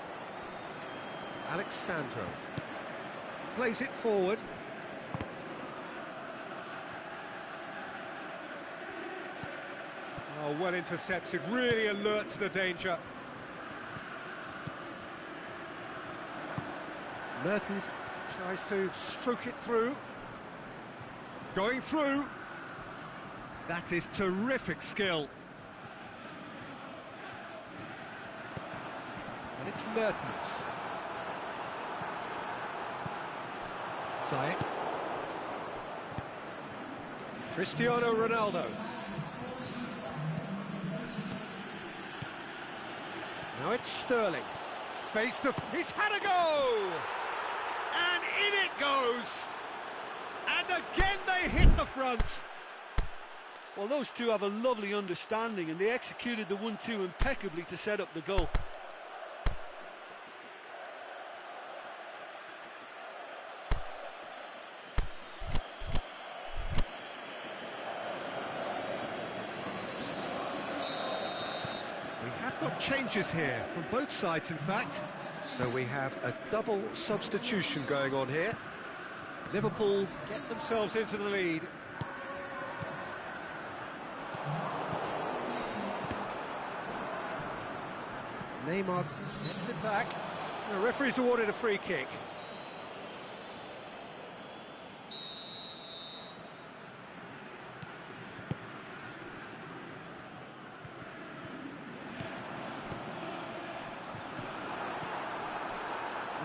Alexandro plays it forward. Oh, well intercepted, really alert to the danger. Mertens tries to stroke it through. Going through. That is terrific skill. And it's Mertens. Zayek. Cristiano Ronaldo. Now it's Sterling. Face to... He's had a go! And in it goes! And again they hit the front! Well, those two have a lovely understanding, and they executed the 1-2 impeccably to set up the goal. Got changes here from both sides, in fact. So we have a double substitution going on here. Liverpool get themselves into the lead. Neymar gets it back. The referee's awarded a free kick.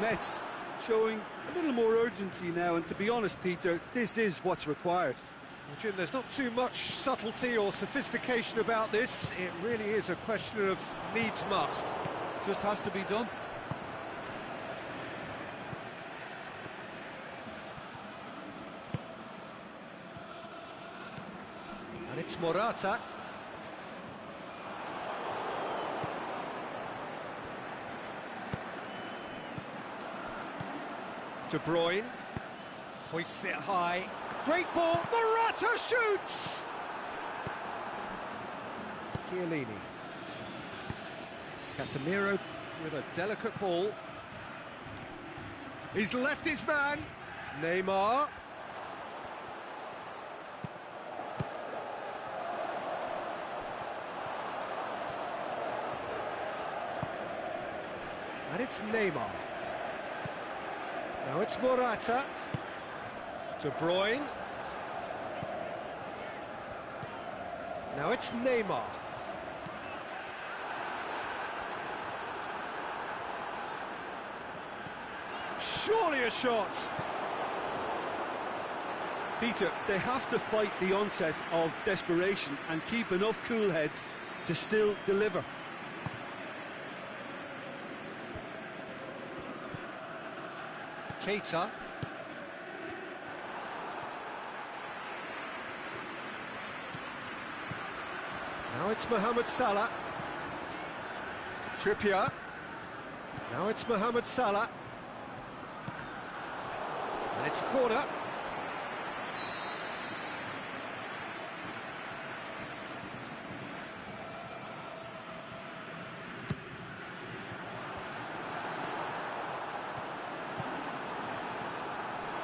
Mets showing a little more urgency now, and to be honest, Peter, this is what's required. Well, Jim, there's not too much subtlety or sophistication about this. It really is a question of needs must. Just has to be done. And it's Morata. De Bruyne. Hoists it high. Great ball. Morata shoots! Chiellini. Casemiro with a delicate ball. He's left his man. Neymar. And it's Neymar. Now it's Morata. De Bruyne. Now it's Neymar. Surely a shot. Peter, they have to fight the onset of desperation and keep enough cool heads to still deliver. Keita. Now it's Mohamed Salah. Trippier. Now it's Mohamed Salah. And it's a corner.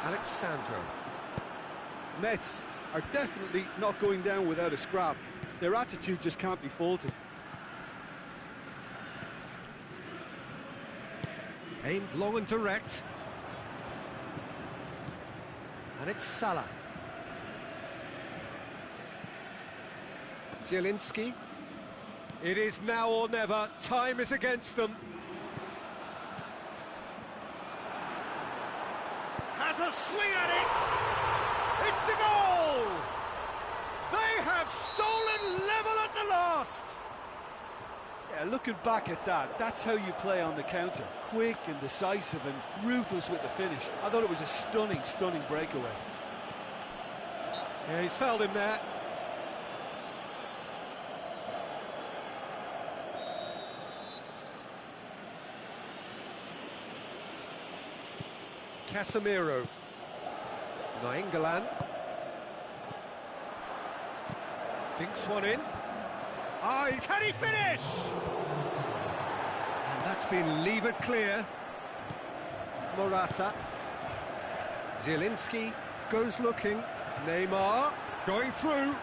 Alexandro. Mets are definitely not going down without a scrap. Their attitude just can't be faulted. Aimed long and direct. And it's Salah. Zielinski. It is now or never. Time is against them. Has a swing at it. It's a goal. They have stolen level at the last. Yeah, looking back at that, that's how you play on the counter. Quick and decisive and ruthless with the finish. I thought it was a stunning, stunning breakaway. Yeah, he's fouled him there. Casemiro. Nainggolan. Dinks one in. Ah, can he finish? And that's been levered clear. Morata. Zielinski goes looking. Neymar going through.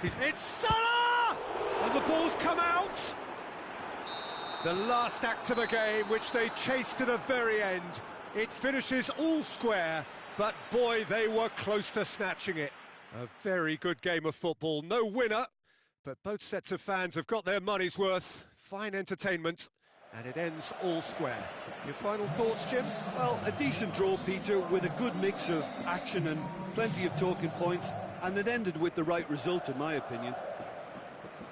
It's Salah! And the ball's come out. The last act of a game, which they chased to the very end. It finishes all square, but boy, they were close to snatching it. A very good game of football. No winner, but both sets of fans have got their money's worth. Fine entertainment, and it ends all square. Your final thoughts, Jim? Well, a decent draw, Peter, with a good mix of action and plenty of talking points, and it ended with the right result, in my opinion.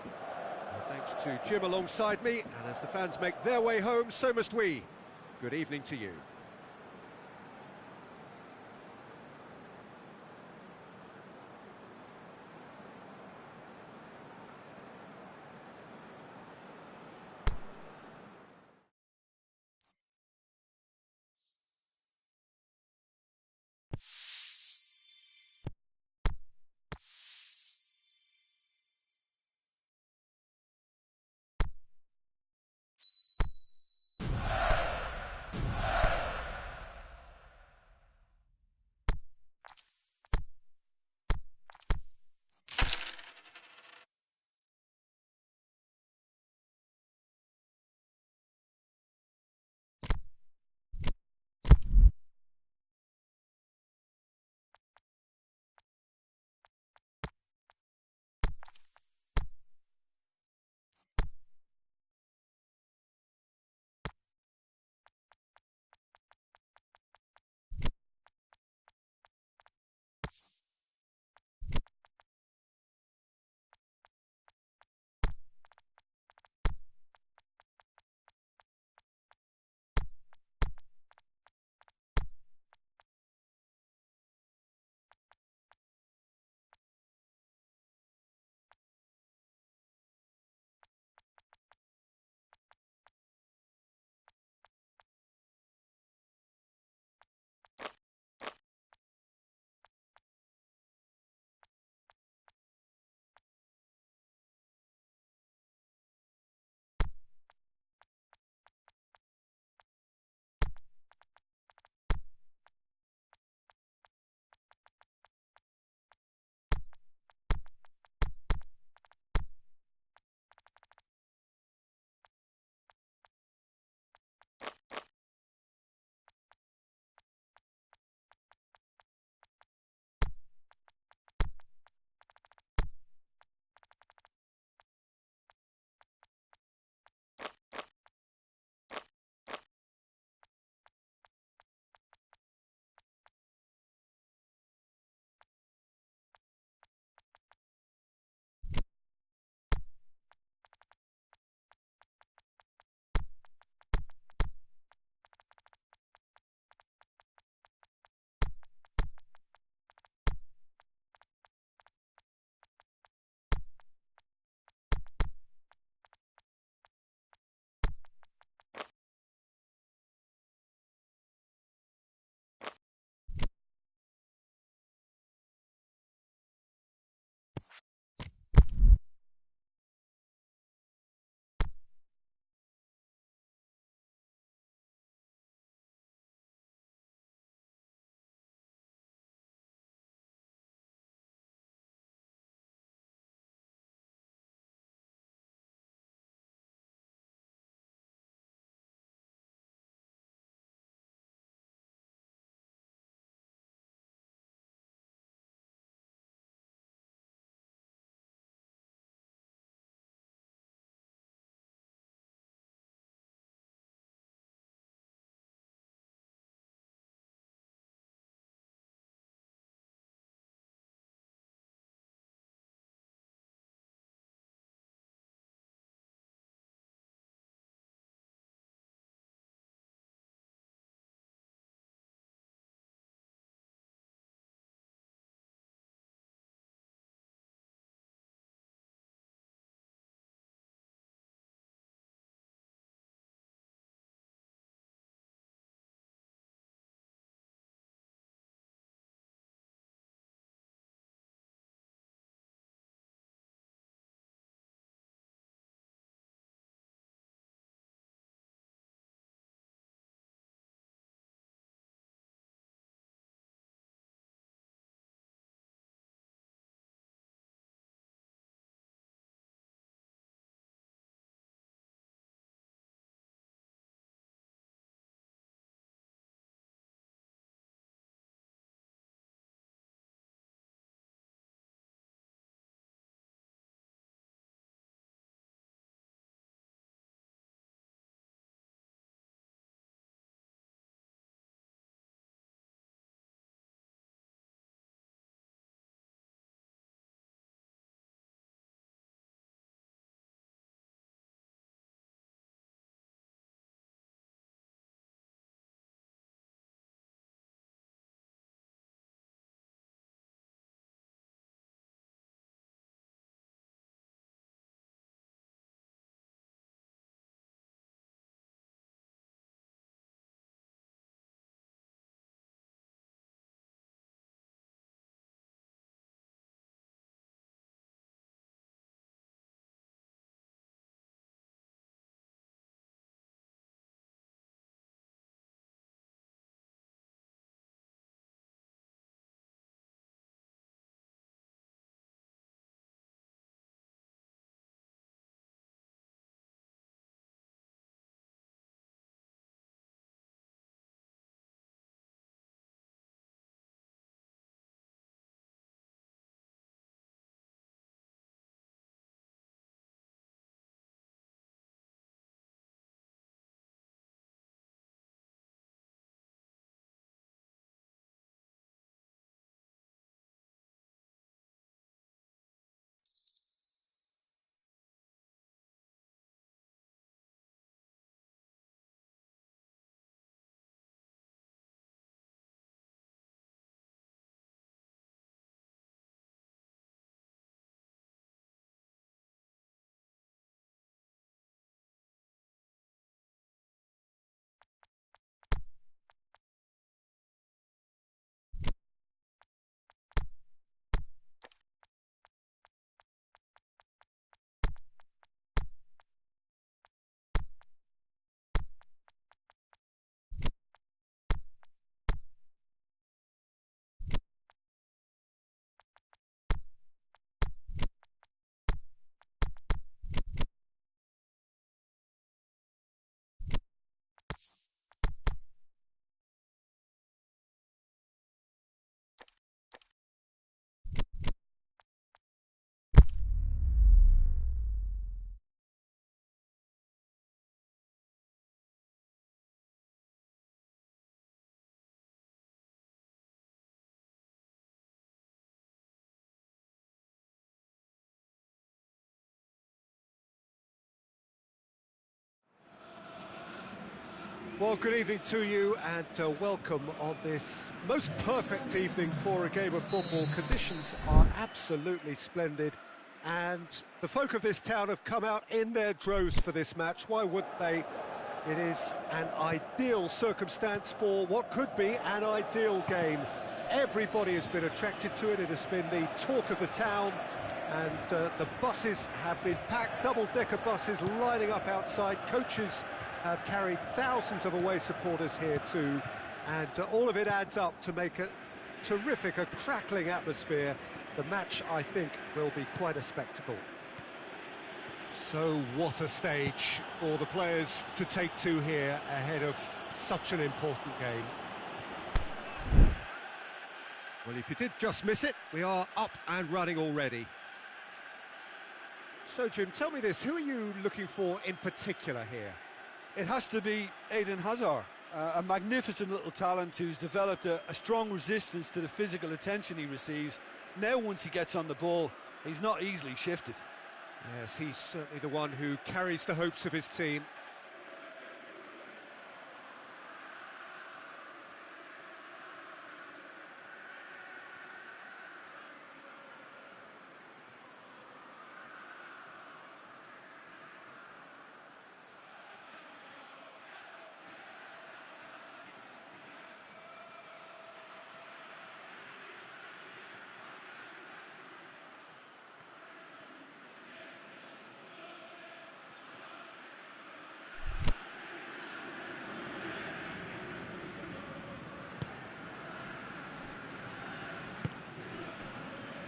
Well, thanks to Jim alongside me, and as the fans make their way home, so must we. Good evening to you. Well, good evening to you and welcome on this most perfect evening for a game of football. Conditions are absolutely splendid and the folk of this town have come out in their droves for this match. Why wouldn't they? It is an ideal circumstance for what could be an ideal game. Everybody has been attracted to it. It has been the talk of the town and the buses have been packed, double-decker buses lining up outside. Coaches have carried thousands of away supporters here too, and all of it adds up to make a terrific, a crackling atmosphere. The match, I think, will be quite a spectacle. So what a stage for the players to take to here ahead of such an important game. Well, if you did just miss it, we are up and running already. So, Jim, tell me this, who are you looking for in particular here? It has to be Eden Hazard, a magnificent little talent who's developed a strong resistance to the physical attention he receives. Now, once he gets on the ball, he's not easily shifted. Yes, he's certainly the one who carries the hopes of his team.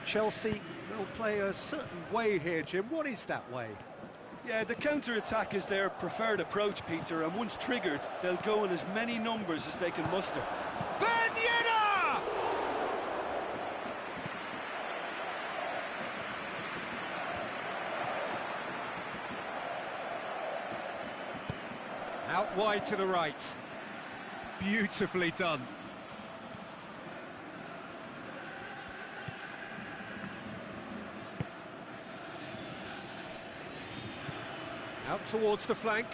Chelsea will play a certain way here, Jim. What is that way? Yeah, the counter-attack is their preferred approach, Peter, and once triggered, they'll go in as many numbers as they can muster. Ben Yedder! Out wide to the right. Beautifully done. Out towards the flank.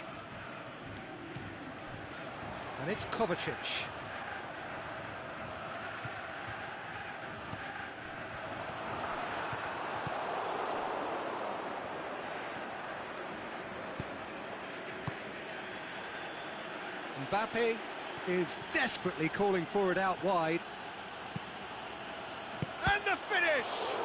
And it's Kovacic. Mbappe is desperately calling for it out wide. And the finish!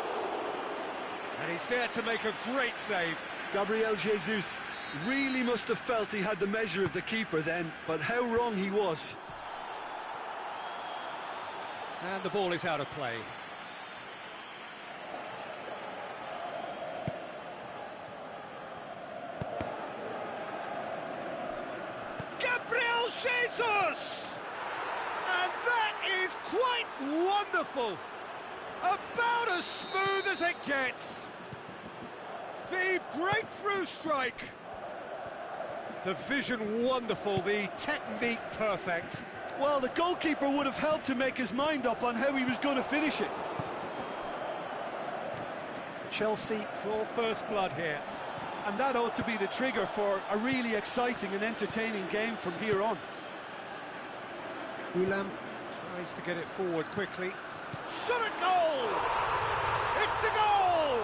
And he's there to make a great save. Gabriel Jesus really must have felt he had the measure of the keeper then, but how wrong he was. And the ball is out of play. Gabriel Jesus! And that is quite wonderful! About as smooth as it gets. The breakthrough strike. The vision wonderful, the technique perfect. Well, the goalkeeper would have helped to make his mind up on how he was going to finish it. Chelsea draw first blood here. And that ought to be the trigger for a really exciting and entertaining game from here on. Ulam tries to get it forward quickly. Shot a goal! It's a goal!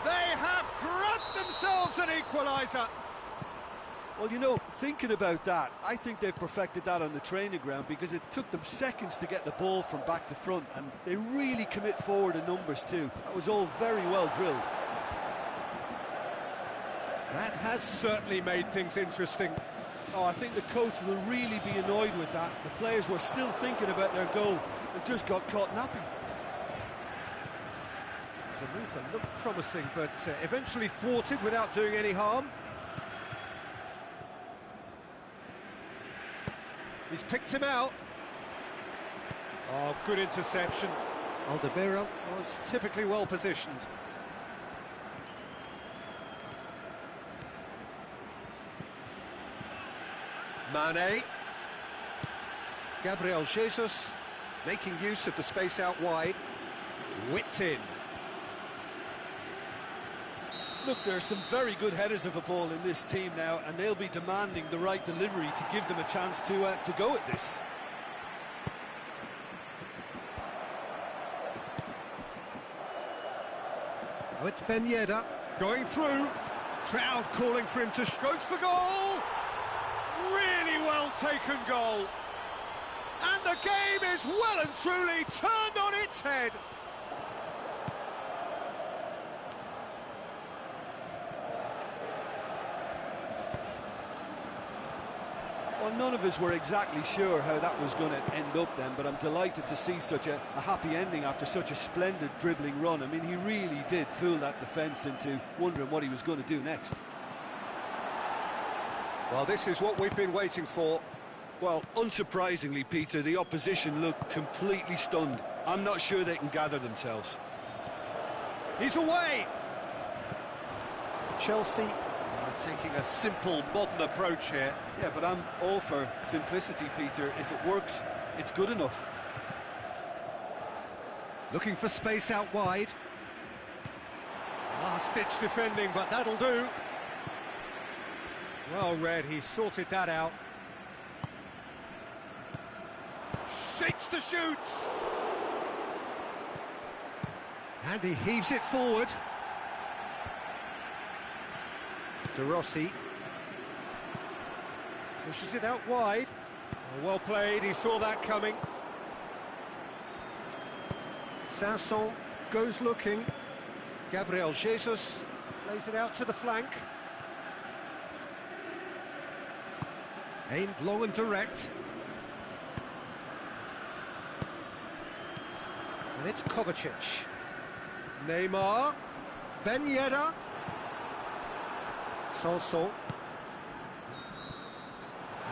They have grabbed themselves an equaliser. Well, you know, thinking about that, I think they've perfected that on the training ground because it took them seconds to get the ball from back to front, and they really commit forward in numbers too. That was all very well drilled. That has certainly made things interesting. Oh, I think the coach will really be annoyed with that. The players were still thinking about their goal and just got caught napping. A move that looked promising, but eventually thwarted without doing any harm. He's picked him out. Oh, good interception. Alderweireld was typically well positioned. Mane. Gabriel Jesus making use of the space out wide. Whipped in. Look, there are some very good headers of a ball in this team now, and they'll be demanding the right delivery to give them a chance to go at this. Oh, it's Ben Yedder going through. Crowd calling for him to goes for goal. Really well taken goal. And the game is well and truly turned on its head. Well, none of us were exactly sure how that was going to end up then, but I'm delighted to see such a happy ending after such a splendid dribbling run. I mean, he really did fool that defence into wondering what he was going to do next. Well, this is what we've been waiting for. Well, unsurprisingly, Peter, the opposition looked completely stunned. I'm not sure they can gather themselves. He's away! Chelsea are taking a simple, modern approach here. Yeah, but I'm all for simplicity, Peter. If it works, it's good enough. Looking for space out wide. Last-ditch defending, but that'll do. Well read, he sorted that out. Shapes the shoots! And he heaves it forward. De Rossi pushes it out wide. Oh, well played, he saw that coming. Sanson goes looking. Gabriel Jesus plays it out to the flank. Aimed long and direct. And it's Kovacic. Neymar. Ben Yedder. Sanson.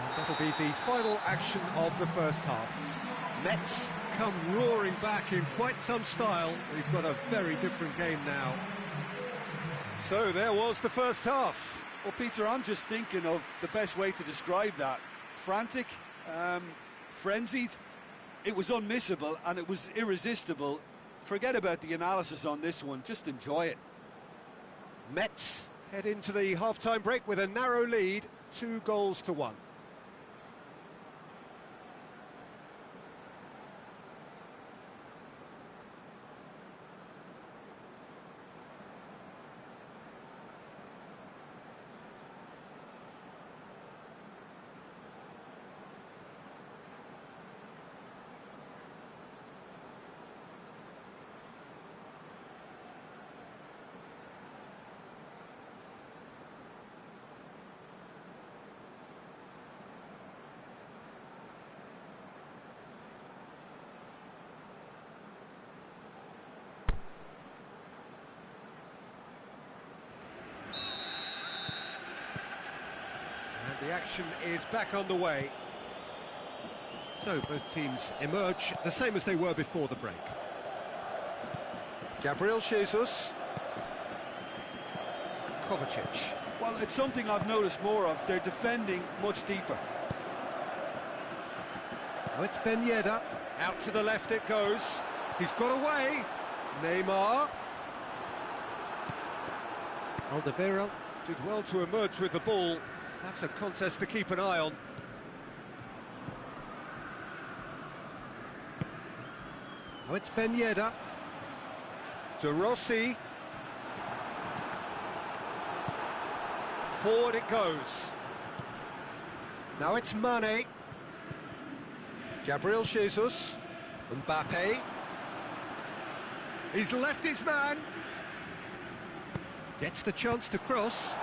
And that'll be the final action of the first half. Mets come roaring back in quite some style. We've got a very different game now. So there was the first half. Well, Peter, I'm just thinking of the best way to describe that. Frantic, frenzied. It was unmissable and it was irresistible. Forget about the analysis on this one, just enjoy it. Mets head into the half-time break with a narrow lead, 2-1. The action is back on the way. So both teams emerge the same as they were before the break. Gabriel Jesus. Kovacic. Well, it's something I've noticed more of. They're defending much deeper. Now it's Ben Yedder. Out to the left it goes. He's got away. Neymar. Alderweireld did well to emerge with the ball. That's a contest to keep an eye on. Oh, it's Ben Yedder. De Rossi. Forward it goes. Now it's Mane. Gabriel Jesus. Mbappe. He's left his man. Gets the chance to cross.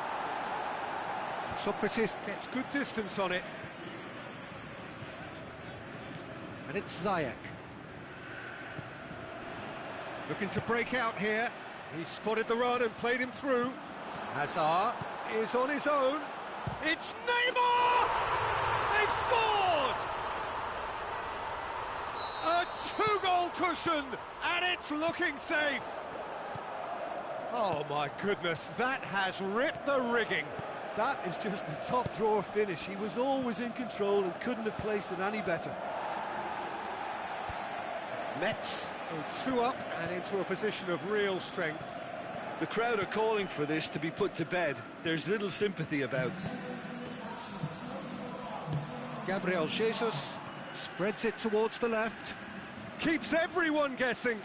Socrates gets good distance on it. And it's Ziyech. Looking to break out here. He spotted the run and played him through. Hazard is on his own. It's Neymar! They've scored! A 2-goal cushion, and it's looking safe. Oh my goodness, that has ripped the rigging. That is just the top drawer finish. He was always in control and couldn't have placed it any better. Mets go 2 up and into a position of real strength. The crowd are calling for this to be put to bed. There's little sympathy about. Gabriel Jesus spreads it towards the left. Keeps everyone guessing.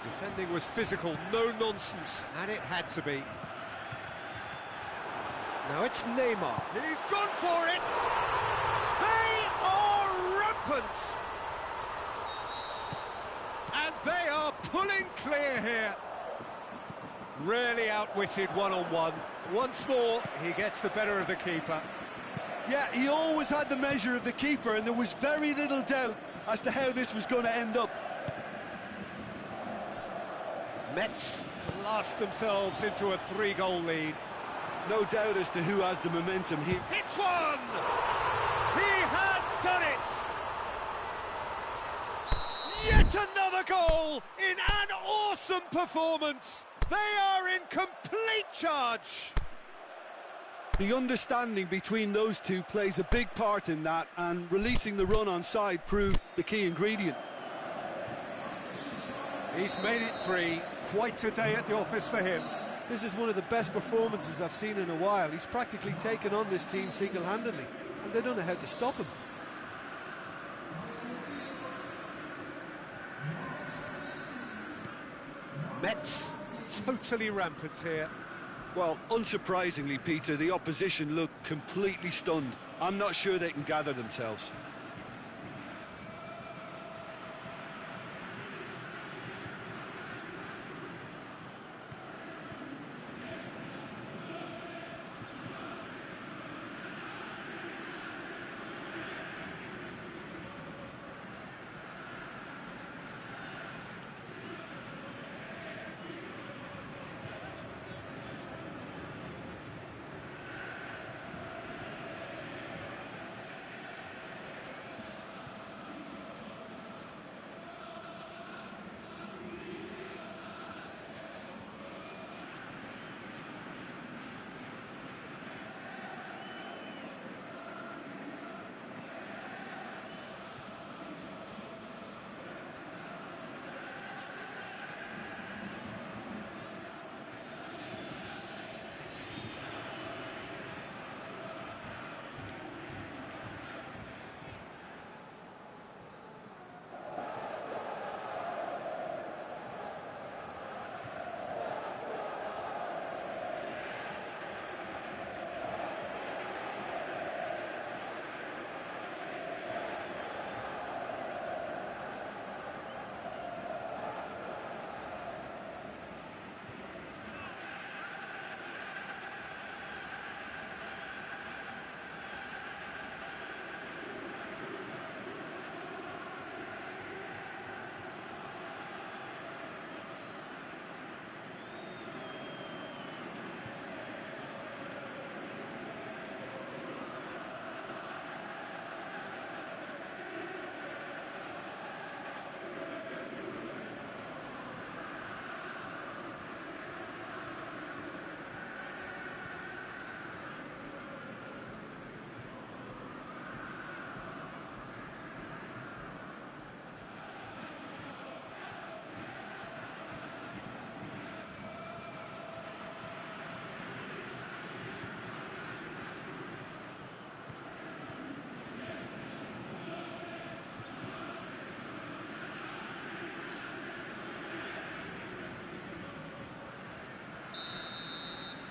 Defending was physical, no nonsense, and it had to be. Now it's Neymar. He's gone for it! They are rampant! And they are pulling clear here. Really outwitted one-on-one. Once more, he gets the better of the keeper. Yeah, he always had the measure of the keeper, and there was very little doubt as to how this was going to end up. Mets blast themselves into a 3-goal lead. No doubt as to who has the momentum. He hits one! He has done it! Yet another goal in an awesome performance. They are in complete charge. The understanding between those two plays a big part in that, and releasing the run on side proved the key ingredient. He's made it 3. Quite a day at the office for him. This is one of the best performances I've seen in a while. He's practically taken on this team single-handedly, and they don't know how to stop him. Mets totally rampant here. Well, unsurprisingly, Peter, the opposition look completely stunned. I'm not sure they can gather themselves.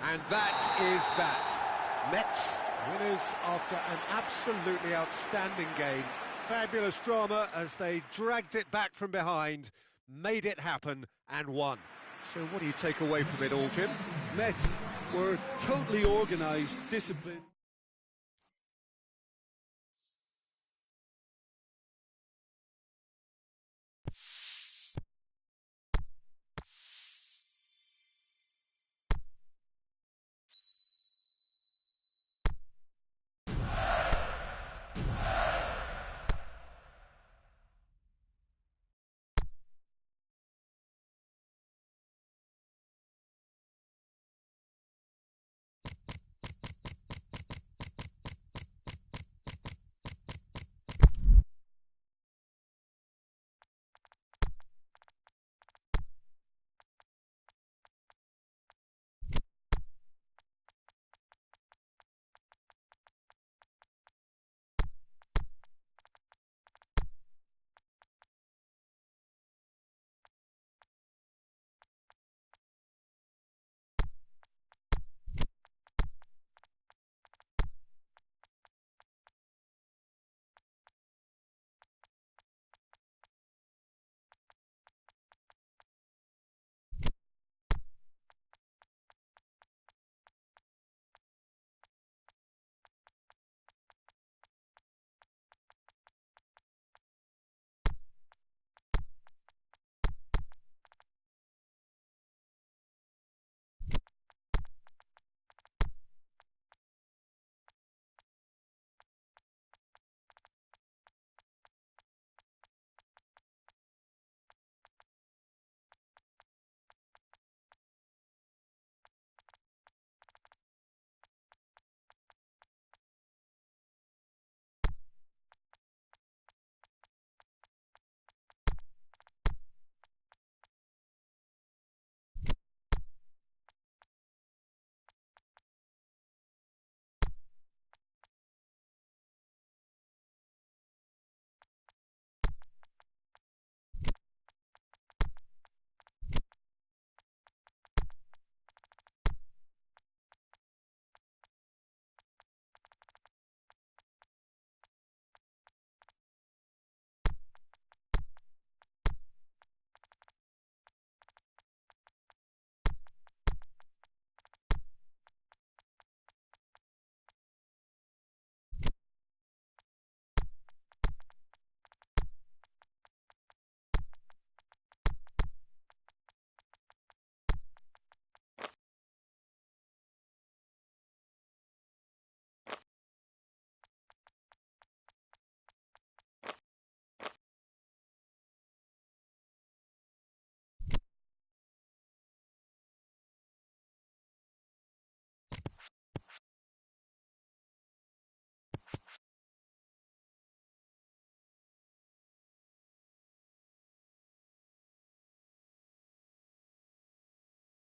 And that is that. Mets winners after an absolutely outstanding game. Fabulous drama as they dragged it back from behind, made it happen and won. So what do you take away from it all, Jim? Mets were totally organised, disciplined.